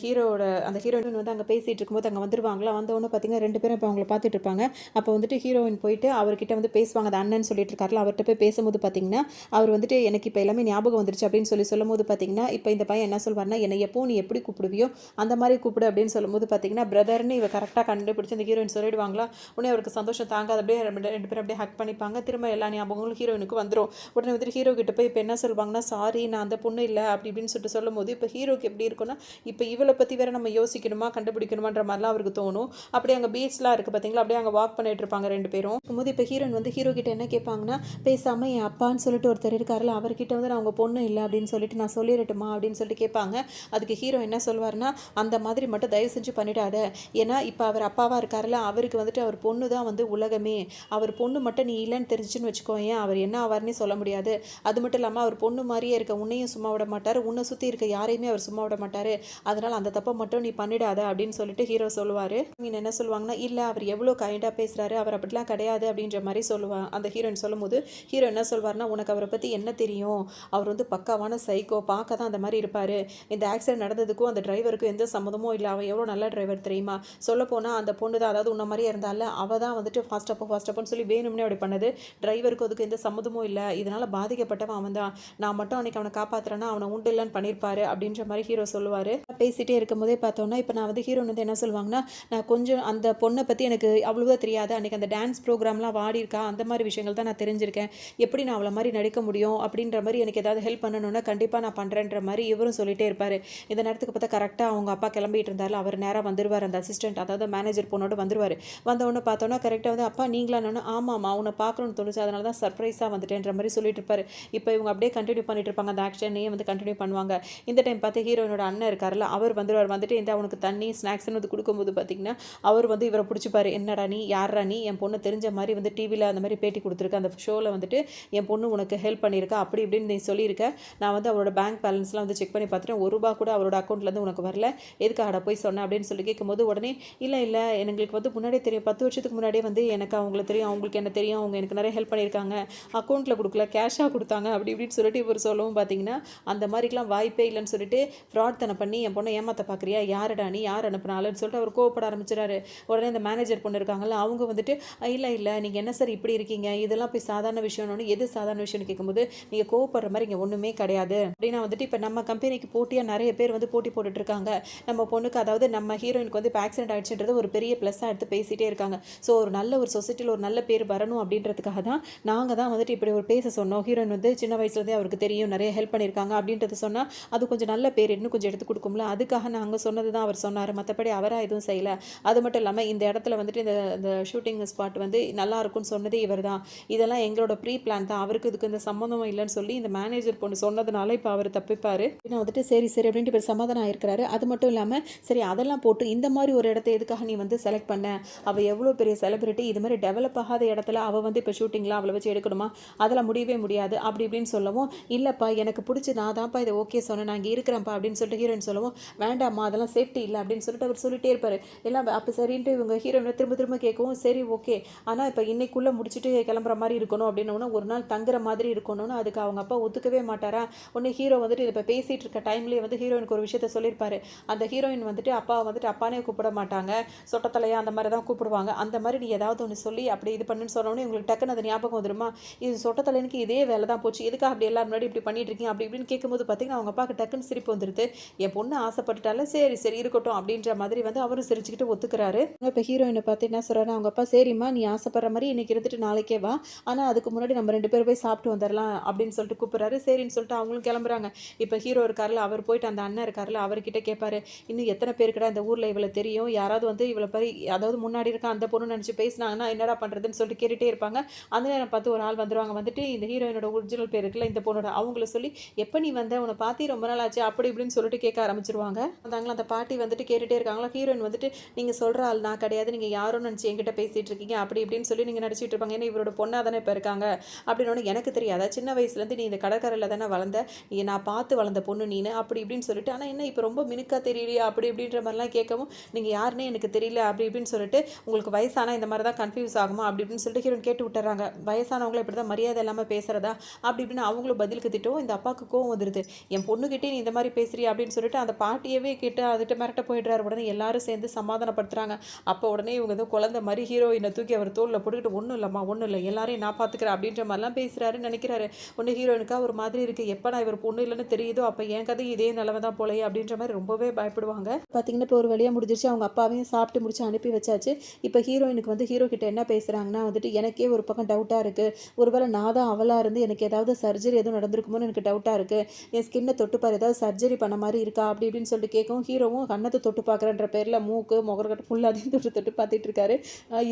அந்த ஹீரோயின் வந்து அங்கே பேசிகிட்டு இருக்கும்போது அங்கே வந்துருவாங்களா, வந்தவொன்னே பார்த்தீங்கன்னா 2 பேரும் இப்போ அவங்கள பார்த்துட்டு இருப்பாங்க. அப்போ வந்துட்டு ஹீரோயின் போயிட்டு அவர்கிட்ட வந்து பேசுவாங்க, அந்த அண்ணன் சொல்லிட்டு இருக்காருல, அவர்கிட்ட போய் பேசும்போது பார்த்தீங்கன்னா அவர் வந்துட்டு எனக்கு இப்போ எல்லாமே ஞாபகம் வந்துருச்சு அப்படின்னு சொல்லும்போது பார்த்தீங்கன்னா இப்போ இந்த பையன் என்ன சொல்வார்னா, என்னை எப்போ நீ எப்படி கூப்பிடுவியோ அந்த மாதிரி கூப்பிடு அப்படின்னு சொல்லும்போது பார்த்தீங்கன்னா பிரதர்னு இவ கரெக்டாக கண்டுபிடிச்சி அந்த ஹீரோயின் சொல்லிடுவாங்களா. உடனே அவருக்கு சந்தோஷம் தாங்காது, அப்படியே 2 பேரும் அப்படியே ஹக் பண்ணிப்பாங்க. திரும்ப எல்லா ஞாபகங்களும் ஹீரோயினுக்கு வந்துடும். உடனே வந்துட்டு ஹீரோ கிட்ட போய் இப்போ என்ன சொல்லுவாங்கன்னா, சாரி நான் அந்த பொண்ணு இல்லை அப்படி இப்படின்னு சொல்லிட்டு சொல்லும்போது இப்போ ஹீரோக்கு எப்படி இருக்குன்னா, இப்போ இவளை பற்றி வேற நம்ம யோசிக்கணுமா கண்டுபிடிக்கணுமான்ற மாதிரிலாம் அவருக்கு தோணும். அப்படியே அங்கே பீச்லாம் இருக்குது பார்த்தீங்களா, அப்படியே அங்கே வாக் பண்ணிட்டு இருப்பாங்க 2 பேரும். இருக்கும்போது இப்போ ஹீரோயின் வந்து ஹீரோ கிட்ட என்ன கேட்பாங்கன்னா, பேசாமல் என் அப்பான்னு சொல்லிட்டு ஒருத்தர் இருக்காருல்ல, அவர்கிட்ட வந்து நான் அவங்க பொண்ணு இல்லை அப்படின்னு சொல்லிட்டு நான் சொல்லிடட்டுமா அப்படின்னு சொல்லிட்டு கேட்பாங்க. அதுக்கு ஹீரோ என்ன சொல்வார்னா, அந்த மாதிரி மட்டும் தயவு செஞ்சு பண்ணிடாத, ஏன்னா இப்போ அவர் அப்பாவாக இருக்காருல்ல, அவருக்கு வந்துட்டு அவர் பொண்ணு தான் வந்து உலகமே, அவர் பொண்ணு மட்டும் நீ இல்லைன்னு தெரிஞ்சுன்னு வச்சுக்கோ, ஏன் அவர் என்ன ஆவார்னே சொல்ல முடியாது, அது மட்டும் இல்லாமல் அவர் பொண்ணு மாதிரியே இருக்க உன்னையும் சும்மா விட மாட்டார், உன்னை சுற்றி இருக்க யாரையுமே அவர் சும்மா விட மாட்டார், அதனால் அந்த தப்பை மட்டும் நீ பண்ணிடாத அப்படின்னு சொல்லிட்டு ஹீரோ சொல்லுவார். நீங்கள் என்ன சொல்லுவாங்கன்னா, இல்லை அவர் எவ்வளோ கைண்டாக பேசுகிறாரு, அவர் அப்படிலாம் கிடையாது அப்படின்ற மாதிரி சொல்லுவாங்க. அந்த ஹீரோயின் சொல்லும்போது ஹீரோ என்ன சொல்வார்னா, உனக்கு அவரை பற்றி என்ன தெரியும், அவர் வந்து பக்காவான சைக்கோ, பார்க்க தான் அந்த மாதிரி இருப்பார், இந்த ஆக்சிடென்ட் நடந்ததுக்கும் அந்த டிரைவருக்கும் எந்த சம்மந்தமும் இல்லை, அவன் எவ்வளோ நல்ல டிரைவர் தெரியுமா, சொல்லப்போனால் அந்த பொண்ணு தான், அதாவது உன்ன மாதிரியே இருந்தால அவள் தான் வந்துட்டு ஃபாஸ்டப்பான்னு சொல்லி வேணும்னே அப்படி பண்ணது, டிரைவருக்கு அதுக்கு எந்த சம்மந்தமும் இல்லை, இதனால் பாதிக்கப்பட்டவன் அவன் தான், நான் மட்டும் அன்றைக்கி அவனை காப்பாற்றுறேன்னா அவனை உண்டு இல்லைன்னு பண்ணியிருப்பாரு அப்படின்ற மாதிரி ஹீரோ சொல்லுவார். பேசிகிட்டே இருக்கும்போதே பார்த்தோன்னா இப்போ நான் வந்து ஹீரோன் வந்து என்ன சொல்லுவாங்கன்னா, நான் கொஞ்சம் அந்த பொண்ணை பற்றி எனக்கு அவ்வளோவா தெரியாது, அன்றைக்கி அந்த டான்ஸ் ப்ரோக்ராம்லாம் வாடி இருக்கா அந்த மாதிரி விஷயங்கள் தான் நான் தெரிஞ்சிருக்கேன், எப்படி நான் அவளை மாதிரி நடிக்க முடியும் அப்படின்ற மாதிரி எனக்கு ஏதாவது ஹெல்ப் பண்ணணும்னா கண்டிப்பாக நான் பண்ணுறேன்ற மாதிரி இவரும் சொல்லிட்டே இருப்பார். இந்த நேரத்துக்கு பார்த்தா கரெக்டாக அவங்க அப்பா கிளம்பிட்டு இருந்தாலும் அவர் நேராக வந்துடுவார். அந்த அசிஸ்டன்ட் அதாவது மேனேஜர் பொண்ணோட வந்துடுவார். வந்தவொடனே பார்த்தோன்னா கரெக்டாக வந்து அப்பா நீங்களான்னு ஆமாம்மா உன்னை பார்க்கணும்னு தோணுச்சு அதனால தான் சர்ப்ரைஸாக வந்துட்டேன்ற மாதிரி சொல்லிட்டு இருப்பாரு. இப்போ இவங்க அப்படியே கண்டினியூ பண்ணிட்டு இருப்பாங்க. அந்த ஆக்ஷனையே வந்து கண்டினியூ பண்ணுவாங்க. இந்த டைம் பார்த்து ஹீரோயினோட அண்ணன் இருக்காருல்ல அவர் வந்துடுவார். வந்துட்டு இந்த அவனுக்கு தண்ணி ஸ்நாக்ஸ்னு வந்து கொடுக்கும்போது பார்த்தீங்கன்னா அவர் வந்து இவரை பிடிச்சிப்பாரு. என்னடா நீ யாரா நீ என் பொண்ணு தெரிஞ்ச மாதிரி வந்து டிவியில் அந்த மாதிரி பேட்டி கொடுத்துருக்க அந்த ஷோவில் வந்துட்டு என் பொண்ணு உனக்கு ஹெல்ப் பண்ணியிருக்கா அப்படி இப்படின்னு நீ சொல்லியிருக்க. நான் வந்து அவரோட பேங்க் பேலன்ஸ்லாம் வந்து செக் பண்ணி பார்த்துட்டேன். ₹1 கூட அவரோட அக்கௌண்ட்லேருந்து உனக்கு வரல. எதுக்காக போய் சொன்னேன் அப்படின்னு சொல்லி கேட்கும்போது உடனே இல்லை எங்களுக்கு வந்து முன்னாடியே தெரியும் 10 வருஷத்துக்கு முன்னாடியே வந்து எனக்கு அவங்களுக்கு தெரியும் அவங்களுக்கு என்ன தெரியும் அவங்க எனக்கு நிறைய ஹெல்ப் பண்ணியிருக்காங்க. அக்கௌண்ட்டில் கொடுக்கல கேஷாக கொடுத்தாங்க அப்படி இப்படின்னு சொல்லிட்டு இவர் சொல்லவும் பார்த்தீங்கன்னா அந்த மாதிரிக்கெலாம் வாய்ப்பே இல்லைன்னு சொல்லிட்டு ஃப்ராட் தனை பண்ணி என் பொண்ணை ஏமாற்ற பார்க்குறியா யாருடா நீ யார் அனுப்பினாலுன்னு சொல்லிட்டு அவர் கோவப்பட ஆரம்பிச்சிடாரு. உடனே இந்த மேனேஜர் பொண்ணு இருக்காங்கல்ல அவங்க வந்துட்டு இல்லை நீங்கள் என்ன சார் இப்படி இருக்கீங்க இதெல்லாம் போய் சாதாரண விஷயம்னு எது சாதாரண விஷயம்னு கேட்கும்போது நீங்கள் கோவப்படுற மாதிரி இங்கே ஒன்றுமே கிடையாது அப்படின்னா வந்துட்டு இப்போ நம்ம கம்பெனிக்கு போட்டியாக நிறைய பேர் வந்து போட்டி போட்டுட்ருக்காங்க. நம்ம பொண்ணுக்கு அதாவது நம்ம ஹீரோயினுக்கு வந்து இப்போ ஆக்சிடென்ட் ஆகிடுச்சுன்றது ஒரு பெரிய ப்ளஸ்ஸாக எடுத்து பேசிகிட்டே இருக்காங்க. ஸோ ஒரு நல்ல ஒரு சொசைட்டியில் ஒரு நல்ல பேர் வரணும் அப்படின்றதுக்காக தான் நாங்கள் தான் வந்துட்டு இப்படி ஒரு பேச சொன்னோம். ஹீரோயின் வந்து சின்ன வயசுலேருந்தே அவருக்கு தெரியும் நிறைய ஹெல்ப் பண்ணியிருக்காங்க அப்படின்றது சொன்னால் அது கொஞ்சம் நல்ல பேர் இன்னும் கொஞ்சம் எடுத்து கொடுக்கும்ல அதுக்காக நாங்கள் சொன்னது தான் அவர் சொன்னார். மற்றபடி அவராக எதுவும் செய்யலை. அது மட்டும் இல்லாமல் இந்த இடத்துல வந்துட்டு இந்த ஷூட்டிங் ஸ்பாட் வந்து நல்லா இருக்கும்னு சொன்னதே இவர் தான். இதெல்லாம் எங்களோட ப்ரீ பிளான் தான் அவருக்கு இதுக்கு இந்த சம்மந்தமும் இல்லைன்னு சொல்லி இந்த மேனேஜர் பொண்ணு சொன்னதுனால இப்போ அவர் தப்பிப்பார். நான் வந்துட்டு சரி அப்படின்ட்டு இப்போ சமாதானம் ஆயிருக்கிறாரு. அது மட்டும் இல்லாமல் சரி அதெல்லாம் போட்டு இந்த மாதிரி ஒரு இடத்த எதுக்காக நீ வந்து செலக்ட் பண்ண அவள் எவ்வளோ பெரிய செலிபிரிட்டி இது மாதிரி டெவலப் ஆகாத இடத்துல அவள் வந்து இப்போ ஷூட்டிங்லாம் அவளை வச்சு எடுக்கணுமா அதெல்லாம் முடியவே முடியாது அப்படி இப்படின்னு சொல்லவும் இல்லைப்பா எனக்கு பிடிச்சி நான் தான்ப்பா இதை ஓகே சொன்னேன் நான் இங்கே இருக்கிறேன்ப்பா அப்படின்னு சொல்லிட்டு ஹீரோயின் சொல்லவும் வேண்டாம்மா அதெல்லாம் சேஃப்டி இல்லை அப்படின்னு சொல்லிட்டு அவர் சொல்லிட்டே இருப்பார். எல்லாம் அப்போ சரின்ட்டு இவங்க ஹீரோயினை திரும்ப கேட்கவும் சரி ஓகே ஆனால் இப்போ இன்னைக்குள்ளே முடிச்சுட்டு கிளம்புற மாதிரி இருக்கணும் அப்படின்னோன்னா ஒரு நாள் தங்குற மாதிரி இருக்கணும்னு அதுக்கு அவங்க அப்பா ஒத்துக்கவே மாட்டாரா. ஒன்று ஹீரோ வந்துட்டு இப்போ பேசிகிட்டு இருக்க டைம்லேயே வந்து ஹீரோயினுக்கு ஒரு விஷயத்த சொல்லியிருப்பாரு. அந்த ஹீரோயின் வந்துட்டு அப்பாவை வந்துட்டு அப்பானே கூப்பிட மாட்டாங்க சொட்டத்தலையா அந்த மாதிரி தான் கூப்பிடுவாங்க. அந்த மாதிரி நீ ஏதாவது ஒன்று சொல்லி அப்படி இது பண்ணுன்னு சொன்னோன்னே உங்களுக்கு டக்குன்னு அது ஞாபகம் வந்துருமா இது சொட்டத்தலைனுக்கு இதே வேலை தான் போச்சு எதுக்காக அப்படி எல்லாரும் முன்னாடி இப்படி பண்ணிட்டு இருக்கீங்க அப்படி இப்படின்னு கேட்கும்போது பார்த்தீங்கன்னா அவங்க அப்பாவுக்கு டக்குன்னு சிரிப்பு வந்துருது. என் பொண்ணு ஆசைப்பட்டுட்டால சரி இருக்கட்டும் அப்படின்ற மாதிரி வந்து அவரும் சிரிச்சுக்கிட்டு ஒத்துக்கிறாரு. இப்போ ஹீரோயினை பார்த்து என்ன சொல்கிறாரு அவங்க அப்பா சரிம்மா நீ ஆசைப்படுற மாதிரி இன்னைக்கு இருந்துட்டு நாளைக்கே வா ஆனால் அதுக்கு முன்னாடி நம்ம 2 பேரும் போய் சாப்பிட்டு வந்துடலாம் அப்படின்னு சொல்லிட்டு கூப்பிட்றாரு. சரின்னு சொல்லிட்டு அவங்களும் கிளம்புறாங்க. இப்போ ஹீரோ இருக்காருல அவர் போயிட்டு அந்த அண்ணன் இருக்காருல அவர்கிட்ட கேட்பாரு இன்னும் எத்தனை பேருக்கிட்ட இந்த ஊரில் இவளை தெரியும் யாராவது வந்து இவளை பற்றி அதாவது முன்னாடி இருக்க அந்த பொண்ணு நினச்சி பேசினாங்கன்னா என்னடா பண்ணுறதுன்னு சொல்லிட்டு கேட்டுகிட்டே இருப்பாங்க. அந்த நேரம் பார்த்து ஒரு ஆள் வந்துடுவாங்க. வந்துட்டு இந்த ஹீரோயினோட ஒரிஜினல் பேர் இருக்குல்ல இந்த பொண்ணோட அவங்கள சொல்லி எப்போ நீ வந்த உன்னை பார்த்து ரொம்ப நாள் ஆச்சு அப்படி இப்படின்னு சொல்லிட்டு கேட்க ஆரம்பிச்சிருவாங்க. வந்தாங்களா அந்த பாட்டி வந்துட்டு கேட்டுகிட்டே இருக்காங்களா. ஹீரோயின் வந்துட்டு நீங்கள் சொல்கிற ஆள் நான் கிடையாது நீங்கள் யாரும் நினச்சி என்கிட்ட பேசிகிட்டு இருக்கீங்க அப்படி இப்படின்னு சொல்லி நீங்கள் நடிச்சிட்டு இருப்பாங்க. ஏன்னா இவரோட பொண்ணாக தானே இப்போ இருக்காங்க அப்படின்னு எனக்கு தெரியாதா சின்ன வயசுலேருந்து நீ இந்த கடற்கரையில் தானே வளர்ந்த நீ நான் பார்த்து வளர்ந்த பொண்ணு நீனு அப்படி இப்படின்னு சொல்லிட்டு ஆனால் என்ன இப்போ ரொம்ப மினுக்கா தெரியலையா அப்படி இப்படின்ற மாதிரிலாம் கேட்கவும் நீங்கள் யாருன்னே எனக்கு தெரியல அப்படி இப்படின்னு சொல்லிட்டு உங்களுக்கு வயசானா இந்த மாதிரி தான் கன்ஃபியூஸ் ஆகுமா அப்படி இப்படின்னு சொல்லிட்டு ஹீரோயின் கேட்டு விட்டுறாங்க. வயசானவங்களை இப்படி தான் மரியாதை இல்லாமல் பேசுகிறதா அப்படி இப்படின்னு அவங்களும் பதிலுக்கு திட்டம். இந்த அப்பாவுக்கு கோவம் வந்துடுது. என் பொண்ணுக்கிட்டே நீ இந்த மாதிரி பேசுறியா அப்படின்னு சொல்லிட்டு அந்த பாட்டியவே கேட்டு அதுகிட்ட மிரட்ட போயிடுறாரு. உடனே எல்லாரும் சேர்ந்து சமாதானப்படுத்துறாங்க. அப்போ உடனே இவங்க ஏதோ குழந்தை மாதிரி ஹீரோயினை தூக்கி அவர் தோளில் போட்டுக்கிட்டு ஒன்றும் இல்லை எல்லாரையும் நான் பார்த்துக்கிறேன் அப்படின்ற மாதிரிலாம் பேசுகிறாருன்னு நினைக்கிறாரு. ஒன்று ஹீரோயினுக்கா ஒரு மாதிரி இருக்குது எப்போ நான் இவர் பொண்ணு இல்லைன்னு தெரியுதோ அப்போ என் கதை இதே நிலவை தான் போலையே அப்படின்ற மாதிரி ரொம்பவே பயப்படுவாங்க. பார்த்தீங்கன்னா இப்போ ஒரு வழியாக முடிஞ்சிருச்சு. அவங்க அப்பாவையும் சாப்பிட்டு முடிச்சு அனுப்பி வச்சாச்சு. இப்போ ஹீரோயினுக்கு வந்து ஹீரோ கிட்ட என்ன பேசுகிறாங்கன்னா வந்துட்டு எனக்கே ஒரு பக்கம் டவுட்டாக இருக்குது ஒருவேளை நான் தான் அவளாக இருந்து எனக்கு ஏதாவது சர்ஜரி எதுவும் நடந்திருக்குமோன்னு எனக்கு டவுட்டாக இருக்குது என் ஸ்கின்னை தொட்டுப்பார் ஏதாவது சர்ஜரி பண்ண மாதிரி இருக்கா அப்படி இப்படின்னு சொல்லிட்டு கேட்கும். ஹீரோவும் கண்ணத்தை தொட்டு பார்க்குறன்ற பேரில் மூக்கு முகர்கட்டு ஃபுல்லாதையும் தொட்டு பார்த்துட்டு இருக்காரு.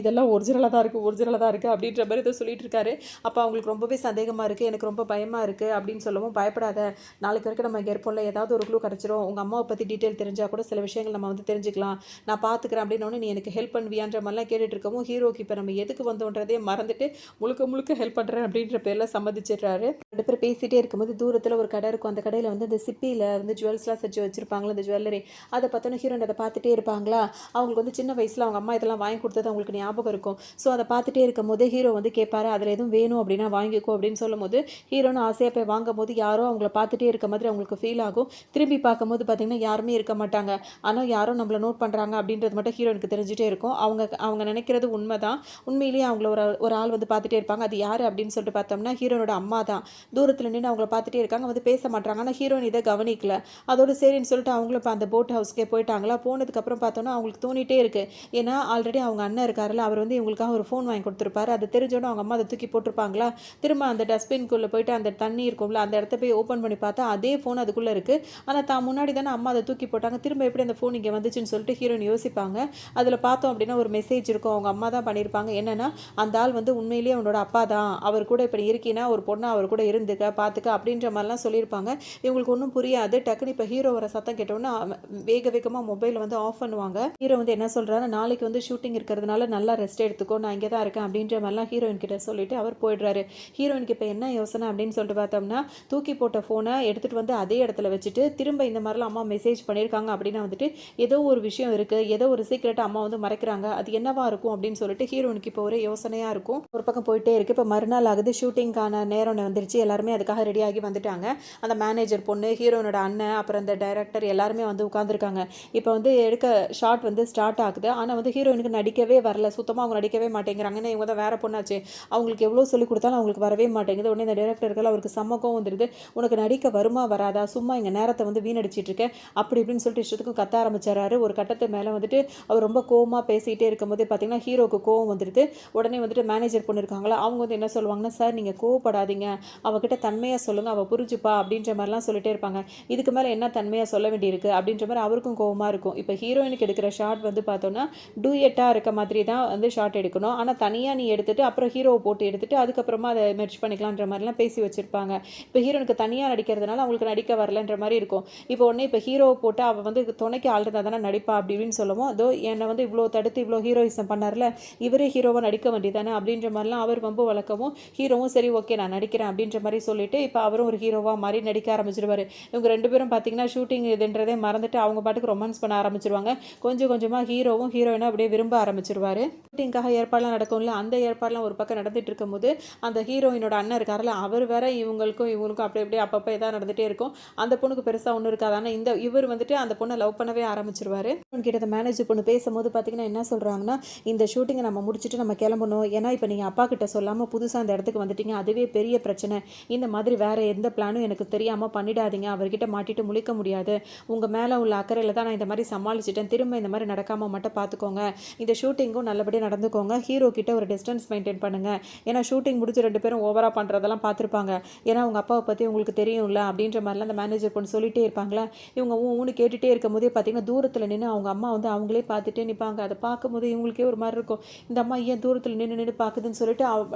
இதெல்லாம் ஒரிஜினலாக தான் இருக்குது அப்படின்ற மாதிரி ஏதோ சொல்லிட்டு இருக்காரு. அப்போ அவங்களுக்கு ரொம்பவே சந்தேகமாக இருக்குது எனக்கு ரொம்ப பயமாக இருக்குது அப்படின்னு சொல்லவும் பயப்படாத நாளைக்கு வரைக்கும் நம்ம இங்கே இருப்போம்ல ஏதாவது ஒரு க்ளூ கிடச்சிரும் உங்கள் அம்மாவை பற்றி டீட்டெயில் தெரிஞ்சால் கூட சில விஷயங்கள் நம்ம வந்து தெரிஞ்சுக்கலாம் நான் பார்த்துக்கிறேன் அப்படின்னு நீ எனக்கு ஹெல்ப் பண்ணுவியான்ற மாதிரிலாம் கேட்டுட்டு இருக்கவும் ஹீரோக்கு இப்போ நம்ம எதுக்கு வந்தோன்றதே மறந்துட்டு முழுக்க ஹெல்ப் பண்ணுறேன் அப்படின்ற பேரில் சம்மதிச்சிடுறாரு. 2 பேர் பேசிகிட்டே இருக்கும்போது தூரத்தில் ஒரு கடை இருக்கும். அந்த கடையில் வந்து இந்த சிப்பியில் வந்து ஜுவல்ஸ்லாம் செஞ்சு வச்சுருப்பாங்களா இந்த ஜுவல்லரி அதை பார்த்தோன்னா ஹீரோயின் அதை பார்த்துட்டே இருப்பாங்களா. அவங்களுக்கு வந்து சின்ன வயசில் அவங்க அம்மா இதெல்லாம் வாங்கி கொடுத்தது அவங்களுக்கு ஞாபகம் இருக்கும். ஸோ அதை பார்த்துட்டே இருக்கும் போது ஹீரோ வந்து கேட்பாரு அதில் எதுவும் வேணும் அப்படின்னா வாங்கிக்கோ அப்படின்னு சொல்லும் போது ஹீரோன்னு ஆசையாக போய் வாங்கும் போது யாரோ அவங்கள பார்த்துட்டே இருக்க மாதிரி அவங்களுக்கு ஃபீல் ஆகும். திரும்பி பார்க்கும்போது பார்த்தீங்கன்னா யாருமே இருக்க மாட்டாங்க. ஆனால் யாரோ நம்மளை நோட் பண்ணுறாங்க அப்படின்றது மட்டும் ஹீரோனுக்கு தெரிஞ்சுட்டே இருக்கும். அவங்க நினைக்கிறது உண்மை தான். உண்மையிலேயே அவங்கள ஒரு ஆள் வந்து பார்த்துட்டே இருப்பாங்க. அது யார் அப்படின்னு சொல்லிட்டு பார்த்தோம்னா ஹீரோனோட அம்மா தான். தூரத்தில் நின்று அவங்கள பார்த்துட்டே இருக்காங்க வந்து பேச மாட்டாங்க. ஆனால் ஹீரோயின் இதை கவனிக்கல. அதோட சரின்னு சொல்லிட்டு அவங்களும் இப்போ அந்த போட் ஹவுஸ்க்கே போயிட்டாங்களா. போனதுக்கப்புறம் பார்த்தோன்னா அவங்களுக்கு தோணிட்டே இருக்குது. ஏன்னா ஆல்ரெடி அவங்க அண்ணன் இருக்காருல்ல அவர் வந்து இவங்களுக்காக ஒரு ஃபோன் வாங்கி கொடுத்துருப்பாரு. அது தெரிஞ்சோன்னு அவங்க அம்மா அதை தூக்கி போட்டிருப்பாங்க. பார்ப்பாங்களா, திரும்ப அந்த டஸ்ட்பின்குள்ளே போயிட்டு அந்த தண்ணி இருக்கும்ல அந்த இடத்த போய் ஓப்பன் பண்ணி பார்த்தா அதே ஃபோன் அதுக்குள்ளே இருக்குது. ஆனால் தான் முன்னாடி தானே அம்மா அதை தூக்கி போட்டாங்க, திரும்ப எப்படி அந்த ஃபோன் இங்கே வந்துச்சுன்னு சொல்லிட்டு ஹீரோயின் யோசிப்பாங்க. அதில் பார்த்தோம் அப்படின்னா ஒரு மெசேஜ் இருக்கும், அவங்க அம்மா தான் பண்ணியிருப்பாங்க. என்னென்னா, அந்த ஆள் வந்து உண்மையிலேயே அவனோட அப்பா தான், அவர் கூட இப்போ இருக்கீன்னா ஒரு பொண்ணை அவர் கூட இருந்துக்க பார்த்துக்க அப்படின்ற மாதிரிலாம் சொல்லியிருப்பாங்க. இவங்களுக்கு ஒன்றும் புரியாது. டக்குன்னு இப்போ ஹீரோ வர சத்தம் கேட்டோன்னா வேக வேகமாக மொபைலை வந்து ஆஃப் பண்ணுவாங்க. ஹீரோ வந்து என்ன சொல்கிறாரு, நாளைக்கு வந்து ஷூட்டிங் இருக்கிறதுனால நல்லா ரெஸ்ட் எடுத்துக்கோ, நான் இங்கே தான் இருக்கேன் அப்படின்ற மாதிரிலாம் ஹீரோயின் கிட்ட சொல்லிட்டு அவர் போயிடுறாரு. ஹீரோயினுக்கு இப்போ என்ன யோசனை அப்படின்னு சொல்லிட்டு பார்த்தோம்னா, தூக்கி போட்ட ஃபோனை எடுத்துகிட்டு வந்து அதே இடத்துல வச்சுட்டு திரும்ப இந்த மாதிரிலாம் அம்மா மெசேஜ் பண்ணியிருக்காங்க அப்படின்னா வந்துட்டு ஏதோ ஒரு விஷயம் இருக்குது, ஏதோ ஒரு சீக்கிரட்டை அம்மா வந்து மறைக்கிறாங்க, அது என்னவா இருக்கும் அப்படின்னு சொல்லிட்டு ஹீரோயினுக்கு இப்போ ஒரு யோசனையாக இருக்கும். ஒரு பக்கம் போயிட்டே இருக்குது. இப்போ மறுநாள் ஆகுது, ஷூட்டிங்கான நேரம் வந்துருச்சு. எல்லாருமே அதுக்காக ரெடியாகி வந்துட்டாங்க. அந்த மேனேஜர் பொண்ணு, ஹீரோனோட அண்ணன், அப்புறம் அந்த டைரக்டர் எல்லாருமே வந்து உட்காந்துருக்காங்க. இப்போ வந்து எடுக்க ஷாட் வந்து ஸ்டார்ட் ஆகுது. ஆனால் வந்து ஹீரோயினுக்கு நடிக்கவே வரல, சுத்தமாக அவங்க நடிக்கவே மாட்டேங்கிறாங்க. ஏன்னா இவங்க தான் வேற பொண்ணாச்சு, அவங்களுக்கு எவ்வளோ சொல்லிக் கொடுத்தாலும் அவங்களுக்கு வரவே மாட்டேங்குது. உடனே இந்த டைரக்டர்கள் அவருக்கு சம்மக்கம் வந்துடுது. உனக்கு நடிக்க வருமா வராதா, சும்மா எங்கள் நேரத்தை வந்து வீணடிச்சிட்டு இருக்க அப்படி இப்படின்னு சொல்லிட்டு இஷ்டத்துக்கும் கத்த ஆரம்பிச்சாரு. ஒரு கட்டத்து மேலே வந்துட்டு அவர் ரொம்ப கோவமாக பேசிகிட்டே இருக்கும்போது பார்த்தீங்கன்னா ஹீரோக்கு கோவம் வந்துடுது. உடனே வந்துட்டு மேனேஜர் பொண்ணு இருக்காங்களா, அவங்க வந்து என்ன சொல்லுவாங்கன்னா, சார் நீங்கள் கோவப்படாதீங்க, அவகிட்ட தன்மையாக சொல்லுங்கள், அவள் புரிஞ்சுப்பா அப்படின்ற மாதிரிலாம் சொல்லிட்டே இருப்பாங்க. இதுக்கு மேலே என்ன தன்மையாக சொல்ல வேண்டியிருக்கு அப்படின்ற மாதிரி அவருக்கும் கோவமாக இருக்கும். இப்போ ஹீரோயினுக்கு எடுக்கிற ஷாட் வந்து பார்த்தோன்னா டூயட்டாக இருக்க மாதிரி தான் வந்து ஷாட் எடுக்கணும். ஆனால் தனியாக நீ எடுத்துகிட்டு அப்புறம் ஹீரோவை போட்டு எடுத்துகிட்டு அதுக்கப்புறமா அதை மெர்ஜ் பண்ணிக்கலான்ற மாதிரிலாம் பேசி வச்சுருப்பாங்க. இப்போ ஹீரோனுக்கு தனியாக நடிக்கிறதுனால அவங்களுக்கு நடிக்க வரலன்ற மாதிரி இருக்கும். இப்போ உடனே இப்போ ஹீரோவை போட்டு அவள் வந்து துணைக்கு ஆள் இருந்தால் தானே நடிப்பா அப்படி இப்படின்னு சொல்லுவோம். அதோ என்னை வந்து இவ்வளோ தடுத்து இவ்வளோ ஹீரோயிசம் பண்ணார்ல, இவரே ஹீரோவை நடிக்க வேண்டியதானே அப்படின்ற மாதிரிலாம் அவர் ரொம்ப வழக்கவும், ஹீரோவும் சரி ஓகே நான் நடிக்கிறேன் அப்படின்ற மாதிரி சொல்லிட்டு இப்போ அவரும் ஒரு ஹீரோவாக மாதிரி நடிக்க ஆரம்பிச்சிருவார். இவங்க ரெண்டு பேரும் பார்த்தீங்கன்னா ஷூட்டிங் இதுன்றதே மறந்துட்டு அவங்க பாட்டுக்கு ரொமான்ஸ் பண்ண ஆரம்பிச்சிருவாங்க. கொஞ்சம் கொஞ்சமாக ஹீரோவும் ஹீரோயினை அப்படியே விரும்ப ஆரம்பிச்சிருவார். ஷூட்டிங்காக ஏற்பாடுலாம் நடக்கும்ல, அந்த ஏற்பாடுலாம் ஒரு பக்கம் நடந்துட்டு இருக்கும்போது அந்த ஹீரோயினோட அண்ணன் இருக்கார்ல, அவர் வேற இவங்களுக்கும் அப்படி அப்படியே அப்பப்போ எதாவது நடந்துகிட்டே இருக்கும். அந்த பொண்ணுக்கு பெருசாக ஒன்றும் இருக்காது. ஆனால் இவர் வந்துட்டு அந்த பொண்ணை லவ் பண்ணவே ஆரம்பிச்சிருவார். கிட்ட மேனேஜர் பொண்ணு பேசும்போது பார்த்தீங்கன்னா என்ன சொல்கிறாங்கன்னா, இந்த ஷூட்டிங்கை நம்ம முடிச்சுட்டு நம்ம கிளம்பணும், ஏன்னா இப்போ நீங்கள் அப்பா கிட்ட சொல்லாமல் புதுசாக அந்த இடத்துக்கு வந்துட்டீங்க, அதுவே பெரிய பிரச்சனை. இந்த மாதிரி வேறு எந்த பிளானும் எனக்கு தெரியாமல் பண்ணிடாதீங்க, அவர்கிட்ட மாட்டிட்டு முழிக்க முடியாது. உங்கள் மேலே உள்ள அக்கறையில் தான் நான் இந்த மாதிரி சமாளிச்சிட்டேன், திரும்ப இந்த மாதிரி நடக்காமல் மட்டும் பார்த்துக்கோங்க. இந்த ஷூட்டிங்கும் நல்லபடியாக நடந்துக்கோங்க. ஹீரோ கிட்ட ஒரு டிஸ்டன்ஸ் மெயின்டைன் பண்ணுங்கள். ஏன்னா ஷூட்டிங் முடிச்சு ரெண்டு பேரும் ஓவராக பண்ணுறதெல்லாம் பார்த்துருப்பாங்க. ஏன்னா உங்கள் அப்பாவை பற்றி உங்களுக்கு தெரியும்ல அப்படின்ற மாதிரிலாம் அந்த மேனேஜர் பொண்ணு சொல்லிகிட்டே இருப்பாங்களா. இவங்க ஊன்னு கேட்டுகிட்டே இருக்கும் போதே பார்த்தீங்கன்னா தூரத்தில் நின்று அவங்க அம்மா வந்து அவங்களே பார்த்துட்டே நிற்பாங்க. அதை பார்க்கும்போது இவங்களுக்கே ஒரு மாதிரி இருக்கும். இந்த அம்மா ஏன் தூரத்தில் நின்று பார்க்குதுன்னு சொல்லிட்டு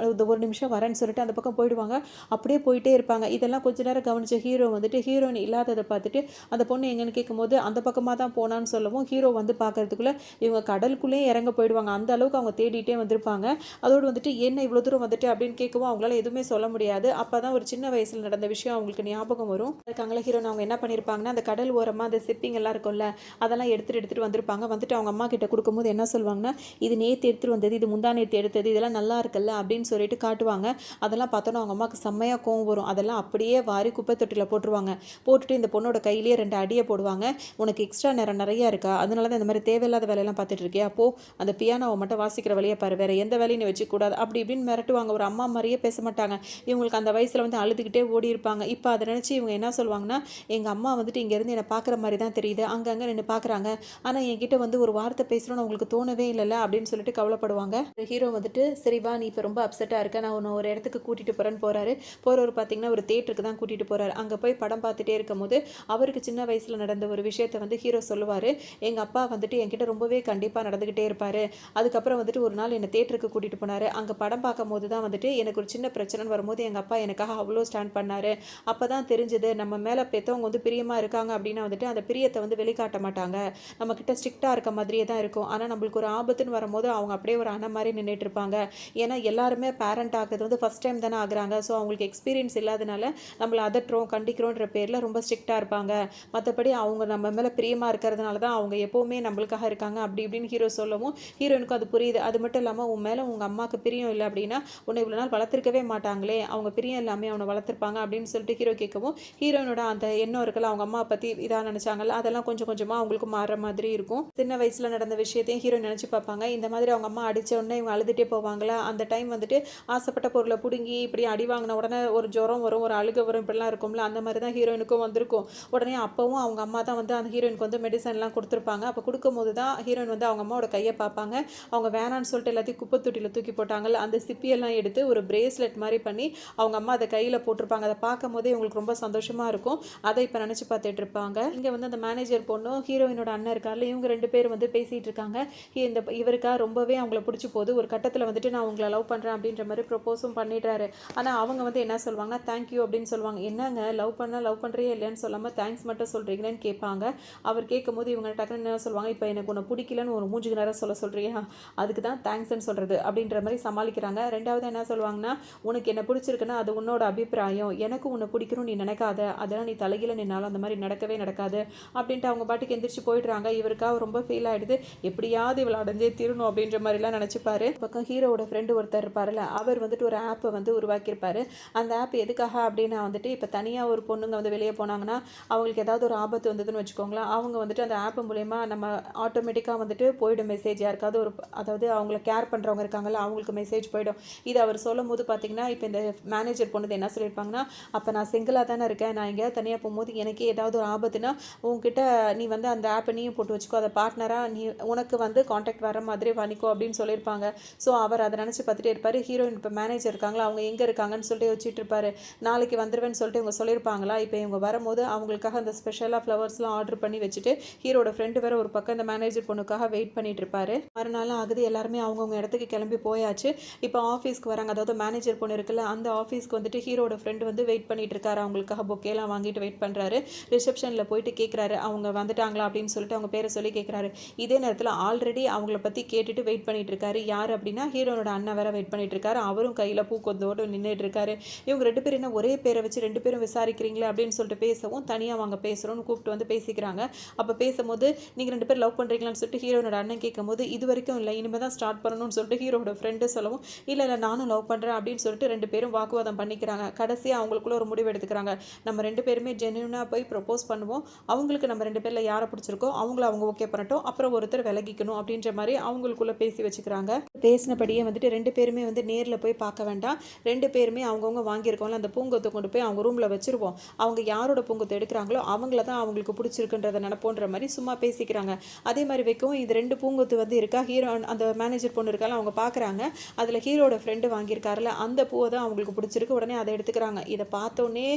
ஒரு நிமிஷம் வரேன்னு சொல்லிட்டு அந்த பக்கம் போயிடுவாங்க. அப்படியே போயிட்டே இருப்பாங்க. இதெல்லாம் கொஞ்ச நேரம் கவனிச்ச ஹீரோ வந்துட்டு ஹீரோயின் இல்லாததை பார்த்துட்டு அந்த பொண்ணு எங்கன்னு கேட்கும்போது அந்த பக்கமாக தான் போனான்னு சொல்லவும் ஹீரோ வந்து பார்க்கறதுக்குள்ளே இவங்க கடலுக்குள்ளேயே இறங்க போயிடுவாங்க. அந்த அளவுக்கு அவங்க தேடிட்டே வந்திருப்பாங்க. அதோடு வந்துட்டு என்ன இவ்வளோ தூரம் வந்துட்டு அப்படின்னு கேட்கவும் அவங்களால எதுவுமே சொல்ல முடியாது. அப்போ தான் ஒரு சின்ன வயசில் நடந்த விஷயம் அவங்களுக்கு ஞாபகம் வரும். இருக்காங்களா ஹீரோன் அவங்க என்ன பண்ணியிருப்பாங்கன்னா, அந்த கடல் ஓரமாக அந்த சிப்பிங் எல்லாம் இருக்கும்ல, அதெல்லாம் எடுத்துகிட்டு வந்திருப்பாங்க. வந்துட்டு அவங்க அம்மா கிட்ட கொடுக்கும்போது என்ன சொல்லுவாங்கன்னா, இது நேற்று எடுத்துகிட்டு வந்தது, இது முந்தா நேற்று எடுத்தது, இதெல்லாம் நல்லா இருக்குல்ல அப்படின்னு சொல்லிட்டு காட்டுவாங்க. அதெல்லாம் பார்த்தோன்னா அவங்க அம்மாவுக்கு செம்மையாக கோவம் வரும். அதெல்லாம் அப்படியே வாரி குப்பை தொட்டியில் போட்டுருவாங்க. போட்டுட்டு இந்த பொண்ணோட கையிலேயே 2 அடியை போடுவாங்க. உனக்கு எக்ஸ்ட்ரா நேரம் நிறையா இருக்கா, அதனால தான் இந்த மாதிரி தேவையில்லாத வேலையெல்லாம் பார்த்துட்டு இருக்கியா, அப்போ அந்த பியானோவை மட்டும் வாசிக்கிற வழியை பாரு, வேறு எந்த வேலையும் நீ வச்சுக்கூடாது அப்படி இப்படின்னு மிரட்டுவாங்க. ஒரு அம்மா மாதிரியே பேச மாட்டாங்க. இவங்களுக்கு அந்த வயசில் வந்து அழுதுகிட்டே ஓடி இருப்பாங்க. இப்போ அதை நினச்சி இவங்க என்ன சொல்லுவாங்கன்னா, எங்கள் அம்மா வந்துட்டு இங்கேருந்து என்னை பார்க்குற மாதிரி தான் தெரியுது, அங்கங்கே நின்று பார்க்குறாங்க, ஆனால் என்கிட்ட வந்து ஒரு வார்த்தை பேசுகிறோன்னு உங்களுக்கு தோணவே இல்லைல்ல அப்படின்னு சொல்லிட்டு கவலைப்படுவாங்க. ஹீரோ வந்துட்டு சரி வா நீ இப்போ ரொம்ப அப்செட்டாக இருக்க, நான் உன்னை ஒரு இடத்துக்கு கூட்டிகிட்டு போகிறேன்னு போகிறவர் பார்த்தீங்கன்னா ஒரு தேட்டருக்கு தான் கூட்டிகிட்டு போகிறாரு. அங்கே போய் படம் பார்த்துட்டே இருக்கும்போது அவருக்கு சின்ன வயசில் நடந்த ஒரு விஷயத்தை வந்து ஹீரோ சொல்லுவார். எங்கள் அப்பா வந்துட்டு என்கிட்ட ரொம்பவே கண்டிப்பாக நடந்துக்கிட்டே இருப்பார். அதுக்கப்புறம் வந்துட்டு ஒரு நாள் என்னை தேட்டருக்கு கூட்டிகிட்டு போனார். அங்கே படம் பார்க்கும் போது தான் வந்துட்டு எனக்கு ஒரு சின்ன பிரச்சனைன்னு வரும்போது எங்கள் அப்பா எனக்காக அவ்வளோ ஸ்டாண்ட் பண்ணார். அப்போ தான் தெரிஞ்சது நம்ம மேலே பெற்றவங்க வந்து பிரியமாக இருக்காங்க அப்படின்னா வந்துட்டு அந்த பிரியத்தை வந்து வெளிக்காட்ட மாட்டாங்க, நம்மக்கிட்ட ஸ்ட்ரிக்டாக இருக்க மாதிரியே தான் இருக்கும். ஆனால் நம்மளுக்கு ஒரு ஆபத்துன்னு வரும்போது அவங்க அப்படியே ஒரு அண்ணன் மாதிரி நின்றுட்டு இருப்பாங்க. ஏன்னா எல்லாருமே பேரண்ட் ஆகுது வந்து ஃபஸ்ட் டைம் தானே ஆகுறாங்க. ஸோ அவங்களுக்கு எக்ஸ்பீரியன்ஸ் இல்லாதனால நம்மளை அதட்டுறோம் கண்டிக்கிறோன்ற பேரில் ரொம்ப ஸ்ட்ரிக்டாக இருப்பாங்க. மற்றபடி அவங்க நம்ம மேலே பிரியமாக இருக்கிறதுனால தான் அவங்க எப்போவுமே நம்மளுக்காக இருக்காங்க அப்படி இப்படின்னு ஹீரோ சொல்லவும் ஹீரோனுக்கும் அது புரியுது. அது மட்டும் இல்லாமல் உன் மேலே உங்கள் அம்மாவுக்கு பிரியம் இல்லை அப்படின்னா உன்னை இவ்வளோ நாள் வளர்த்துருக்கவே மாட்டாங்களே, அவங்க பிரியம் இல்லாமல் அவனை வளர்த்துருப்பாங்க அப்படின்னு சொல்லிட்டு ஹீரோ கேட்கவும் ஹீரோனோட அந்த எண்ணம் இருக்குல்ல, அவங்க அம்மா பற்றி இதாக நினச்சாங்கல்ல, அதெல்லாம் கொஞ்சம் கொஞ்சமாக அவங்களுக்கு மாறுற மாதிரி இருக்கும். சின்ன வயசில் நடந்த விஷயத்தையும் ஹீரோ நினச்சி பார்ப்பாங்க. இந்த மாதிரி அவங்க அம்மா அடித்த உடனே இவங்க அழுதுகிட்டே போவாங்களா, அந்த டைம் வந்துட்டு ஆசைப்பட்ட பொருளை பிடுங்கி இப்படி அடி வாங்கின உடனே ஒரு ஜுரம் வரும், ஒரு அழுக வரும், இப்படிலாம் இருக்கும்ல, அந்த மாதிரி தான் ஹீரோயினுக்கும் வந்திருக்கும். உடனே அப்பவும் அவங்க அம்மா தான் வந்து அந்த ஹீரோயினுக்கு வந்து மெடிசன்லாம் கொடுத்துருப்பாங்க. அப்போ கொடுக்கும்போது தான் ஹீரோயின் வந்து அவங்க அம்மாவோட கையை பார்ப்பாங்க. அவங்க வேணான்னு சொல்லிட்டு எல்லாத்தையும் குப்பை தொட்டியில் தூக்கி போட்டாங்கல்ல, அந்த சிப்பியெல்லாம் எடுத்து ஒரு பிரேஸ்லெட் மாதிரி பண்ணி அவங்க அம்மா அதை கையில் போட்டிருப்பாங்க. அதை பார்க்கும் போதே இவங்களுக்கு ரொம்ப சந்தோஷமாக இருக்கும். அதை இப்போ நினச்சி பார்த்துட்டு இருப்பாங்க. இங்கே வந்து அந்த மேனேஜர் பொண்ணும் ஹீரோயினோட அண்ணன் இருக்கார்ல, இவங்க 2 பேர் வந்து பேசிகிட்டு இருக்காங்க. இவருக்கா ரொம்பவே அவங்கள பிடிச்சி போகுது. ஒரு கட்டத்தில் வந்துட்டு நான் உங்களை லவ் பண்ணுறேன் அப்படின்ற மாதிரி ப்ரொப்போஸும் பண்ணிடுறாரு. ஆனால் அவங்க வந்து என்ன சொல்லுவாங்கன்னா தேங்க்யூ அப்படின்னு சொல்லுவாங்க. என்னங்க லவ் பண்ணுறியே இல்லைன்னு சொல்லாமல் தேங்க்ஸ் மட்டும் சொல்கிறீங்களேன்னு கேட்பாங்க. அவர் கேட்கும்போது இவங்க டக்குன்னு என்ன சொல்லுவாங்க, இப்போ எனக்கு உன்னை பிடிக்கலன்னு ஒரு மூஞ்சுக்கு நேரம் சொல்கிறியா, அதுக்கு தான் தேங்க்ஸ்ன்னு சொல்கிறது அப்படின்ற மாதிரி சமாளிக்கிறாங்க. ரெண்டாவது என்ன சொல்லுவாங்கன்னா, உனக்கு என்ன பிடிச்சிருக்குன்னா அது உன்னோட அபிப்பிராயம், எனக்கு உன்னை பிடிக்கணும் நீ நினைக்காத, அதெல்லாம் நீ தலைகீழ நின்னாலும் அந்த மாதிரி நடக்கவே நடக்காது அப்படின்ட்டு அவங்க பாட்டுக்கு எந்திரிச்சு போயிடுறாங்க. இவருக்காக ரொம்ப ஃபீல் ஆகிடுது. எப்படியாவது இவளை அடைஞ்சே தீரணும் அப்படின்ற மாதிரிலாம் நினச்சிப்பாரு. பக்கம் ஹீரோவோட ஃப்ரெண்டு ஒருத்தர் இருப்பார்ல, அவர் வந்துட்டு ஒரு ஆப்பை வந்து உருவாக்கியிருப்பாரு. அந்த ஆப் எதுக்காக அப்படின்னா வந்துட்டு இப்போ தனியாக ஒரு பொண்ணுங்க வந்து வெளியே போனாங்கன்னா அவங்களுக்கு ஏதாவது ஒரு ஆபத்து வந்ததுன்னு வச்சுக்கோங்களேன், அவங்க வந்துட்டு அந்த ஆப் மூலயமா நம்ம ஆட்டோமேட்டிக்காக வந்துட்டு போய்டும் மெசேஜ். யாருக்காவது அதாவது அவங்கள கேர் பண்ணுறவங்க இருக்காங்கல்ல, அவங்களுக்கு மெசேஜ் போய்டும். இது அவர் சொல்லும் போது பார்த்தீங்கன்னா, இப்போ இந்த மேனேஜர் பொண்ணு என்ன சொல்லியிருப்பாங்கன்னா, அப்போ நான் சிங்கிளாக தானே இருக்கேன், நான் எங்கேயாவது தனியாக போகும்போது எனக்கே ஏதாவது ஒரு ஆபத்துனா உங்ககிட்ட நீ வந்து அந்த ஆப்பை நீயும் போட்டு வச்சுக்கோ, அதை பார்ட்னராக நீ உனக்கு வந்து காண்டாக்ட் வர மாதிரி பண்ணிக்கோ அப்படின்னு சொல்லியிருப்பாங்க. ஸோ அவர் அதை நினச்சி பார்த்துட்டே இருப்பார். ஹீரோயின் இப்போ மேனேஜர் இருக்காங்களா, அவங்க எங்கே இருக்காங்கன்னு சொல்லிட்டு வச்சுட்டு இருப்பாரு. நாளைக்கு வந்துடுவேன்னு சொல்லிட்டு இவங்க சொல்லியிருப்பாங்களா, இப்போ இவங்க வரும்போது அவங்களுக்காக அந்த ஸ்பெஷலாக ஃப்ளவர்ஸ்லாம் ஆர்டர் பண்ணி வச்சுட்டு ஹீரோட ஃப்ரெண்டு வேறு ஒரு பக்கம் இந்த மேனேஜர் பொண்ணுக்காக வெயிட் பண்ணிட்டு இருப்பாரு. மறுநாள் ஆகுது, எல்லாருமே அவங்கவுங்க இடத்துக்கு கிளம்பி போயாச்சு. இப்போ ஆஃபீஸ்க்கு வராங்க. அதாவது மேனேஜர் பொண்ணு இருக்குல்ல, அந்த ஆஃபீஸ்க்கு வந்துட்டு ஹீரோட ஃப்ரெண்டு வந்து வெயிட் பண்ணிட்டு இருக்காரு. அவங்களுக்காக பொக்கேலாம் வாங்கிட்டு வெயிட் பண்ணுறாரு. ரிசப்ஷனில் போயிட்டு கேட்குறாரு, அவங்க வந்துட்டாங்களா அப்படின்னு சொல்லிட்டு அவங்க பேரை சொல்லி கேட்குறாரு. இதே நேரத்தில் ஆல்ரெடி அவங்கள பற்றி கேட்டுட்டு வெயிட் பண்ணிட்டு இருக்காரு. யார் அப்படின்னா ஹீரோனோட அண்ணன் வேற வெயிட் பண்ணிட்டு இருக்காரு. அவரும் கையில் பூக்கொந்தோடு நின்றுட்டு இருக்காரு. இவங்க 2 பேரும் என்ன ஒரே பேரை வச்சு 2 பேரும் விசாரிக்கிறீங்களே அப்படின்னு சொல்லிட்டு பேசவும், தனியாக வாங்க பேசுகிறோன்னு கூப்பிட்டு வந்து பேசிக்கிறாங்க. அப்போ பேசும்போது நீங்கள் 2 பேர் லவ் பண்ணுறீங்களான்னு சொல்லிட்டு ஹீரோனோட அண்ணன் கேட்கும்போது, இது வரைக்கும் இல்லை, இனிமேல் தான் ஸ்டார்ட் பண்ணணும்னு சொல்லிட்டு ஹீரோட ஃப்ரெண்டு சொல்லவும், இல்லை நானும் லவ் பண்ணுறேன் அப்படின்னு சொல்லிட்டு 2 பேரும் வாக்குவாதம் பண்ணிக்கிறாங்க. கடைசியாக அவங்களுக்குள்ள ஒரு முடிவு எடுத்துக்கிறாங்க. நம்ம 2 பேருமே ஜென்யூனாக போய் ப்ரப்போஸ் பண்ணுவோம், அவங்களுக்கு நம்ம 2 பேரில் யாரை பிடிச்சிருக்கோ அவங்கள அவங்க ஓகே பண்ணட்டும், அப்புறம் ஒருத்தர் விலகிக்கணும் அப்படின்ற மாதிரி அவங்களுக்குள்ள பேசி வச்சுக்கிறாங்க. பேசினபடியே வந்துட்டு 2 பேருமே வந்து நேரில் போய் பார்க்க வேண்டாம், 2 பேருமே அவங்கவுங்க வாங்கியிருக்கோம்ல அந்த பூங்கொத்தை கொண்டு போய் அவங்க ரூமில் வச்சுருவோம், அவங்க யாரோட பூங்கொத்தை எடுக்கிறாங்களோ அவங்கள தான் அவங்களுக்கு பிடிச்சிருக்குன்றதை நினைப்போன்ற மாதிரி சும்மா பேசிக்கிறாங்க. அதே மாதிரி வைக்கவும் இது 2 பூங்கொத்து வந்து இருக்கா, ஹீரோ அந்த மேனேஜர் பொண்ணு இருக்கால அவங்க பார்க்குறாங்க. அதில் ஹீரோட ஃப்ரெண்டு வாங்கியிருக்காருல அந்த பூவை தான் அவங்களுக்கு பிடிச்சிருக்கு. உடனே அதை எடுத்துக்கிறாங்க. இதை பார்த்தோன்னே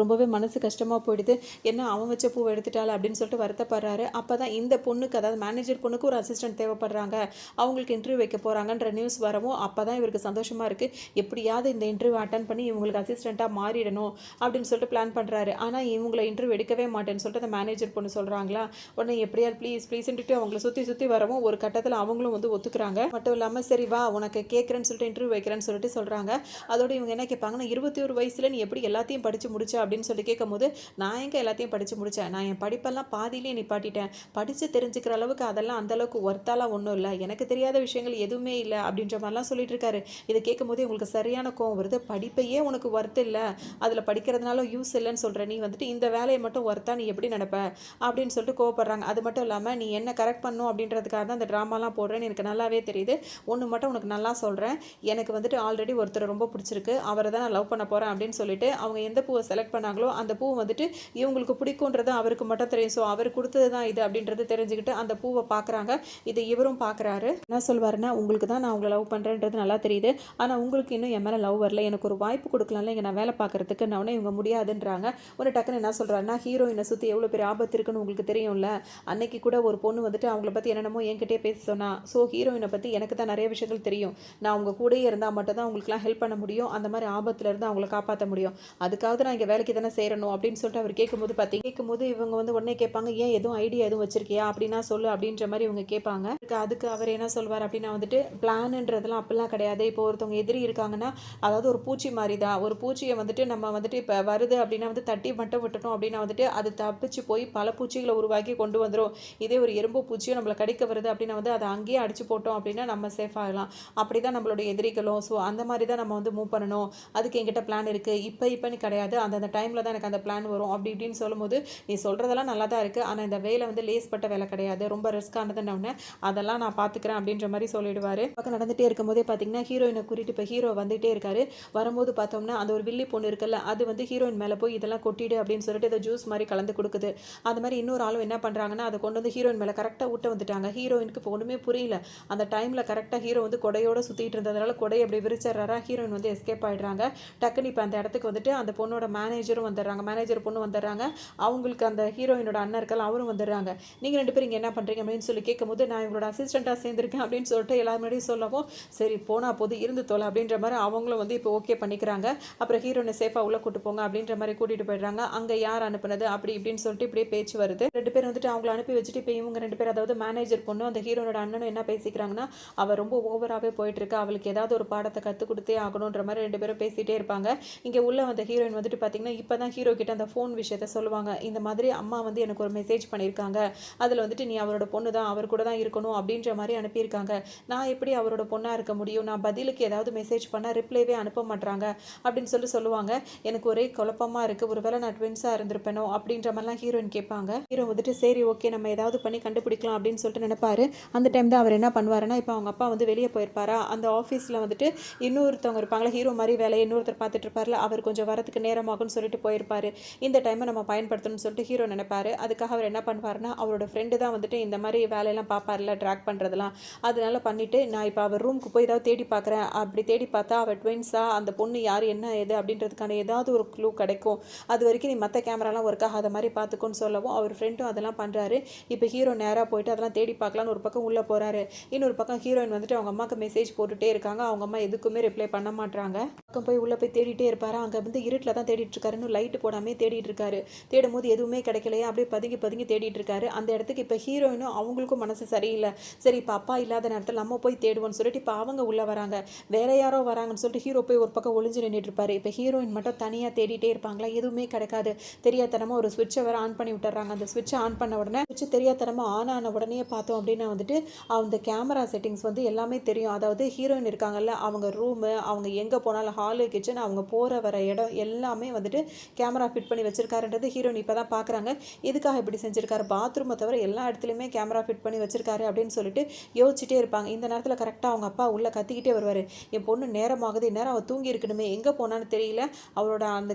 ரொம்பவே மனசு கஷ்டமாக போயிடுது. என்ன அவன் வச்ச பூவை எடுத்துட்டாள் அப்படின்னு சொல்லிட்டு வருத்தப்படுறாரு. அப்போ தான் இந்த பொண்ணுக்கு, அதாவது மேனேஜர் பொண்ணுக்கு ஒரு அசிஸ்டன்ட் தேவைப்படுறாங்க, அவங்களுக்கு இன்டர்வியூ வைக்க போகிறாங்கன்ற நியூஸ் வரவும் அப்போ தான் இவருக்கு சந்தோஷமாக இருக்குது. எப்படியாவது இந்த இன்டர்வியூ அட்டன் பண்ணி இவங்களுக்கு அசிஸ்டண்ட்டாக மாறிடணும் அப்படின்னு சொல்லிட்டு பிளான் பண்ணுறாரு. ஆனால் இவங்களை இன்டர்வியூ எடுக்கவே மாட்டேன்னு சொல்லிட்டு அந்த மேனேஜர் பொண்ணு சொல்கிறாங்களா. உடனே எப்படியாவது ப்ளீஸ்ன்ட்டு அவங்கள சுற்றி வரவும் ஒரு கட்டத்தில் அவங்களும் வந்து ஒத்துக்கிறாங்க. மட்டும் இல்லாமல் சரி வா உனக்கு கேட்குறேன்னு சொல்லிட்டு இன்டர்வியூ வைக்கிறேன்னு சொல்லிட்டு சொல்கிறாங்க. அதோட இவங்க என்ன கேட்பாங்கன்னா, 21 வயசில் நீ எப்படி எல்லாத்தையும் படித்து முடிச்ச அப்படின்னு சொல்லி கேட்கும்போது, நான் எங்கே எல்லாத்தையும் படித்து முடித்தேன், நான் என் படிப்பெல்லாம் பாதியிலே நிப்பாட்டிட்டேன், படித்து தெரிஞ்சுக்கிற அளவுக்கு அதெல்லாம் அந்தளவுக்கு ஒர்த்தாலாம் ஒன்றும் இல்லை, எனக்கு தெரியாத விஷயங்கள் எதுவுமே இல்லை அப்படின்ற மாதிரிலாம் சொல்லிட்டு இருக்காரு. இதை கேட்கும்போது உங்களுக்கு சரியான கோவம் வருது. படிப்பையே உனக்கு ஒர்த் இல்லை, அதில் படிக்கிறதுனால யூஸ் இல்லைன்னு சொல்கிற நீ வந்துட்டு இந்த வேலையை மட்டும் ஒர்த்தா நீ எப்படி நடப்ப அப்படின்னு சொல்லிட்டு கோவப்படுறாங்க. அது மட்டும் இல்லாமல் நீ என்ன கரெக்ட் பண்ணும் அப்படின்றதுக்காக தான் அந்த ட்ராமாலாம் போடுறேன்னு எனக்கு நல்லாவே தெரியுது. ஒன்று மட்டும் உனக்கு நல்லா சொல்கிறேன், எனக்கு வந்துட்டு ஆல்ரெடி ஒருத்தர் ரொம்ப பிடிச்சிருக்கு, அவரை தான் நான் லவ் பண்ண போகிறேன் அப்படின்னு சொல்லிட்டு அவங்க எந்த பூவை செலக்ட் பண்ணாங்களோ அந்த பூ வந்துட்டு இவங்களுக்கு பிடிக்குன்றது அவருக்கு மட்டும் தெரியும். ஸோ அவர் கொடுத்தது தான் இது அப்படின்றது தெரிஞ்சுக்கிட்டு அந்த பூவை பார்க்குறாங்க. இதை இவரும் பார்க்குறாரு. என்ன சொல்வாருன்னா, உங்களுக்கு தான் நான் உங்களை லவ் பண்ணுறேன்றது நல்லா தெரியுது, ஆனால் உங்களுக்கு இன்னும் என் மேலே லவ் வரல, எனக்கு ஒரு வாய்ப்பு கொடுக்கலாம்ல இங்கே நான் வேலை பார்க்குறதுக்கு. நான் இவங்க முடியாதுன்றாங்க. ஒரு டக்குன்னு என்ன சொல்கிறாருன்னா, ஹீரோயினை சுற்றி எவ்வளோ பெரிய ஆபத்து இருக்குன்னு உங்களுக்கு தெரியும்ல, அன்னைக்கு கூட ஒரு பொண்ணு வந்துட்டு அவங்கள பற்றி என்னென்னமோ என்கிட்டே பேச சொன்னா. ஸோ ஹீரோயினை பற்றி எனக்கு தான் நிறைய விஷயங்கள் தெரியும், நான் அவங்க கூடயே இருந்தால் மட்டும் தான் உங்களுக்குலாம் ஹெல்ப் பண்ண முடியும், அந்த மாதிரி ஆபத்தில் இருந்து அவங்கள காப்பாற்ற முடியும், அதுக்காக நான் இங்கே வேலைக்கு தானே சேரணும் அப்படின்னு சொல்லிட்டு அவர் கேட்கும்போது இவங்க வந்து உடனே கேட்பாங்க, ஏன் எதுவும் ஐடியா எதுவும் வச்சிருக்கியா அப்படின்னா சொல்லு அப்படின்ற மாதிரி இவங்க கேட்பாங்க. அதுக்கு அவர் என்ன சொல்வார் அப்படின்னா வந்துட்டு, பிளான்ன்றதுலாம் அப்படிலாம் கிடையாது, இப்போ ஒருத்தவங்க எதிரி இருக்காங்கன்னா அதாவது ஒரு பூச்சி மாதிரி தான், ஒரு பூச்சியை வந்துட்டு நம்ம வந்துட்டு இப்போ வருது அப்படின்னா வந்து தட்டி மட்டும் விட்டுட்டோம் அப்படின்னா வந்துட்டு அது தப்பிச்சு போய் பல பூச்சிகளை உருவாக்கி கொண்டு வந்துடும். இதே ஒரு எறும்பு பூச்சியும் நம்மளை கடிக்க வருது அப்படின்னா வந்து அதை அங்கேயே அடிச்சு போட்டோம் அப்படின்னா நம்ம சேஃப் ஆகலாம். அப்படி தான் நம்மளுடைய எதிரிகளும். ஸோ அந்த மாதிரி தான் நம்ம வந்து மூவ் பண்ணணும், அதுக்கு என்கிட்ட பிளான் இருக்குது, இப்போன்னு கிடையாது, அந்த டைமில் தான் எனக்கு அந்த பிளான் வரும் அப்படி இப்படின்னு சொல்லும்போது, நீ சொல்கிறதெல்லாம் நல்லா தான் இருக்குது, ஆனால் இந்த வேலை வந்து லேஸ்பட்ட வேலை கிடையாது, ரொம்ப ரிஸ்க்கானதுன்னு, அதெல்லாம் நான் பார்த்துக்கிறேன் அப்படின்ற மாதிரி சொல்லிடுவார். பக்கம் நடந்துகிட்டே இருக்கும்போதே பார்த்தீங்கன்னா ஹீரோயினை கூட்டிட்டு இப்போ ஹீரோ வந்துகிட்டே இருக்காரு. வரும்போது பார்த்தோம்னா அந்த ஒரு வில்லி பொண்ணு இருக்குல்ல, அது வந்து ஹீரோயின் மேலே போய் இதெல்லாம் கொட்டிடு அப்படின்னு சொல்லிட்டு இதை ஜூஸ் மாதிரி கலந்து கொடுக்குது. அது மாதிரி இன்னொரு ஆளும் என்ன பண்ணுறாங்கன்னா, அதை கொண்டு வந்து ஹீரோயின் மேலே கரெக்டாக ஊட்ட வந்துட்டாங்க. ஹீரோயினுக்கு இப்போ ஒன்றுமே புரியல. அந்த டைமில் கரெக்டாக ஹீரோ வந்து கொடையோடு சுற்றிட்டு இருந்ததுனால கொடையை அப்படி பிரிச்சிடறாரா, ஹீரோயின் வந்து எஸ்கேப் ஆயிடுறாங்க. டக்குன்னு இப்போ அந்த இடத்துக்கு வந்துட்டு அந்த பொண்ணோட மேனேஜரும் வந்துடுறாங்க, மேனேஜர் பொண்ணு வந்துடுறாங்க. அவங்களுக்கு அந்த ஹீரோயினோட அண்ணன் இருக்கல அவரும் வந்துடுறாங்க. நீங்கள் 2 பேரும் இங்கே என்ன பண்ணுறீங்க அப்படின்னு சொல்லி கேட்கும்போது, நான் இவங்களோட அசிஸ்டண்ட்டாக சேர்ந்துருக்கேன் அப்படின்னு சொல்லிட்டு எல்லாரும் முன்னாடியும் சொல்லவும், சரி போனா போது இருந்து தொலை அப்படின்ற மாதிரி அவங்களும் வந்து இப்போ ஓகே பண்ணிக்கிறாங்க. அப்புறம் ஹீரோயினை சேஃபாக உள்ளே கூட்டு போங்க அப்படின்ற மாதிரி கூட்டிகிட்டு போயிடுறாங்க. அங்கே யார் அனுப்புனது அப்படி இப்படின்னு சொல்லிட்டு இப்படியே பேச்சு வருது. 2 பேர் வந்துட்டு அவங்கள அனுப்பி வச்சுட்டு இப்போ இவங்க 2 பேர், அதாவது மேனேஜர் பொண்ணு அந்த ஹீரோனோட அண்ணனும் என்ன பேசிக்கிறாங்கன்னா, அவள் ரொம்ப ஓவராகவே போயிட்டு இருக்கா, அவளுக்கு ஏதாவது ஒரு பாடத்தை கற்றுக் கொடுத்தே ஆகணுன்ற மாதிரி 2 பேரும் பேசிகிட்டே இருப்பாங்க. இங்கே உள்ள வந்த ஹீரோயின் வந்துட்டு பார்த்தீங்கன்னா, இப்போ தான் ஹீரோ கிட்ட அந்த ஃபோன் விஷயத்த சொல்லுவாங்க. இந்த மாதிரி அம்மா வந்து எனக்கு ஒரு மெசேஜ் பண்ணியிருக்காங்க, அதில் வந்துட்டு நீ அவரோட பொண்ணு தான், அவர் கூட தான் இருக்கணும் அப்படின்ற மாதிரி அனுப்பியிருக்காங்க. நான் எப்படி அவரோட பொண்ணாக இருக்க முடியும், நான் பதிலுக்கு ஏதாவது மெசேஜ் பண்ணால் ரிப்ளைவே அனுப்ப மாட்றாங்க அப்படின்னு சொல்லுவாங்க. எனக்கு ஒரே குழப்பமாக இருக்குது, ஒருவேளை நான் ட்வின்ஸாக இருந்திருப்பேனோ அப்படின்ற மாதிரிலாம் ஹீரோயின் கேட்பாங்க. ஹீரோ வந்துட்டு சரி ஓகே நம்ம ஏதாவது பண்ணி கண்டுபிடிக்கலாம் அப்படின்னு சொல்லிட்டு நினைப்பாரு. அந்த டைம் தான் அவர் என்ன பண்ணுவாருன்னா, இப்போ அவங்க அப்பா வந்து வெளியே போயிருப்பாரா, அந்த ஆஃபீஸில் வந்துட்டு இன்னொருத்தவங்க இருப்பாங்களா, ஹீரோ மாதிரி வேலையை இன்னொருத்தர் பார்த்துட்டு இருப்பார்ல, அவர் கொஞ்சம் வரதுக்கு நேரமாகும்னு சொல்லிட்டு போயிருப்பாரு. இந்த டைமை நம்ம பயன்படுத்தணும்னு சொல்லிட்டு ஹீரோ நினைப்பாரு. அதுக்காக அவர் என்ன பண்ணுவாருன்னா, அவரோட ஃப்ரெண்டு தான் வந்துட்டு இந்த மாதிரி வேலையெல்லாம் பார்ப்பார்ல, ட்ராக் பண்ணுறதுலாம், அதனால பண்ணிவிட்டு நான் இப்போ அவர் ரூமுக்கு போய் ஏதாவது தேடி பார்க்குறேன், அப்படி தேடி பார்த்தா அவள் ட்வின்ஸா, அந்த பொண்ணு யார் என்ன ஏது அப்படின்றதுக்கான ஏதாவது ஒரு க்ளூ கிடைக்கும், அது வரைக்கும் நீ மற்ற கேமராலாம் ஒர்க் ஆகாத மாதிரி பார்த்துக்கோன்னு சொல்லவும் அவர் ஃப்ரெண்டும் அதெல்லாம் பண்ணுறாரு. இப்போ ஹீரோ நேராக போயிட்டு அதெல்லாம் தேடி பார்க்கலான்னு ஒரு பக்கம் உள்ளே போகிறாரு. இன்னொரு பக்கம் ஹீரோயின் வந்துட்டு அவங்க அம்மாவுக்கு மெசேஜ் போட்டுகிட்டே இருக்காங்க. அவங்க அம்மா எதுக்குமே ரிப்ளை பண்ண மாட்டாங்க. பக்கம் போய் உள்ளே போய் தேடிட்டே இருப்பாரு. அங்கே வந்து இருட்டில் தான் தேடிட்டு இருக்காரு, இன்னும் லைட்டு போடாமே தேடிட்டு இருக்காரு. தேடும் போது எதுவுமே கிடைக்கலையா, அப்படியே பதுங்கி பதுங்கி தேடிட்டு இருக்காரு. அந்த இடத்துக்கு இப்போ ஹீரோயினும் அவங்களுக்கும் மனசு சரியில்லை. சரி இப்போ அப்பா இல்லாத நேரத்தில் நம்ம போய் தேடுவோம்னு சொல்லிட்டு இப்போ அவங்க உள்ளே வராங்க. வேற யாரோ வராங்கன்னு சொல்லிட்டு ஹீரோ போய் ஒரு பக்கம் ஒளிஞ்சு நின்றுட்டு இருப்பாரு. இப்போ ஹீரோயின் மட்டும் தனியாக தேடிட்டே இருப்பாங்களா, எதுவுமே கிடைக்காது. தெரியாதனமாக ஒரு ஸ்விட்சை வேற ஆன் பண்ணி விட்டுறாங்க. அந்த ஸ்விட்சை ஆன் பண்ண உடனே ஸ்விட்ச் தெரியாதனமாக ஆன் ஆன உடனே பார்த்தோம் அப்படின்னா வந்துட்டு அந்த கேமரா செட்டிங்ஸ் வந்து எல்லாமே தெரியும். அதாவது ஹீரோயின் இருக்காங்கல்ல, அவங்க ரூமு, அவங்க எங்கே போனாலும் ஹாலு, கிச்சன், அவங்க போகிற வர இடம் எல்லாமே வந்துட்டு கேமரா ஃபிட் பண்ணி வச்சிருக்காருன்றது ஹீரோயின் இப்போ தான் பார்க்குறாங்க. எதுக்காக இப்படி செஞ்சிருக்காரு, பாத்ரூமை தவிர எல்லா இடத்துலையுமே கேமரா ஃபிட் பண்ணி வச்சிருக்காரு அப்படின்னு சொல்லிட்டு யோசிச்சுட்டே இருப்பாங்க. இந்த நேரத்தில் கரெக்டாக அவங்க அப்பா உள்ளே கத்திக்கிட்டே வருவார். என் பொண்ணு நேரமாகுது, நேரம் அவள் தூங்கி இருக்கணுமே, எங்கே போனான்னு தெரியல, அவளோட அந்த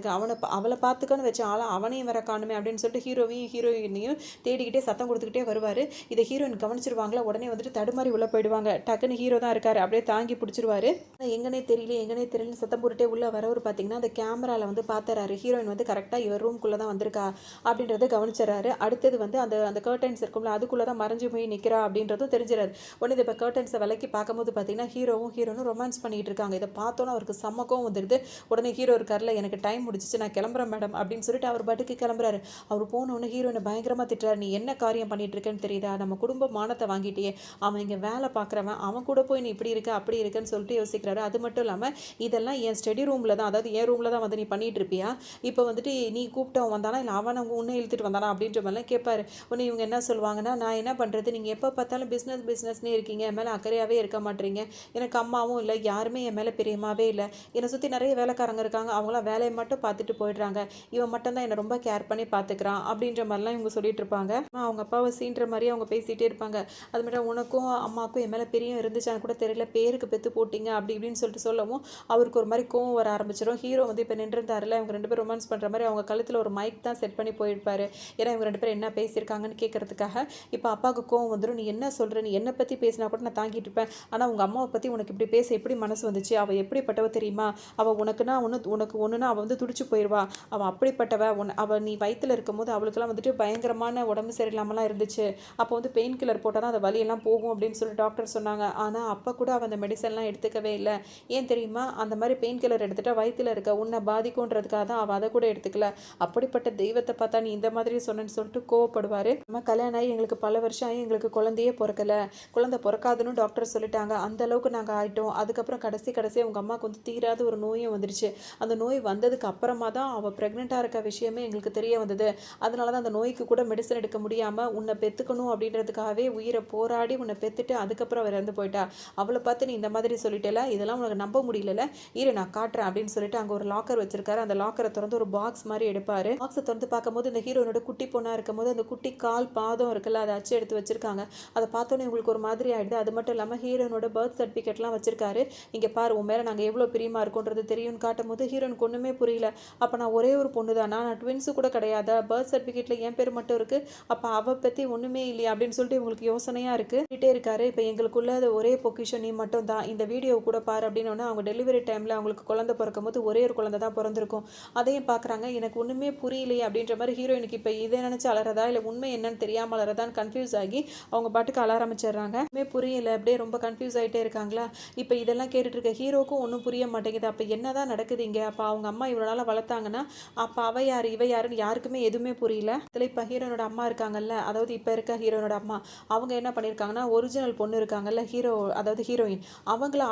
அவளை பார்த்துக்கன்னு வச்ச ஆளை அவனையும் வர காணுமே அப்படின்னு சொல்லிட்டு ஹீரோவையும் ஹீரோயினையும் தேடிக்கிட்டே சத்தம் கொடுத்துக்கிட்டே வருவார். இதை ஹீரோயின் கவனிச்சிருவாங்களா, உடனே வந்துட்டு தடுமாறி உள்ளே போயிடுவாங்க. டக்குன்னு ஹீரோ தான் இருக்காரு, அப்படியே தாங்கி பிடிச்சிருவாரு. எங்கனே தெரியல சத்தம் போட்டுட்டே உள்ளே வரவர் பார்த்தீங்கன்னா அந்த கேமராவில் வந்து பார்த்துறாரு. ஹீரோயின் வந்து கரெக்டாக இவர் ரூம்குள்ளே தான் வந்திருக்கா அப்படின்றத கவனிச்சிடறாரு. அடுத்தது வந்து அந்த அந்த கர்டன்ஸ் இருக்கும்ல, அதுக்குள்ளே தான் மறைஞ்சு போய் நிற்கிறா அப்படின்றதும் தெரிஞ்சிடாரு. உடனே இப்போ கர்டன்ஸை விலைக்கு பார்க்கும்போது பார்த்தீங்கன்னா ஹீரோனும் ரொமான்ஸ் பண்ணிட்டு இருக்காங்க. இதை பார்த்தோன்னா அவருக்கு சம்மக்கம் வந்துடுது. உடனே ஹீரோ இருக்கார்ல, எனக்கு டைம் முடிச்சிச்சு நான் கிளம்புறேன் மேடம் அப்படின்னு சொல்லிட்டு அவர் பாட்டுக்கு கிளம்புறாரு. அவர் போனோன்னு ஹீரோனை பயங்கரமாக திட்டுறாரு. நீ என்ன காரியம் பண்ணிட்டு இருக்கேன்னு தெரியுதா, நம்ம குடும்ப மானத்தை வாங்கிட்டியே, அவன் இங்கே வேலை பார்க்குறவன், அவன் கூட போய் நீ இப்படி இருக்க அப்படி இருக்குன்னு சொல்லிட்டு யோசிக்கிறாரு. அது மட்டும் இல்லாமல் இதெல்லாம் என் ஸ்டடி ரூமில் தான், அதாவது என் ரூமில் தான் வந்து நீ பண்ணிட்டு இருப்பியா, இப்போ வந்துட்டு நீ கூப்பிட்டவன் வந்தானா இல்லை அவன் உன்னை இழுத்துட்டு வந்தானா அப்படின்ற மாதிரிலாம் கேட்பாரு. உடனே இவங்க என்ன சொல்லுவாங்கன்னா, நான் என்ன பண்ணுறது, நீங்கள் எப்போ பார்த்தாலும் பிஸ்னஸ்னே இருக்கீங்க, என் மேலே அக்கறையாகவே இருக்க மாட்டீங்க, எனக்கு அம்மாவும் இல்லை, யாருமே என் மேலே பிரியமாகவே இல்லை, என்னை சுற்றி நிறைய வேலைக்காரங்க இருக்காங்க, அவங்களாம் வேலையை மட்டும் பார்த்துட்டு போயிடுறாங்க, இவன் மட்டும்தான் என்னை ரொம்ப கேர் பண்ணி பார்த்துக்கிறான் அப்படின்ற மாதிரிலாம் இவங்க சொல்லிட்டு இருப்பாங்க. அவங்க அப்பாவை சீன்ற மாதிரி அவங்க பேசிகிட்டே இருப்பாங்க. அது மட்டும் உனக்கும் அம்மாவுக்கும் என் மேலே பிரியம் இருந்துச்சான்னு கூட தெரியல, பேருக்கு பெற்று போட்டிங்க அப்படி இப்படின்னு சொல்லிட்டு சொல்லவும் அவருக்கு ஒரு மாதிரி கோவம் வர ஆரம்பிச்சிடும். ஹீரோ வந்து இப்போ நின்றுருந்தாருல, இவங்க 2 பேரும் ரொமான்ஸ் பண்ணுற மாதிரி அவங்க கழுத்தில் ஒரு மைக் தான் செட் பண்ணி போயிருப்பாரு. ஏன்னா இவங்க 2 பேரும் என்ன பேசியிருக்காங்கன்னு கேட்கறதுக்காக. இப்போ அப்பாவுக்கு கோவம் வந்துடும். நீ என்ன சொல்கிற, நீ என்னை பற்றி பேசினா கூட நான் தாங்கிட்டு இருப்பேன், ஆனால் உங்கள் அம்மாவை பற்றி உனக்கு இப்படி பேச எப்படி மனசு வந்துச்சு, அவள் எப்படிப்பட்டவ தெரியுமா, அவள் உனக்கு ஒன்றுனா அவள் வந்து துடிச்சு போயிடுவா, அவள் அப்படிப்பட்டவ, அவள் நீ வயிற்றில் இருக்கும்போது அவளுக்கெல்லாம் வந்துட்டு பயங்கரமான உடம்பு சரியில்லாமலாம் இருந்துச்சு, அப்போ வந்து பெயின் கில்லர் போட்டால் தான் அந்த வலியெல்லாம் போகும் அப்படின்னு சொல்லி டாக்டர் சொன்னாங்க. ஆனால் அப்போ கூட அவள் அந்த மெடிசன்லாம் எடுத்துக்கவே இல்லை. ஏன் தெரியுமா, அந்த மாதிரி பெயின் கில்லர் எடுத்துட்டா வயிற்றில் இருக்க உன்னை பாதிக்கும்ன்றதுக்காக தான் அவள் அதை கூட எடுத்துக்கல, அப்படிப்பட்ட தெய்வத்தை பார்த்தா நீ இந்த மாதிரி சொன்னேன்னு சொல்லிட்டு கோவப்படுவார். நம்ம கல்யாணம் ஆகி எங்களுக்கு பல வருஷம் ஆகி எங்களுக்கு குழந்தையே பிறக்கலை, குழந்தை பிறக்காதுன்னு டாக்டர் சொல்லிட்டாங்க, அந்த அளவுக்கு நாங்கள் ஆகிட்டோம். அதுக்கப்புறம் கடைசியாக உங்கள் அம்மாவுக்கு வந்து தீராத ஒரு நோயும் வந்துடுச்சு. அந்த நோய் வந்ததுக்கு அப்புறமா தான் அவள் ப்ரெக்னெண்ட்டாக இருக்க விஷயமே எங்களுக்கு தெரிய வந்தது. அதனால தான் அந்த நோய்க்கு கூட மெடிசன் எடுக்க முடியாமல் உன்னை பெற்றுக்கணும் அப்படின்றதுக்காகவே உயிரை போராடி உன்னை பெற்றுட்டு அதுக்கப்புறம் அவர் இறந்து போயிட்டா. அவளை பார்த்து நீ இந்த மாதிரி சொல்லிட்டேல, இதெல்லாம் உனக்கு நம்ப முடியல, இரு நான் காட்டுறேன் அப்படின்னு சொல்லிட்டு அங்கே ஒரு லாக்கர் வச்சிருக்காரு. அந்த லாக்கரை திறந்து ஒரு பாக்ஸ் மாதிரி எடுப்பார். பாக்ஸை திறந்து பார்க்கும்போது இந்த ஹீரோனோட குட்டி பொண்ணாக இருக்கும்போது அந்த குட்டி கால் பாதம் இருக்குல்ல, அதை அச்சு எடுத்து வச்சிருக்காங்க. அதை பார்த்தோன்னே உங்களுக்கு ஒரு மாதிரி ஆகிடுது. அது மட்டும் இல்லாமல் ஹீரோனோட பர்த் சர்டிஃபிகேட்லாம் வச்சிருக்காரு. இங்கே பாரு, உன் மேலே நாங்கள் எவ்வளோ பிரியமாக இருக்கோன்றது தெரியும்னு காட்டும் போது ஹீரோனுக்கு ஒன்றுமே புரியல. அப்போ நான் ஒரே ஒரு பொண்ணு தானா, நான் ட்வின்ஸு கூட கிடையாதா, பர்த் சர்டிஃபிகேட்டில் என் பேர் மட்டும் இருக்குது, அப்போ அவள் பற்றி ஒன்றுமே இல்லையா அப்படின்னு சொல்லிட்டு உங்களுக்கு யோசனையாக இருக்குது. இருக்காரு. இப்போ எங்களுக்குள்ள ஒரே பொக்கிஷன் நீ மட்டும் தான், இந்த வீடியோ கூட பாரு அப்படின்னு அவங்க டெலிவரி டைமில் அவங்களுக்கு குழந்தை பிறக்கும் போது ஒரே ஒரு குழந்தை தான் பிறந்திருக்கும். அதையும் பார்க்குறாங்க. எனக்கு ஒன்றுமே புரியலையே அப்படின்ற மாதிரி ஹீரோயினுக்கு இப்போ இதை நினச்சி அலறதா இல்லை உண்மை என்னன்னு தெரியாமல் அலறதான்னு கன்ஃபியூஸ் ஆகி அவங்க பாட்டுக்கு அலற ஆரம்பிச்சிடுறாங்க. புரியல அப்படியே ரொம்ப கன்ஃபியூஸ் ஆகிட்டே இருக்காங்களா. இப்போ இதெல்லாம் கேட்டுட்டு இருக்க ஹீரோக்கும் ஒன்றும் புரிய மாட்டேங்குது. அப்போ என்னதான் நடக்குது இங்கே? அப்போ அவங்க அம்மா இவ்வளோ நாளாக வளர்த்தாங்கன்னா அப்போ அவ யார் இவ யாருன்னு யாருக்குமே எதுவுமே புரியல. இதில் இப்போ ஹீரோனோட அம்மா இருக்காங்கல்ல, அதாவது இப்போ இருக்க ஹீரோனோட அம்மா, அவங்க என்ன பண்ணியிருக்காங்கன்னா ஒரிஜினல் பொண்ணு இருக்காங்கல்ல ஹீரோ, அதாவது ஹீரோயின்,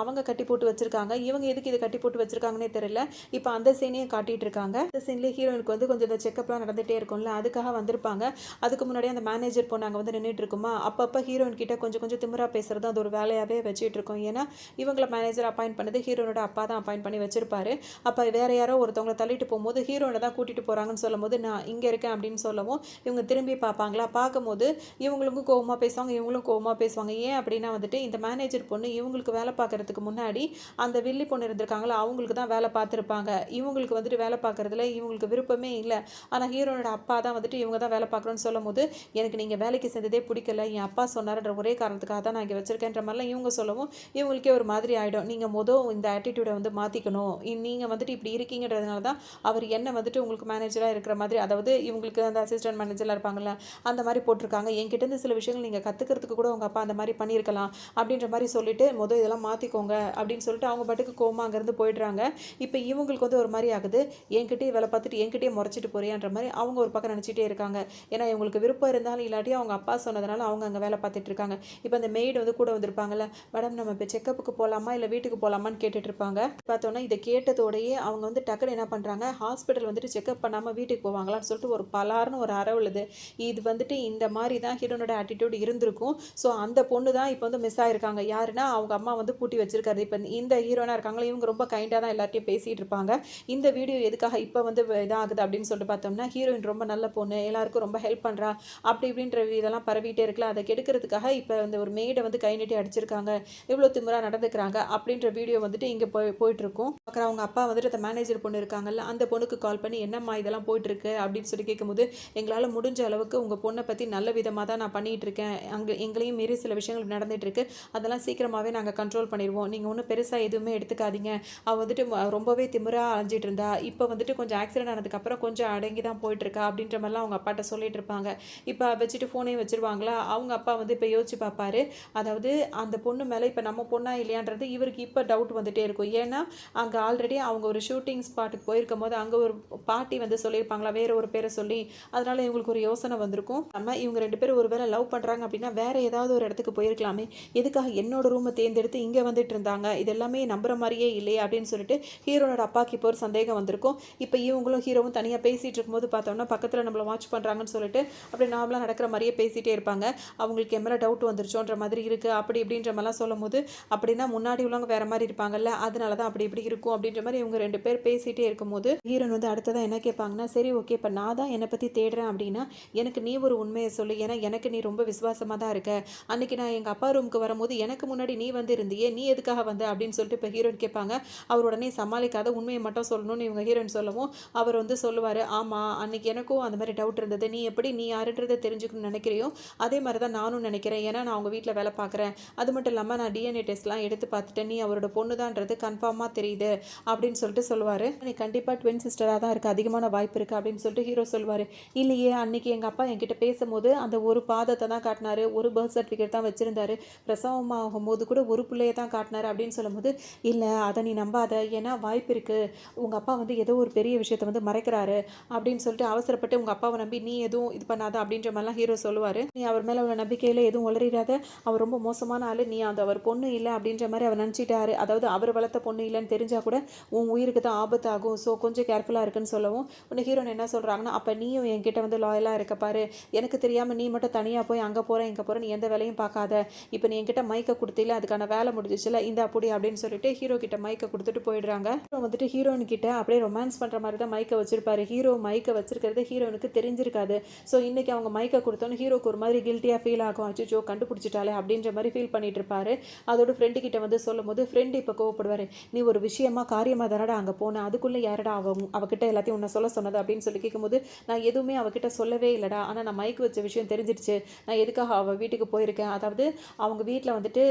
அவங்க கட்டி போட்டு வச்சிருக்காங்க. இவங்க எதுக்கு இதை கட்டி போட்டு வச்சிருக்காங்கன்னே தெரியல. இப்போ அந்த சீனையும் காட்டிட்டு இருக்காங்க. அந்த சீன்லேயே ஹீரோயினுக்கு வந்து கொஞ்சம் இந்த செக்அப்லாம் நடந்துகிட்டே இருக்கும்ல, அதுக்காக வந்திருப்பாங்க. அதுக்கு முன்னாடி அந்த மேனேஜர் பொண்ணு அங்கே வந்து நின்றுட்டு இருக்குமா, அப்பப்போ ஹீரோயின் கிட்ட கொஞ்சம் கொஞ்சம் திமிரா பேசுறது அது ஒரு வேலையாகவே வச்சுட்டு இருக்கோம். ஏன்னா இவங்களை மேனேஜர் அப்பாயிண்ட் பண்ணது ஹீரோனோட அப்பா தான் அப்பாயிண்ட் பண்ணி வச்சிருப்பாரு. அப்போ வேற யாரோ ஒருத்தவங்களை தள்ளிட்டு போகும்போது ஹீரோனை தான் கூட்டிட்டு போறாங்கன்னு சொல்லும் போது நான் இங்கே இருக்கேன் அப்படின்னு சொல்லவும் இவங்க திரும்பி பார்ப்பாங்களா. பார்க்கும்போது இவங்களுக்கும் கோவமாக பேசுவாங்க, இவங்களும் கோவமாக பேசுவாங்க. ஏன் அப்படின்னா வந்துட்டு இந்த மேனேஜர் பொண்ணு இவங்களுக்கு வேலை பார்க்கறதுக்கு முன்னாடி அந்த வில்லி பொண்ணு இருந்திருக்காங்களா, அவங்களுக்கு தான் வேலை பார்த்துருப்பாங்க. இவங்களுக்கு வந்துட்டு வேலை பார்க்கறதுல இவங்களுக்கு விருப்பமே இல்லை. ஆனால் ஹீரோனோட அப்பா தான் வந்துட்டு இவங்க தான் வேலை பார்க்குறோன்னு சொல்லும் போது எனக்கு நீங்கள் வேலைக்கு செஞ்சதே பிடிக்கல, என் அப்பா சொன்னார்ன்ற ஒரே காரணத்துக்காக தான் நான் இங்கே வச்சிருக்கேன்ற மாதிரிலாம் இவங்க சொல்லவும் இவங்களுக்கே ஒரு மாதிரி ஆகிடும். நீங்கள் இந்த ஆட்டிடியூடை வந்து மாற்றிக்கணும், நீங்கள் வந்துட்டு இப்படி இருக்கீங்கன்றதுனால தான் அவர் என்ன வந்துட்டு உங்களுக்கு மேனேஜராக இருக்கிற மாதிரி, அதாவது இவங்களுக்கு அந்த அசிஸ்டன்ட் மேனேஜர்லாம் இருப்பாங்கள்ல அந்த மாதிரி போட்டிருக்காங்க. என்கிட்டேருந்து சில விஷயங்கள் நீங்கள் கற்றுக்கிறதுக்கு கூட உங்கள் அப்பா அந்த மாதிரி பண்ணியிருக்கலாம் அப்படின்ற மாதிரி சொல்லிட்டு இதெல்லாம் மாற்றிக்கோங்க அப்படின்னு சொல்லிட்டு அவங்க பாட்டுக்கு கோமா அங்கேருந்து போயிடுறாங்க. இப்போ இவங்களுக்கு வந்து ஒரு மாதிரி ஆகுது, என்கிட்டயே வேலை பார்த்துட்டு என்கிட்டயே முறைச்சிட்டு போறியான்ற மாதிரி அவங்க ஒரு பக்கம் நினச்சிட்டே இருக்காங்க. ஏன்னா இவங்களுக்கு விருப்பம் இருந்தாலும் இல்லாட்டி அவங்க அப்பா சொன்னதுனால அவங்க அங்கே வேலை பார்த்துட்டு இருக்காங்க. இப்போ அந்த மெய்டு வந்து கூட வந்திருப்பாங்கல்ல, மேடம் நம்ம இப்போ செக்கப்புக்கு போகலாமா இல்லை வீட்டுக்கு போகலாமான்னு கேட்டுட்டு இருப்பாங்க. பார்த்தோன்னா இதை கேட்டதோடையே அவங்க வந்து டக்குன்னு என்ன பண்ணுறாங்க, ஹாஸ்பிட்டல் வந்துட்டு செக்அப் பண்ணாமல் வீட்டுக்கு போவாங்களான்னு சொல்லிட்டு ஒரு பலார்னு ஒரு அரவுழுது. இது வந்துட்டு இந்த மாதிரி தான் ஹீரோனோட ஆட்டிடியூட் இருந்திருக்கும். ஸோ அந்த பொண்ணு தான் இப்போ வந்து மிஸ் ஆயிருக்காங்க. யாருன்னா அவங்க அம்மா வந்து பூட்டி வச்சிருக்காரு. இப்போ இந்த ஹீரோனாக இருக்காங்களா இவங்க ரொம்ப கைண்டாக தான் எல்லார்ட்டையும் பேசிகிட்டு இருப்பாங்க. இந்த வீடியோ எதுக்காக இப்போ வந்து இதாகுது அப்படின்னு சொல்லிட்டு பார்த்தோம்னா ஹீரோயின் ரொம்ப நல்ல பொண்ணு, எல்லாருக்கும் ரொம்ப ஹெல்ப் பண்ணுறா அப்படி இப்படின்ற இதெல்லாம் பரவிட்டே இருக்கலாம். அதை கெடுக்கிறதுக்காக இப்போ இந்த ஒரு மெய்டை வந்து கை நீட்டி அடிச்சிருக்காங்க, இவ்வளோ திமிரா நடந்துக்கிறாங்க அப்படின்ற வீடியோ வந்துட்டு இங்கே போயிட்டுருக்கும். அப்புறம் அவங்க அப்பா வந்துட்டு அந்த மேனேஜர் பொண்ணு இருக்காங்கல்ல அந்த பொண்ணுக்கு கால் பண்ணி என்னம்மா இதெல்லாம் போயிட்டுருக்கு அப்படின்னு சொல்லி கேட்கும்போது எங்களால் முடிஞ்ச அளவுக்கு உங்கள் பொண்ணை பற்றி நல்ல விதமாக தான் நான் பண்ணிகிட்டு இருக்கேன், அங்கே எங்களையும் மீறி சில விஷயங்கள் நடந்துகிட்டு இருக்கு, அதெல்லாம் சீக்கிரமாகவே நாங்கள் கண்ட்ரோல் பண்ணிடுவோம், நீங்கள் ஒன்றும் பெருசாக எதுவுமே எடுத்துக்காதீங்க. அவள் வந்துட்டு ரொம்பவே திமிராக அலைஞ்சிட்டு இருந்தா, இப்போ வந்துட்டு கொஞ்சம் ஆக்சிடென்ட் ஆனதுக்கப்புறம் கொஞ்சம் அடங்கி தான் போயிட்டுருக்கா அப்படின்ற மாதிரிலாம் அவங்க அப்பாட்ட சொல்லிட்டு இருப்பாங்க. இப்போ வச்சுட்டு ஃபோனையும் வச்சுருவாங்களா. அவங்க அப்பா வந்து இப்போ யோசிச்சு பார்ப்பாரு, அதாவது அந்த பொண்ணு மேலே இப்போ நம்ம பொண்ணா இல்லையான்றது இவருக்கு இப்போ டவுட் வந்துட்டே இருக்கும். ஏன்னா அங்கே ஆல்ரெடி அவங்க ஒரு ஷூட்டிங் ஸ்பாட்டுக்கு போயிருக்கும் போது அங்கே ஒரு பாட்டி வந்து சொல்லியிருப்பாங்களா வேற ஒரு பேரை சொல்லி, அதனால இவங்களுக்கு ஒரு யோசனை வந்திருக்கும், நம்ம இவங்க ரெண்டு பேரும் ஒரு வேளை லவ் பண்ணுறாங்க அப்படின்னா வேற ஏதாவது ஒரு இடத்துக்கு போயிருக்கலாமே, எதுக்காக என்னோட ரூமை தேர்ந்தெடுத்து இங்கே வந்துட்டு இருந்தாங்க, இது எல்லாமே நம்புற மாதிரியே இல்லையே அப்படின்னு சொல்லிட்டு ஹீரோனோட அப்பாக்கு இப்போ ஒரு சந்தேகம் வந்திருக்கும். இப்போ இவங்களும் ஹீரோவும் தனியாக பேசிகிட்டு இருக்கும்போது பார்த்தோம்னா பக்கத்தில் நம்மளை வாட்ச் பண்ணுறாங்கன்னு சொல்லிட்டு அப்படி நார்மலாக நடக்கிற மாதிரியே பேசிகிட்டே இருப்பாங்க. அவங்களுக்கு எம்எல்ஏ டவுட் வந்துருச்சோன்ற மாதிரி இருக்குது அப்படி இப்படின்ற மாதிரிலாம் சொல்லும் போது அப்படின்னா முன்னாடி உள்ளவங்க வேற மாதிரி இருப்பாங்கல்ல, அதனால தான் அப்படி இப்படி இருக்கும் அப்படின்ற மாதிரி இவங்க ரெண்டு பேர் பேசிகிட்டே இருக்கும்போது ஹீரோன் வந்து அடுத்ததான் என்ன கேட்பாங்கன்னா, சரி ஓகே இப்போ நான் தான் என்னை பற்றி தேடுறேன் அப்படின்னா எனக்கு நீ ஒரு உண்மையை சொல்லு, ஏன்னா எனக்கு நீ ரொம்ப விசுவாசமாக தான் இருக்க, அன்றைக்கி நான் எங்கள் அப்பா ரூமுக்கு வரும்போது எனக்கு முன்னாடி நீ வந்து இருந்தியே, நீ எதுக்காக வந்த அப்படின்னு சொல்லிட்டு இப்போ ஹீரோயின் கேட்பாங்க. அவர் உடனே சமாளிக்காத உண்மையை மட்டும் சொல்லணும்னு இவங்க ஹீரோயின் சொல்லவும் அவர் வந்து சொல்லுவார், ஆமாம் அன்றைக்கி எனக்கும் அந்த மாதிரி டவுட் இருந்தது, நீ எப்படி நீ யாருன்றதை தெரிஞ்சுக்கணும்னு நினைக்கிறியோ அதே மாதிரி தான் நானும் நினைக்கிறேன், ஏன்னா நான் அவங்க வீட்டில் வேலை பார்க்குறேன், அது மட்டும் இல்லாமல் நான் டிஎன்ஏ டெஸ்ட்லாம் எடுத்து பார்த்துட்டேன், நீ அவரோட பொண்ணு தான்றது கன்ஃபார்மாக தெரியுது அப்படின்னு சொல்லிட்டு சொல்லுவார். நீ கண்டிப்பாக ட்வின் சிஸ்டராக தான் இருக்குது, அதிகமான வாய்ப்பு இருக்குது அப்படின்னு சொல்லிட்டு ஹீரோ சொல்லுவார். இல்லையே அன்றைக்கி எங்கள் அப்பா என்கிட்ட பேசும்போது அந்த ஒரு பாதத்தை தான் காட்டினாரு, ஒரு பர்த் சர்டிஃபிகேட் தான் வச்சுருந்தாரு, பிரசவமாகும் போது கூட ஒரு பிள்ளையை தான் காட்டினாரு அப்படின்னு சொல்லும்போது இல்லை அதை நீ நம்பாத, ஏன்னா வாய்ப்பு இருக்குது உங்கள் அப்பா வந்து ஏதோ ஒரு பெரிய விஷயத்தை வந்து மறைக்கிறாரு அப்படின்னு சொல்லிட்டு அவசரப்பட்டு உங்கள் அப்பாவை நம்பி நீ எதுவும் இது பண்ணாத அப்படின்ற மாதிரிலாம் ஹீரோ சொல்லுவார். நீ அவர் மேலே உள்ள நம்பிக்கையில் எதுவும் உளறிடாத, அவர் ரொம்ப மோசமான ஆள், நீ அந்த அவர் பொண்ணு இல்லை அப்படின்ற மாதிரி அவர் நினச்சிட்டாரு, அதாவது அவர் வளர்த்த பொண்ணு இல்லைன்னு தெரிஞ்சால் கூட உன் உயிருக்கு தான் ஆபத்தாகும், ஸோ கொஞ்சம் கேர்ஃபுல்லாக இருக்குன்னு சொல்லவும் உன்னை ஹீரோன் என்ன சொல்கிறாங்கன்னா, அப்போ நீயும் என்கிட்ட வந்து லாயலாக இருக்க பாரு, எனக்கு தெரியாமல் நீ மட்டும் தனியாக போய் அங்கே போகிறேன் இங்கே போகிறேன் நீ எந்த வேலையும் பார்க்காத, இப்போ நீ என்கிட்ட மைக்கை கொடுத்தில அதுக்கான வேலை முடிஞ்சிச்சுல இந்த அப்படி அப்படின்னு சொல்லிட்டு ஹீரோ கிட்ட மைக்கை கொடுத்துட்டு போயிடுறாங்க. ஹீரோ வந்துட்டு ஹீரோயின் கிட்ட அப்படியே ரொமான்ஸ் பண்ணுற மாதிரி தான் மைக்கை வச்சிருப்பாரு. ஹீரோ மைக்கை வச்சிருக்கிறது ஹீரோனுக்கு தெரிஞ்சிருக்காது. ஸோ இன்றைக்கி அவங்க மைக்கை கொடுத்தோன்னு ஹீரோக்கு ஒரு மாதிரி கில்ட்டியாக ஃபீல் ஆகும், அச்சோ கண்டுபிடிச்சிட்டாலே அப்படின்ற மாதிரி ஃபீல் பண்ணிட்டு இருப்பாரு. அதோட ஃப்ரெண்டு கிட்ட வந்து சொல்லும் போது ஃப்ரெண்டு இப்போ கோவப்படுவார், நீ ஒரு விஷயமா காரியமாக தானடா அங்கே போனேன், அதுக்குள்ளே யாரடா அவகிட்ட எல்லாத்தையும் உன்னை சொல்ல சொன்னது அப்படின்னு சொல்லி கேட்கும்போது நான் எதுவுமே அவகிட்ட சொல்லவே இல்லைடா, ஆனால் நான் மைக்கு வச்ச விஷயம் தெரிஞ்சிடுச்சு, நான் எதுக்காக அவள் வீட்டுக்கு போயிருக்கேன், அதாவது அவங்க வீட்டில் வந்துட்டு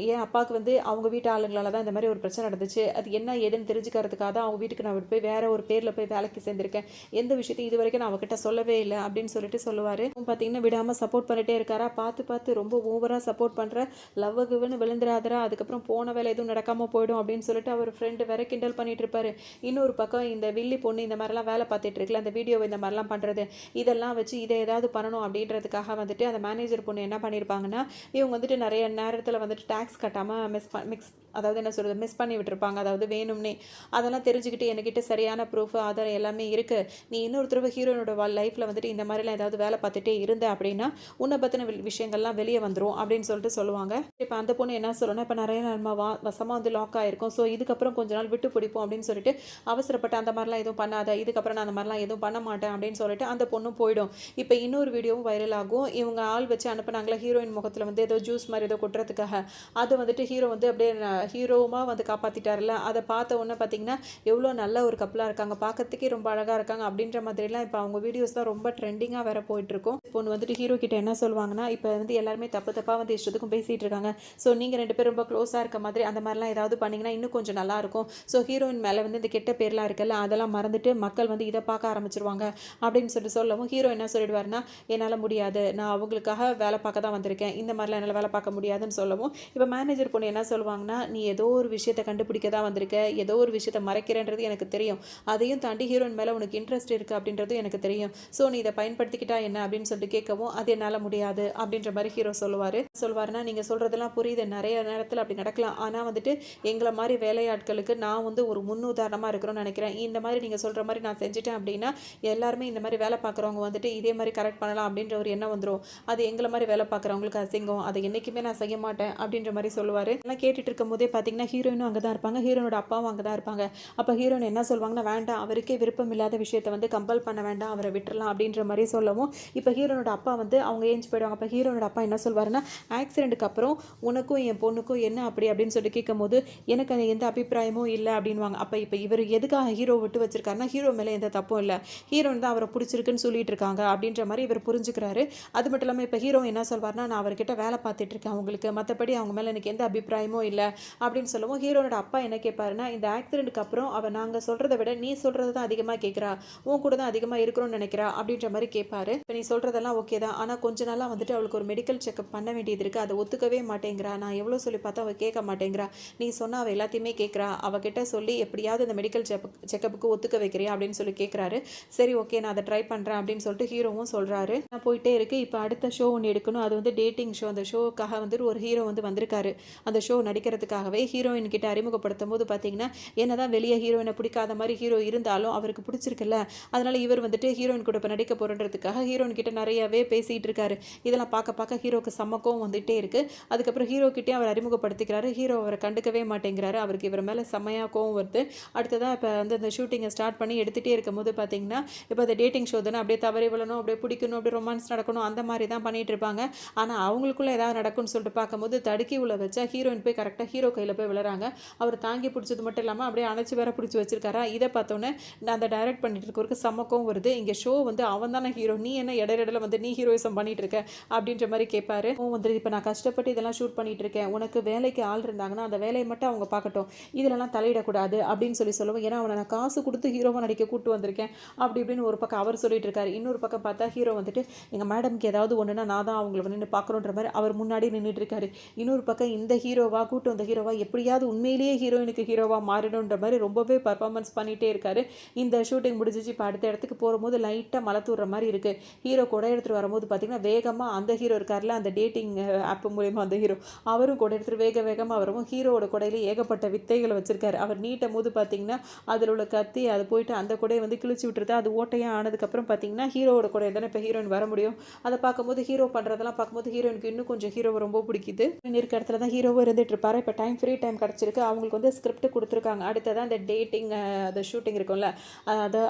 என் அப்பாவுக்கு வந்து அவங்க வீட்டு ஆளுங்களால தான் இந்த மாதிரி ஒரு பிரச்சனை நடந்துச்சு. அது என்ன ஏதுன்னு தெரிஞ்சுக்கிறதுக்காக தான் அவங்க வீட்டுக்கு நான் போய் வேற ஒரு பேரில் போய் வேலைக்கு சேர்ந்திருக்கேன். எந்த விஷயத்தையும் இது வரைக்கும் நான் அவகிட்ட சொல்லவே இல்லை அப்படின்னு சொல்லிட்டு சொல்லுவார். பார்த்தீங்கன்னா விடாமல் சப்போர்ட் பண்ணிட்டே இருக்காரா, பார்த்து பார்த்து ரொம்ப ஓவராக சப்போர்ட் பண்ணுற, லவ்வுக்குன்னு விழுந்துராதரா, அதுக்கப்புறம் போன வேலை எதுவும் நடக்காமல் போயிடும் அப்படின்னு சொல்லிட்டு அவர் ஃப்ரெண்டு வேற கிண்டல் பண்ணிட்டு இருப்பாரு. இன்னொரு பக்கம் இந்த வில்லி பொண்ணு இந்த மாதிரிலாம் வேலை பார்த்துட்டு இருக்குல்ல, அந்த வீடியோவை இந்த மாதிரிலாம் பண்ணுறது, இதெல்லாம் வச்சு இதை ஏதாவது பண்ணணும் அப்படின்றதுக்காக வந்துட்டு அந்த மேனேஜர் பொண்ணு என்ன பண்ணியிருப்பாங்கன்னா, இவங்க வந்துட்டு நிறைய நேரத்தில் வந்துட்டு டேக்ஸ் கட்டாமல் மிக்ஸ் அதாவது என்ன சொல்கிறது மிஸ் பண்ணி விட்டுருப்பாங்க, அதாவது வேணும்னே. அதெல்லாம் தெரிஞ்சுக்கிட்டு என்கிட்ட சரியான ப்ரூஃப் ஆதாரம் எல்லாமே இருக்குது, நீ இன்னொரு தடவை ஹீரோனோட லைஃப்பில் வந்துட்டு இந்த மாதிரிலாம் ஏதாவது வேலை பார்த்துட்டே இருந்த அப்படின்னா உன்னை பற்றின விஷயங்கள்லாம் வெளியே வந்துடும் அப்படின்னு சொல்லிட்டு சொல்லுவாங்க. இப்போ அந்த பொண்ணு என்ன சொல்லணும், இப்போ நிறைய நம்ம வசமாக வந்து லாக் ஆகிருக்கும், ஸோ இதுக்கப்புறம் கொஞ்ச நாள் விட்டு பிடிப்போம் அப்படின்னு சொல்லிட்டு அவசரப்பட்டு அந்த மாதிரிலாம் எதுவும் பண்ணாத, இதுக்கப்புறம் நான் அந்த மாதிரிலாம் எதுவும் பண்ண மாட்டேன் அப்படின்னு சொல்லிட்டு அந்த பொண்ணும் போயிடும். இப்போ இன்னொரு வீடியோவும் வைரல் ஆகும். இவங்க ஆள் வச்சு அனுப்புனாங்களா ஹீரோயின் முகத்தில் வந்து ஏதோ ஜூஸ் மாதிரி ஏதோ கொட்டுறதுக்காக, அது வந்துட்டு ஹீரோ வந்து அப்படியே ஹீரோமாக வந்து காப்பாற்றிட்டார்ல, அதை பார்த்த உடனே பார்த்தீங்கன்னா எவ்வளோ நல்ல ஒரு கப்பலாக இருக்காங்க, பார்க்கறதுக்கே ரொம்ப அழகாக இருக்காங்க அப்படின்ற மாதிரிலாம் இப்போ அவங்க வீடியோஸ் தான் ரொம்ப ட்ரெண்டிங்காக வேற போயிட்டுருக்கும். பொண்ணு வந்துட்டு ஹீரோ கிட்ட என்ன சொல்லுவாங்கன்னா, இப்போ வந்து எல்லாருமே தப்பாக வந்து இஷ்டத்துக்கும் பேசிகிட்டு இருக்காங்க, ஸோ நீங்கள் 2 பேரும் ரொம்ப க்ளோஸாக இருக்க மாதிரி அந்த மாதிரிலாம் ஏதாவது பண்ணிங்கன்னா இன்னும் கொஞ்சம் நல்லாயிருக்கும், ஸோ ஹீரோயின் மேலே வந்து இந்த கெட்ட பேர்லாம் இருக்குல்ல அதெல்லாம் மறந்துட்டு மக்கள் வந்து இதை பார்க்க ஆரம்பிச்சிருவாங்க அப்படின்னு சொல்லிட்டு சொல்லவும் ஹீரோ என்ன சொல்லிடுவாருன்னா, என்னால் முடியாது, நான் அவங்களுக்காக வேலை பார்க்க தான் வந்திருக்கேன், இந்த மாதிரிலாம் என்னால் வேலை பார்க்க முடியாதுன்னு சொல்லவும் இப்போ மேனேஜர் பொண்ணு என்ன சொல்லுவாங்கன்னா, நீ ஏதோ ஒரு விஷயத்தை கண்டுபிடிக்க தான் வந்திருக்க, ஏதோ ஒரு விஷயத்தை மறைக்கிறேன்றது எனக்கு தெரியும், அதையும் தாண்டி ஹீரோயின் மேலே உனக்கு இன்ட்ரெஸ்ட் இருக்குது அப்படின்றது எனக்கு தெரியும், ஸோ நீ இதை பயன்படுத்திக்கிட்டா என்ன அப்படின்னு சொல்லிட்டு கேட்கவும் அது என்னால் முடியாது அப்படின்ற மாதிரி ஹீரோ சொல்லுவாருன்னா, நீங்கள் சொல்கிறதெல்லாம் புரியுது, நிறைய நேரத்தில் அப்படி நடக்கலாம், ஆனால் வந்துட்டு எங்களை மாதிரி வேலையாட்களுக்கு நான் வந்து ஒரு முன்னுதாரணமாக இருக்கிறோன்னு நினைக்கிறேன், இந்த மாதிரி நீங்கள் சொல்கிற மாதிரி நான் செஞ்சுட்டேன் அப்படின்னா எல்லாருமே இந்த மாதிரி வேலை பார்க்குறவங்க வந்துட்டு இதே மாதிரி கரெக்ட் பண்ணலாம் அப்படின்ற ஒரு எண்ணம் வந்துடும், அது எங்களை மாதிரி வேலை பார்க்குறவங்களுக்கு அசிங்கம், அதை என்றைக்குமே நான் செய்ய மாட்டேன் அப்படின்ற மாதிரி சொல்லுவார். எல்லாம் கேட்டுட்டு இருக்கும் போதே பார்த்தீங்கன்னா ஹீரோயினும் அங்கே தான் இருப்பாங்க, ஹீரோனோட அப்பாவும் அங்கே தான் இருப்பாங்க. அப்போ ஹீரோயின் என்ன சொல்லுவாங்கன்னா, வேண்டாம், அவருக்கே விருப்பம் இல்லாத விஷயத்தை வந்து கம்பல் பண்ண வேண்டாம், அவரை விட்டுறலாம் அப்படின்ற மாதிரி சொல்லவும் இப்போ ஹீரோனோட அப்பா வந்து அவங்க ஏஞ்சி போயிடுவாங்க. அப்போ ஹீரோனோட அப்பா என்ன சொல்வாருன்னா, ஆக்சிடென்ட்டுக்கு அப்புறம் உனக்கும் என் பொண்ணுக்கும் என்ன அப்படி அப்படின்னு சொல்லி கேட்கும்போது எனக்கு அது எந்த அபிப்பிராயமும் இல்லை அப்படின்வாங்க. அப்போ இப்போ இவர் எதுக்காக ஹீரோ விட்டு வச்சிருக்காருன்னா, ஹீரோ மேலே எந்த தப்பும் இல்லை, ஹீரோன் தான் அவரை பிடிச்சிருக்குன்னு சொல்லிட்டு இருக்காங்க அப்படின்ற மாதிரி இவர் புரிஞ்சுக்கிறாரு. அது மட்டும் இல்லாமல் இப்போ ஹீரோ என்ன சொல்வார்னா, நான் அவர்கிட்ட வேலை பார்த்துட்டு இருக்கேன், அவங்களுக்கு மற்றபடி அவங்க மேலே எனக்கு எந்த அபிப்பிராயமும் இல்லை அப்படின்னு சொல்லவும் ஹீரோனோட அப்பா என்ன கேட்பாருன்னா, இந்த ஆக்சிடென்ட்டுக்கு அப்புறம் அவள் நாங்கள் சொல்கிறத விட நீ சொல்கிறது தான் அதிகமாக கேட்குறா, உன் கூட தான் அதிகமாக இருக்கணும்னு நினைக்கிறா அப்படின்ற மாதிரி கேட்பாரு. இப்போ நீ சொல்கிறதெல்லாம் ஓகே தான், ஆனால் கொஞ்ச நாளாக வந்துட்டு அவளுக்கு ஒரு மெடிக்கல் செக்அப் பண்ண வேண்டியது இருக்குது, அதை ஒத்துக்கவே மாட்டேங்கிறா, நான் எவ்வளோ சொல்லி பார்த்தா அவள் கேட்க மாட்டேங்கிறா, நீ சொன்னால் அவள் எல்லாத்தையுமே கேட்குறா, அவகிட்ட சொல்லி எப்படியாவது இந்த மெடிக்கல் செக்கப்புக்கு ஒத்துக்க வைக்கிறியா அப்படின்னு சொல்லி கேட்குறாரு. சரி ஓகே, நான் அதை ட்ரை பண்ணுறேன் அப்படின்னு சொல்லிட்டு ஹீரோவும் சொல்கிறாரு. நான் போயிட்டே இருக்குது, இப்போ அடுத்த ஷோ ஒன்று எடுக்கணும், அது வந்து டேட்டிங் ஷோ. அந்த ஷோக்காக வந்துட்டு ஒரு ஹீரோ வந்து வந்திருக்காரு, அந்த ஷோ நடிக்கிறதுக்காகவே. ஹீரோயின் கிட்ட அறிமுகப்படுத்தும் போது பார்த்தீங்கன்னா, என்னதான் வெளியே ஹீரோயினை பிடிக்காத மாதிரி ஹீரோ இருந்தாலும் அவருக்கு பிடிச்சிருக்குல்ல, அதனால இவர் வந்துட்டு ஹீரோயின் கூட இப்போ நடிக்க போகிறன்றதுக்காக ஹீரோயின் கிட்ட நிறையவே பேசிகிட்டு இருக்காரு. இதெல்லாம் பார்க்க ஹீரோக்கு சம்மக்கம் வந்துகிட்டே இருக்குது. அதுக்கப்புறம் ஹீரோ கிட்டே அவர் அறிமுகப்படுத்திக்கிறாரு. ஹீரோ அவரை கண்டுக்கவே மாட்டேங்கிறாரு, அவருக்கு இவர் மேலே செம்மையாக கோவம் வருது. அடுத்ததாக இப்போ வந்து அந்த ஷூட்டிங்கை ஸ்டார்ட் பண்ணி எடுத்துகிட்டே இருக்கும்போது பார்த்தீங்கன்னா, இப்போ அந்த டேட்டிங் ஷோ தானே, அப்படியே தவறி விழணும், அப்படியே பிடிக்கணும், அப்படியே ரொமான்ஸ் நடக்கணும், அந்த மாதிரி தான் பண்ணிகிட்டு இருப்பாங்க. ஆனால் அவங்களுக்குள்ளே ஏதாவது நடக்கும்னு சொல்லிட்டு பார்க்கும்போது தடுக்கி உள்ள வச்சா ஹீரோயின் போய் கரெக்டாக ஹீரோ கையில் போய் விழுறாங்க. அவர் தாங்கி பிடிச்சது மட்டும் இல்லாமல் அப்படியே அணைச்சி வேற பிடிச்சி வச்சிருக்காரா. இதை பார்த்தோன்னே நான் அந்த டைரக்ட் பண்ணிட்டு இருக்கவருக்கு சம்மக்கம் வருது. இங்கே ஷோ வந்து அவன் தானே ஹீரோ, நீ என்ன இடையில வந்து நீ ஹீரோயிசம் பண்ணிட்டு இருக்க அப்படின்ற மாதிரி கேட்பாரு. வந்து இப்போ நான் கஷ்டப்பட்டு இதெல்லாம் ஷூட் பண்ணிட்டு இருக்கேன், உனக்கு வேலைக்கு ஆள் இருந்தாங்கன்னா அந்த வேலையை மட்டும் அவங்க பார்க்கட்டும், இதிலெல்லாம் தலையிடக்கூடாது அப்படின்னு சொல்லுவோம். ஏன்னா அவனை நான் காசு கொடுத்து ஹீரோவாக நடிக்க கூட்டு வந்திருக்கேன் அப்படி இப்படின்னு ஒரு பக்கம் அவர் சொல்லிட்டு இருக்காரு. இன்னொரு பக்கம் பார்த்தா ஹீரோ வந்துட்டு எங்கள் மேடம்க்கு ஏதாவது ஒன்றுனா நான் தான் அவங்களை வந்து பார்க்கணுன்ற மாதிரி அவர் முன்னாடி நின்றுட்டு இருக்காரு. இன்னொரு பக்கம் இந்த ஹீரோவா கூட்டு வந்த ஹீரோவா எப்படியாவது உண்மையிலேயே ஹீரோயினுக்கு ஹீரோவாக மாறிடும்ன்ற மாதிரி ரொம்பவே பர்ஃபார்மன்ஸ் பண்ணிகிட்டே இருக்காரு. இந்த ஷூட்டிங் முடிஞ்சிச்சு, இப்போ அடுத்த இடத்துக்கு போகும்போது லைட்டாக மலை தூர்ற மாதிரி இருக்குது. ஹீரோ கூட எடுத்துகிட்டு வரும்போது பார்த்தீங்கன்னா வேகமாக அந்த ஹீரோ இருக்கார்ல, அந்த டேட்டிங் ஆப் மூலயமா அந்த ஹீரோ அவரும் கூட எடுத்துகிட்டு வேகமாக வரவும் ஹீரோவோட கொடையில் ஏகப்பட்ட வித்தைகளை வச்சிருக்காரு. அவர் நீட்டும் போது பார்த்தீங்கன்னா அதில் உள்ள கத்தி அது போயிட்டு அந்த கொடையை வந்து கிழிச்சு விட்டுருது. அது ஓட்டையாக ஆனதுக்கப்புறம் பார்த்தீங்கன்னா ஹீரோவோட கொடையை தானே இப்போ ஹீரோயின் வர முடியும். அதை பார்க்கும்போது ஹீரோ பண்ணுறதெல்லாம் பார்க்கும்போது ஹீரோயினுக்கு இன்னும் கொஞ்சம் ஹீரோவை ரொம்ப பிடிக்குது. இருக்க இடத்துல தான் ஹீரோவும் இருந்துட்டு இருப்பாரு. இப்போ ஃப்ரீ டைம் கிடச்சிருக்கு, அவங்களுக்கு வந்து ஸ்கிரிப்ட் கொடுத்துருக்காங்க. அடுத்ததான் அந்த டேட்டிங் அந்த ஷூட்டிங் இருக்கும்ல,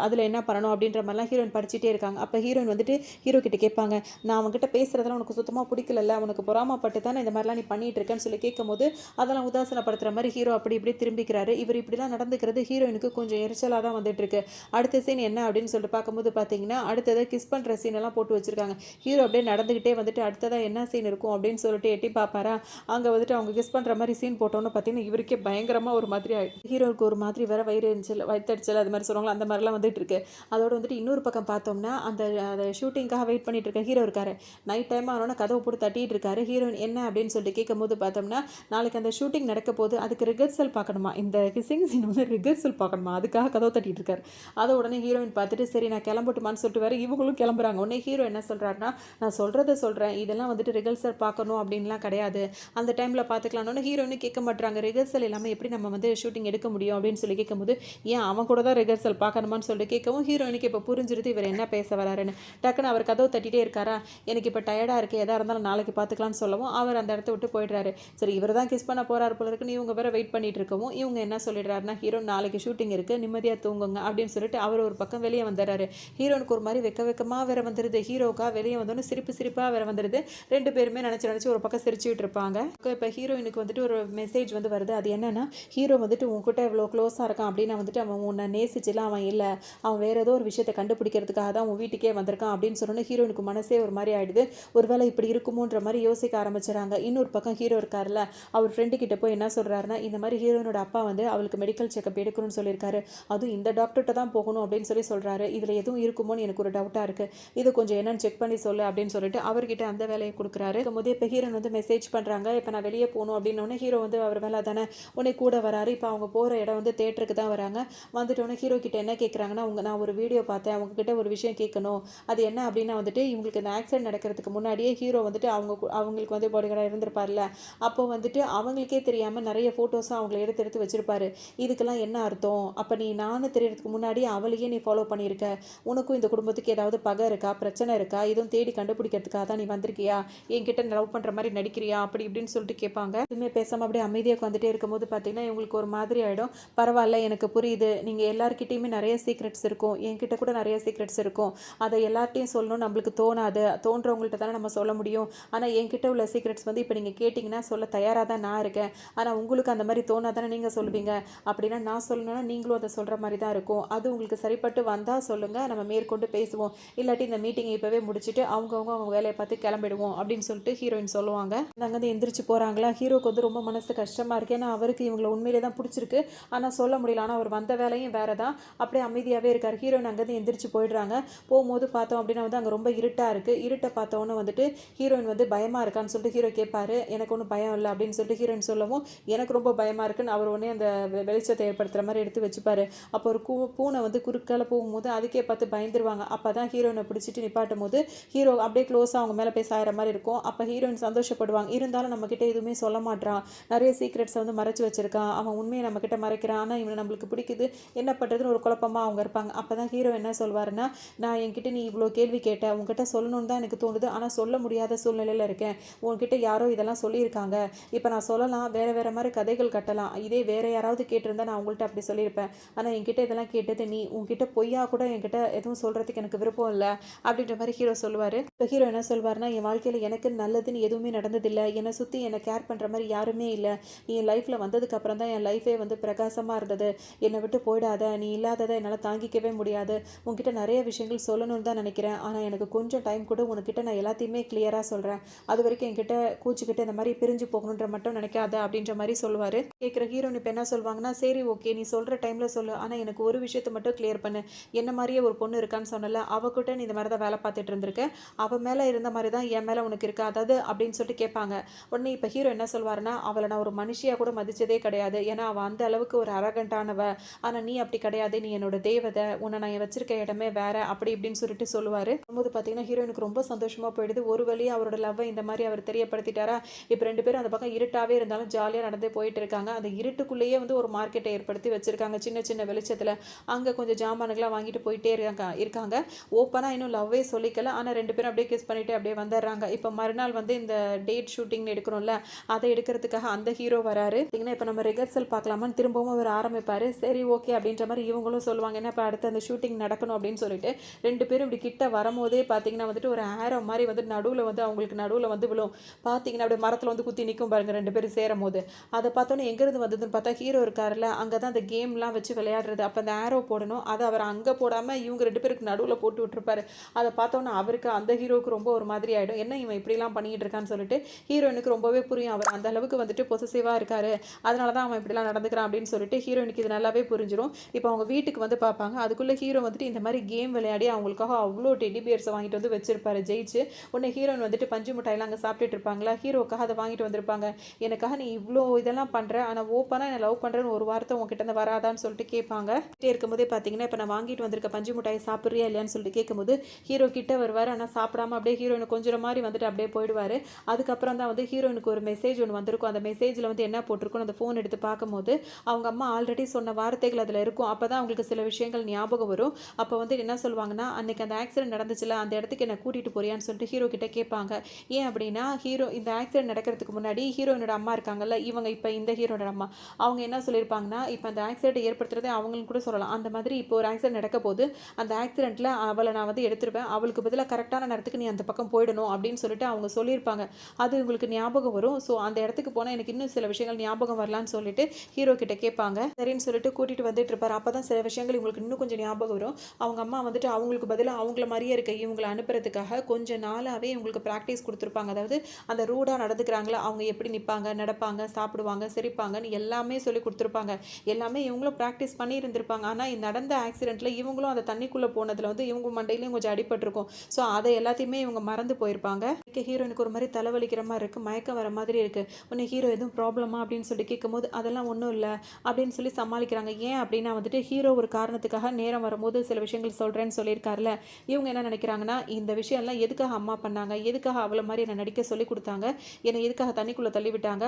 அதில் என்ன பண்ணணும் அப்படின்ற மாதிரிலாம் ஹீரோயின் படிச்சுட்டே இருக்காங்க. அப்போ ஹீரோயின் வந்துட்டு ஹீரோ கிட்ட கேட்பாங்க, நான் அவங்ககிட்ட பேசுகிறதெல்லாம் உனக்கு சுத்தமாக பிடிக்கல, உனக்கு பொறாமப்பட்டு தானே இந்த மாதிரிலாம் நீ பண்ணிட்டு இருக்கேன்னு சொல்லி கேட்கும்போது அதெல்லாம் உதாசனப்படுத்துகிற மாதிரி ஹீரோ அப்படி இப்படி திரும்பிக்கிறாரு. இவர் இப்படிலாம் நடந்துக்கிறது ஹீரோயினுக்கு கொஞ்சம் எரிச்சலாக தான் வந்துட்டு இருக்கு. அடுத்த சீன் என்ன அப்படின்னு சொல்லிட்டு பார்க்கும்போது பார்த்தீங்கன்னா அடுத்ததை கிஸ் பண்ணுற சீன் எல்லாம் போட்டு வச்சிருக்காங்க. ஹீரோ அப்படியே நடந்துகிட்டே வந்துட்டு அடுத்ததாக என்ன சீன் இருக்கும் அப்படின்னு சொல்லிட்டு எட்டி பார்ப்பாரா. அங்கே வந்துட்டு அவங்க கிஸ் பண்ணுற மாதிரி சீன் போட்டோன்னு பார்த்தீங்கன்னா இவருக்கே பயங்கரமாக ஒரு மாதிரி ஹீரோவுக்கு ஒரு மாதிரி வேற வயிற்றெரிச்சல் அது மாதிரி சொல்லுவாங்களா, அந்த மாதிரிலாம் வந்துட்டு இருக்கு. அதோட வந்துட்டு இன்னொரு பக்கம் பார்த்தோம்னா அந்த அந்த ஷூட்டிங்காக வெயிட் பண்ணிட்டு இருக்க ஹீரோ இருக்காரு. நைட் டைம் ஆனோன்னா கதவை போட்டு தட்டிட்டு இருக்காரு. ஹீரோயின் என்ன அப்படின்னு சொல்லிட்டு கேட்கும்போது பார்த்தோம்னா, நாளைக்கு அந்த ஷூட்டிங் நடக்க போது அதுக்கு ரிஹர்சல் பார்க்கணுமா, இந்த கிஸ்ஸிங் சீன் வந்து ரிஹர்சல் பார்க்கணுமா, அதுக்காக கதவை தட்டிட்டு இருக்காரு. அதை உடனே ஹீரோயின் பார்த்துட்டு சரி நான் கிளம்பட்டுமான்னு சொல்லிட்டு வேற இவங்களும் கிளம்புறாங்க. உடனே ஹீரோ என்ன சொல்றாருன்னா, நான் சொல்றதை சொல்றேன், இதெல்லாம் வந்துட்டு ரிஹர்சல் பார்க்கணும் அப்படின்லாம் கிடையாது, அந்த டைம்ல பார்த்துக்கலாம்னு ஹீரோயினு கேட்க மாட்டாங்க. ரிஹர்சல் இல்லாமல் எப்படி நம்ம வந்து ஷூட்டிங் எடுக்க முடியும் அப்படின்னு சொல்லி கேட்கும்போது, ஏன் அவன் கூட தான் ரிஹர்சல் பார்க்கணுமான்னு சொல்லிட்டு கேட்கவும் ஹீரோயினுக்கு இப்போ புரிஞ்சிருது இவர் என்ன பேச வராருன்னு. டக்குன்னு அவர் கதவு தட்டிட்டே இருக்காரா, எனக்கு இப்போ டயர்டாக இருக்குது, எதாக இருந்தாலும் நாளைக்கு பார்த்துக்கலாம்னு சொல்லவும் அவர் அந்த இடத்த விட்டு போயிடுறாரு. சரி இவர் தான் கிஸ் பண்ண போறாரு போல இருக்குன்னு இவங்க வேற வெயிட் பண்ணிட்டு இருக்கவும் இவங்க என்ன சொல்லிடுறாருன்னா, ஹீரோ நாளைக்கு ஷூட்டிங் இருக்குது, நிம்மதியாக தூங்குங்க அப்படின்னு சொல்லிட்டு அவர் ஒரு பக்கம் வெளியே வந்துடுறாரு. ஹீரோனுக்கு ஒரு மாதிரி வெக்கமாக வேற வந்துடுது. ஹீரோக்கா வெளியே வந்தோன்னு சிரிப்பாக வேற வந்துடுது. ரெண்டு பேருமே நினச்சி ஒரு பக்கம் சிரிச்சுட்டு இருப்பாங்க. இப்போ ஹீரோயினுக்கு வந்துட்டு ஒரு மெசேஜ் வந்து வருது. அது என்னன்னா, ஹீரோ வந்துட்டு உங்ககிட்ட இவ்வளோ க்ளோஸாக இருக்கான் அப்படின்னா வந்துட்டு அவன் உன்னை நேசிச்சுலாம் அவன் இல்லை, அவன் வேற ஏதோ ஒரு விஷயத்தை கண்டுபிடிக்கிறதுக்காக தான் உன் வீட்டுக்கே வந்திருக்கான் அப்படின்னு சொன்னோன்னே ஹீரோனுக்கு மனசே ஒரு மாதிரி ஆயிடுது. ஒருவேளை இப்படி இருக்குமோன்ற மாதிரி யோசிக்க ஆரம்பிச்சுறாங்க. இன்னொரு பக்கம் ஹீரோ இருக்காருல்ல, அவர் ஃப்ரெண்டு கிட்ட போய் என்ன சொல்றாருன்னா, இந்த மாதிரி ஹீரோனோட அப்பா வந்து அவளுக்கு மெடிக்கல் செக்அப் எடுக்கணும்னு சொல்லியிருக்காரு, அதுவும் இந்த டாக்டர்கிட்ட தான் போகணும் அப்படின்னு சொல்றாரு. இதில் எதுவும் இருக்குமோன்னு எனக்கு ஒரு டவுட்டாக இருக்குது, இது கொஞ்சம் என்னன்னு செக் பண்ணி சொல்லு அப்படின்னு சொல்லிட்டு அவர்கிட்ட அந்த வேலையை கொடுக்குறாரு. போதே இப்போ ஹீரோன் வந்து மெசேஜ் பண்ணுறாங்க, இப்போ நான் வெளியே போகணும் அப்படின்னோடனே ஹீரோ வந்து அவர் வேலை தானே உடனே கூட வராரு. இப்போ அவங்க போகிற இடம் வந்து தேட்டருக்கு தான் வராங்க. வந்துட்டோன்னே ஹீரோ கிட்ட என்ன கேட்குறாங்கன்னா, நான் ஒரு வீடியோ பார்த்தேன், அவங்ககிட்ட ஒரு விஷயம் கேட்கணும், அது என்ன அப்படின்னா வந்துட்டு இவங்களுக்கு இந்த ஆக்சிடென்ட் நடக்கிறதுக்கு முன்னாடியே ஹீரோ வந்துட்டு அவங்களுக்கு வந்து பாடிகார்டாக இருந்திருப்பார்ல, அப்போ வந்துட்டு அவங்களுக்கே தெரியாமல் நிறைய ஃபோட்டோஸும் அவங்கள எடுத்து வச்சிருப்பாரு. இதுக்கெல்லாம் என்ன அர்த்தம், அப்போ நீ நானும் தெரியறதுக்கு முன்னாடி அவளையே நீ ஃபாலோ பண்ணியிருக்க, உனக்கும் இந்த குடும்பத்துக்கு ஏதாவது பகை இருக்கா, பிரச்சனை இருக்கா, இதுவும் தேடி கண்டுபிடிக்கிறதுக்காக தான் நீ வந்திருக்கியா, என்கிட்ட லவ் பண்ணுற மாதிரி நடிக்கிறியா அப்படி இப்படின்னு சொல்லிட்டு கேட்பாங்க. எதுவுமே பேசாமல் அப்படியே அமைதியாக வந்துட்டே இருக்கும்போது பார்த்தீங்கன்னா இவங்களுக்கு ஒரு மாதிரி ஆகிடும். பரவாயில்ல எனக்கு புரியுது, நீங்கள் எல்லாருக்கிட்டையுமே நிறைய சீக்ரெட்ஸ் இருக்கும், என்கிட்ட கூட நிறைய சீக்ரெட்ஸ் இருக்கும், அதை எல்லார்ட்டையும் சொல்லணும் நம்மளுக்கு தோணாது, தோன்றவங்கள்ட்ட தானே நம்ம சொல்ல முடியும், ஆனால் என்கிட்ட உள்ள சீக்ரெட்ஸ் வந்து இப்போ நீங்கள் கேட்டிங்கன்னா சொல்ல தயாராக தான் நான் இருக்கேன், ஆனால் உங்களுக்கு அந்த மாதிரி தோணாதானே நீங்கள் சொல்லுவீங்க, அப்படின்னா நான் சொல்லணும்னா நீங்களும் அதை சொல்கிற மாதிரி தான் இருக்கும், அது உங்களுக்கு சரிப்பட்டு வந்தால் சொல்லுங்கள், நம்ம மேற்கொண்டு பேசுவோம், இல்லாட்டி இந்த மீட்டிங்கை இப்போவே முடிச்சுட்டு அவங்க வேலையை பார்த்து கிளம்பிடுவோம் அப்படின்னு சொல்லிட்டு ஹீரோயின் சொல்லுவாங்க. நாங்கள் வந்து எந்திரிச்சு போகிறாங்களா, ஹீரோக்கு வந்து ரொம்ப மனசு கஷ்டமாக இருக்குது, ஏன்னா அவருக்கு இவங்களை உண்மையிலே தான் பிடிச்சிருக்கு, ஆனால் சொல்ல முடியல, ஆனால் அவர் வந்த வேலையும் வேறு தான், அப்படியே அமைதியாகவே இருக்கார். ஹீரோயின் அங்கேருந்து எந்திரிச்சு போயிடுறாங்க. போகும்போது பார்த்தோம் அப்படின்னா வந்து அங்கே ரொம்ப இருட்டாக இருக்குது. இருட்டை பார்த்தோன்னே வந்துட்டு ஹீரோயின் வந்து பயமாக இருக்கான்னு சொல்லிட்டு ஹீரோ கேட்பாரு. எனக்கு ஒன்றும் பயம் இல்லை அப்படின்னு சொல்லிட்டு ஹீரோயின் சொல்லவும் எனக்கு ரொம்ப பயமாக இருக்குன்னு அவர் உடனே அந்த வெளிச்சத்தை ஏற்படுத்துகிற மாதிரி எடுத்து வச்சுப்பாரு. அப்போ ஒரு பூனை வந்து குறுக்கால போகும்போது அதுக்கே பார்த்து பயந்துருவாங்க. அப்போ தான் ஹீரோயினை பிடிச்சிட்டு நிப்பாட்டும் போது ஹீரோ அப்படியே க்ளோஸாக அவங்க மேலே பேச ஆகிற மாதிரி இருக்கும். அப்போ ஹீரோயின் சந்தோஷப்படுவாங்க. இருந்தாலும் நம்மக்கிட்ட எதுவுமே சொல்ல மாட்டான், நிறைய சீக்ரெட்ஸை வந்து மறைச்சு வச்சிருக்கான், அவன் உண்மையை நம்மக்கிட்ட மறைக்கிறான், ஆனால் இவனை நம்மளுக்கு பிடிக்குது, என்ன பண்ணுறதுன்னு ஒரு குழப்பமாக அவங்க இருப்பாங்க. அப்போ தான் ஹீரோ என்ன சொல்வாருன்னா, நான் என்கிட்ட நீ இவ்வளோ கேள்வி கேட்ட, உங்ககிட்ட சொல்லணும்னு தான் எனக்கு தோணுது, ஆனால் சொல்ல முடியாத சூழ்நிலையில் இருக்கேன், உங்ககிட்ட யாரோ இதெல்லாம் சொல்லியிருக்காங்க, இப்போ நான் சொல்லலாம், வேறு மாதிரி கதைகள் கட்டலாம், இதே வேறு யாராவது கேட்டிருந்தா நான் உங்கள்கிட்ட அப்படி சொல்லியிருப்பேன், ஆனால் என்கிட்ட இதெல்லாம் கேட்டது நீ, உங்ககிட்ட பொய்யா கூட என்கிட்ட எதுவும் சொல்கிறதுக்கு எனக்கு விருப்பம் இல்லை அப்படின்ற மாதிரி ஹீரோ சொல்லுவார். இப்போ ஹீரோ என்ன சொல்வார்னா, என் வாழ்க்கையில் எனக்கு நல்லதுன்னு எதுவுமே நடந்ததில்லை, என்னை சுற்றி என்னை கேர் பண்ணுற மாதிரி யாருமே இல்லை, நீ என் லைஃப்பில் வந்ததுக்கு அப்புறம் தான் என் லைஃபே வந்து பிரகாசமாக இருந்தது, என்னை விட்டு போயிடாத, நீ இல்லாததை என்னால் தாங்கிக்கவே முடியாது, உங்ககிட்ட நிறைய விஷயங்கள் சொல்லணும்னு தான் நினைக்கிறேன், ஆனால் எனக்கு கொஞ்சம் டைம் கூட உனக்கிட்ட நான் எல்லாத்தையுமே கிளியராக சொல்கிறேன், அது வரைக்கும் என்கிட்ட கூச்சிக்கிட்டு இந்த மாதிரி பிரிஞ்சு போகணுன்ற மட்டும் நினைக்காத அப்படின்ற மாதிரி சொல்லுவார். கேட்குற ஹீரோயின் இப்போ என்ன சொல்லுவாங்கன்னா, சரி ஓகே நீ சொல்கிற டைமில் சொல்லு, ஆனால் எனக்கு ஒரு விஷயத்தை மட்டும் கிளியர் பண்ணு, என்ன மாதிரியே ஒரு பொண்ணு இருக்கான்னு சொன்னல, அவகிட்ட நீ இந்த மாதிரி தான் வேலை பார்த்துட்டு இருந்திருக்க, அவள் மேலே இருந்த மாதிரி தான் என் மேலே உனக்கு இருக்கா, அதாவது அப்படின்னு சொல்லிட்டு கேட்பாங்க. உடனே இப்போ ஹீரோ என்ன சொல்வாருன்னா, அவளை நான் ஒரு மனுஷியாக கூட மதிச்சதே கிடையாது, ஏன்னா அவள் அந்த அளவுக்கு ஒரு அரகண்டானவ, ஆனால் நீ அப்படி கிடையாது, நீ என்னோட தேவதை, உன்னை நான் வச்சிருக்க இடமே வேற அப்படி இப்படின்னு சொல்லிட்டு சொல்லுவார். போது பார்த்தீங்கன்னா ஹீரோயினுக்கு ரொம்ப சந்தோஷமாக போயிடுது. ஒரு வழியாக அவரோட லவ்வை இந்த மாதிரி அவர் தெரியப்படுத்திட்டாரா. இப்போ ரெண்டு பேரும் அந்த பக்கம் இருட்டாகவே இருந்தாலும் ஜாலியாக நடந்து போயிட்டு இருக்காங்க. அந்த இருட்டுக்குள்ளேயே வந்து ஒரு மார்க்கெட்டை ஏற்படுத்தி வச்சிருக்காங்க, சின்ன சின்ன வெளிச்சத்தில். அங்கே கொஞ்சம் ஜாமானுங்களாம் வாங்கிட்டு போயிட்டே இருக்காங்க. ஓப்பனாக இன்னும் லவ்வே சொல்லிக்கல, ஆனால் ரெண்டு பேரும் அப்படியே கிஸ் பண்ணிட்டு அப்படியே வந்துடுறாங்க. இப்போ மறுநாள் வந்து இந்த டேட் ஷூட்டிங் எடுக்கணும்ல, அதை எடுக்கிறதுக்காக அந்த ஹீரோ வராரு. இப்போ நம்ம ரிஹர்சல் பார்க்கலாமான்னு திரும்பவும் அவர் ஆரம்பிப்பார். சரி ஓகே அப்படின்ற மாதிரி இவங்களும் சொல்லுவாங்க, ஏன்னா இப்போ அடுத்து அந்த ஷூட்டிங் நடக்கணும் அப்படின்னு சொல்லிட்டு ரெண்டு பேரும் இப்படி கிட்ட வரும்போதே பார்த்தீங்கன்னா வந்துட்டு ஒரு ஆரோ மாதிரி வந்து நடுவில் வந்து அவங்களுக்கு நடுவில் வந்து விழும். பார்த்தீங்கன்னா அப்படியே மரத்தில் வந்து குத்தி நிற்கும் பாருங்க ரெண்டு பேரும் சேரும் போது. அதை பார்த்தோன்னே எங்கேருந்து வந்ததுன்னு பார்த்தா ஹீரோ இருக்காருல்ல, அங்கே தான் அந்த கேம்லாம் வச்சு விளையாடுறது, அப்போ அந்த ஆரோ போடணும், அதை அவர் அங்கே போடாமல் இவங்க ரெண்டு பேருக்கு நடுவில் போட்டு விட்டுருப்பாரு. அதை பார்த்தோன்னே அவருக்கு அந்த ஹீரோவுக்கு ரொம்ப ஒரு மாதிரி ஆகிடும், என்ன இவன் இப்படிலாம் பண்ணிக்கிட்டு இருக்கான்னு சொல்லிட்டு ஹீரோயினுக்கு ரொம்பவே புரியும், அவர் அந்த அளவுக்கு வந்துட்டு பொசசிவாக இருக்காரு, அதனால தான் அவன் இப்படிலாம் நடந்துக்கிறான் அப்படின்னு சொல்லிட்டு ஹீரோயினுக்கு இது நல்லாவே புரிஞ்சிடும். இப்போ அவங்க வீட்டுக்கு வந்து பார்ப்பாங்க. அதுக்குள்ளே ஹீரோ வந்துட்டு இந்த மாதிரி கேம் விளையாடி அவங்களுக்காக அவ்வளோ டெடி பியர்ஸை வாங்கிட்டு வந்து வச்சிருப்பாரு ஜெயிச்சு. உடனே ஹீரோயின் வந்துட்டு பஞ்சு மிட்டாயெல்லாம் அங்கே சாப்பிட்டுட்டு இருப்பாங்களா, ஹீரோக்காக அதை வாங்கிட்டு வந்திருப்பாங்க. எனக்காக நீ இவ்வளோ இதெல்லாம் பண்ணுற, ஆனால் ஓப்பனாக என்னை லவ் பண்ணுறேன்னு ஒரு வார்த்தை உங்ககிட்ட இருந்து வராதான்னு சொல்லிட்டு கேட்பாங்க. இருக்கும்போதே பார்த்தீங்கன்னா இப்போ நான் வாங்கிட்டு வந்திருக்க பஞ்சு மிட்டாயை சாப்பிட்றியா இல்லையான்னு சொல்லிட்டு கேட்கும்போது ஹீரோ கிட்ட வருவார். ஆனால் சாப்பிடாம அப்படியே ஹீரோயினை கொஞ்சம் மாதிரி வந்துட்டு அப்படியே போயிடுவார். அதுக்கப்புறம் தான் வந்து ஹீரோயினுக்கு ஒரு மெசேஜ் ஒன்று வந்திருக்கும். அந்த மெசேஜில் வந்து என்ன போட்டிருக்கும், அந்த ஃபோன் எடுத்து பார்க்கும்போது அவங்க அம்மா ஆல்ரெடி சொன்ன வார்த்தைகள் அதில் இருக்கும். அப்போ தான் அவங்களுக்கு சில விஷயங்கள் ஞாபகம் வரும். அப்போ வந்து என்ன சொல்லுவாங்கன்னா, அன்னைக்கு அந்த ஆக்சிடென்ட் நடந்துச்சுல, அந்த இடத்துக்கு என்னை கூட்டிகிட்டு போறியான்னு சொல்லிட்டு ஹீரோ கிட்ட கேட்பாங்க. ஏன் அப்படின்னா, ஹீரோ இந்த ஆக்சிடென்ட் நடக்கிறதுக்கு முன்னாடி ஹீரோயினோட அம்மா இருக்காங்கல்ல, இவங்க இப்போ இந்த ஹீரோட அம்மா, அவங்க என்ன சொல்லியிருப்பாங்கன்னா, இப்போ அந்த ஆக்சிடென்ட் ஏற்படுத்துறதே அவங்களும் கூட சொல்லலாம். அந்த மாதிரி இப்போ ஒரு ஆக்சிடென்ட் நடக்க போது, அந்த ஆக்சிடென்ட்டில் அவளை நான் வந்து எடுத்துருவேன், அவளுக்கு பதிலாக கரெக்டான நேரத்துக்கு நீ அந்த பக்கம் போயிடணும் அப்படின்னு சொல்லிட்டு அவங்க சொல்லியிருப்பாங்க. அது உங்களுக்கு ஞாபகம் வரும். ஸோ அந்த இடத்துக்கு போனால் எனக்கு இன்னும் சில விஷயங்கள் ஞாபகம் வரலான்னு சொல்லிட்டு ஹீரோ கிட்ட கேட்பாங்க. சரின்னு சொல்லிட்டு கூட்டிட்டு வந்துட்டு இருப்பாரு. அப்போ தான் சில விஷயங்கள் இவங்களுக்கு இன்னும் கொஞ்சம் ஞாபகம் வரும். அவங்க அம்மா வந்துட்டு அவங்களுக்கு பதிலாக அவங்கள மாதிரியே இருக்க இவங்களை அனுப்புறதுக்காக கொஞ்சம் நாளாகவே இவங்களுக்கு ப்ராக்டிஸ் கொடுத்துருப்பாங்க. அதாவது அந்த ரூடாக நடந்துக்கிறாங்களா, அவங்க எப்படி நிற்பாங்க, நடப்பாங்க, சாப்பிடுவாங்க, சிரிப்பாங்கன்னு எல்லாமே சொல்லி கொடுத்துருப்பாங்க. எல்லாமே இவங்களும் ப்ராக்டிஸ் பண்ணி இருந்திருப்பாங்க. ஆனால் இந்த நடந்த ஆக்சிடென்ட்டில் இவங்களும் அந்த தண்ணிக்குள்ளே போனதில் வந்து இவங்க மண்டையிலையும் கொஞ்சம் அடிபட்டிருக்கும். ஸோ அதை எல்லாத்தையுமே இவங்க மறந்து போயிருப்பாங்க. ஹீரோனுக்கு ஒரு மாதிரி தலைவலிக்கிற மாதிரி இருக்குது, மயக்கம் வர மாதிரி இருக்குது. உன்னை ஹீரோ எதுவும் ப்ராப்ளமா அப்படின்னு சொல்லி கேட்கும்போது அதெல்லாம் ஒன்றும் இல்லை அப்படின்னு சொல்லி சமாளிக்கிறாங்க. ஏன் அப்படின்னா வந்துட்டு ஹீரோ ஒரு காரணத்துக்காக நேரம் வரும்போது சில விஷயங்கள் சொல்கிறேன்னு சொல்லியிருக்காருல, இவங்க என்ன நினைக்கிறாங்கன்னா, இந்த விஷயம்லாம் எதுக்காக அம்மா பண்ணாங்க, எதுக்காக அவளை மாதிரி என்னை நடிக்க சொல்லி கொடுத்தாங்க, என்னை எதுக்காக தண்ணிக்குள்ளே தள்ளி விட்டாங்க,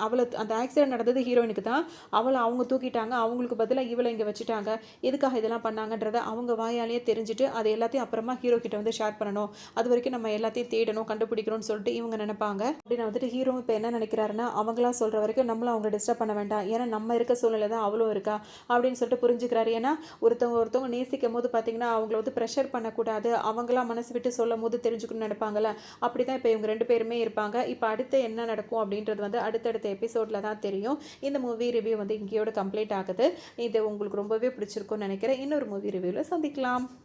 அவளை அந்த ஆக்சிடென்ட் நடந்தது ஹீரோயினுக்கு தான், அவளை அவங்க தூக்கிட்டாங்க, அவங்களுக்கு பதிலாக இவளை இங்கே வச்சுட்டாங்க, எதுக்காக இதெல்லாம் பண்ணாங்கன்றதை அவங்க வாயாலேயே தெரிஞ்சுட்டு அதை எல்லாத்தையும் அப்புறமா ஹீரோ கிட்ட வந்து ஷேர் பண்ணணும், அது வரைக்கும் நம்ம எல்லாத்தையும் தேடணும், கண்டுபிடிக்கணும்னு சொல்லிட்டு இவங்க நினைப்பாங்க. அப்படின்னு வந்துட்டு ஹீரோ இப்போ என்ன நினைக்கிறாருன்னா, அவங்களா சொல்கிற வரைக்கும் நம்மளும் அவங்களை டிஸ்டர்ப் பண்ண வேண்டாம், ஏன்னா நம்ம இருக்க சூழ்நிலை தான் அவளும் இருக்கா அப்படின்னு சொல்லிட்டு புரிஞ்சுக்கிறாரு. ஏன்னா ஒருத்தவங்க நேசிக்கும் போது பார்த்தீங்கன்னா அவங்கள வந்து ப்ரெஷர் பண்ணக்கூடாது, அவங்களாம் மனசு விட்டு சொல்லும் போது தெரிஞ்சுக்கணும்னு நினைப்பாங்கல்ல, அப்படி தான் இப்போ இவங்க 2 பேருமே இருப்பாங்க. இப்போ அடுத்து என்ன நடக்கும் அப்படின்றது வந்து அடுத்தடுத்த எபிசோடில் தான் தெரியும். இந்த மூவி ரிவ்யூ வந்து இங்கேயோட கம்ப்ளீட் ஆகுது. இது உங்களுக்கு ரொம்பவே பிடிச்சிருக்கும்னு நினைக்கிறேன். இன்னொரு மூவி ரிவ்யூவில் சந்திக்கலாம்.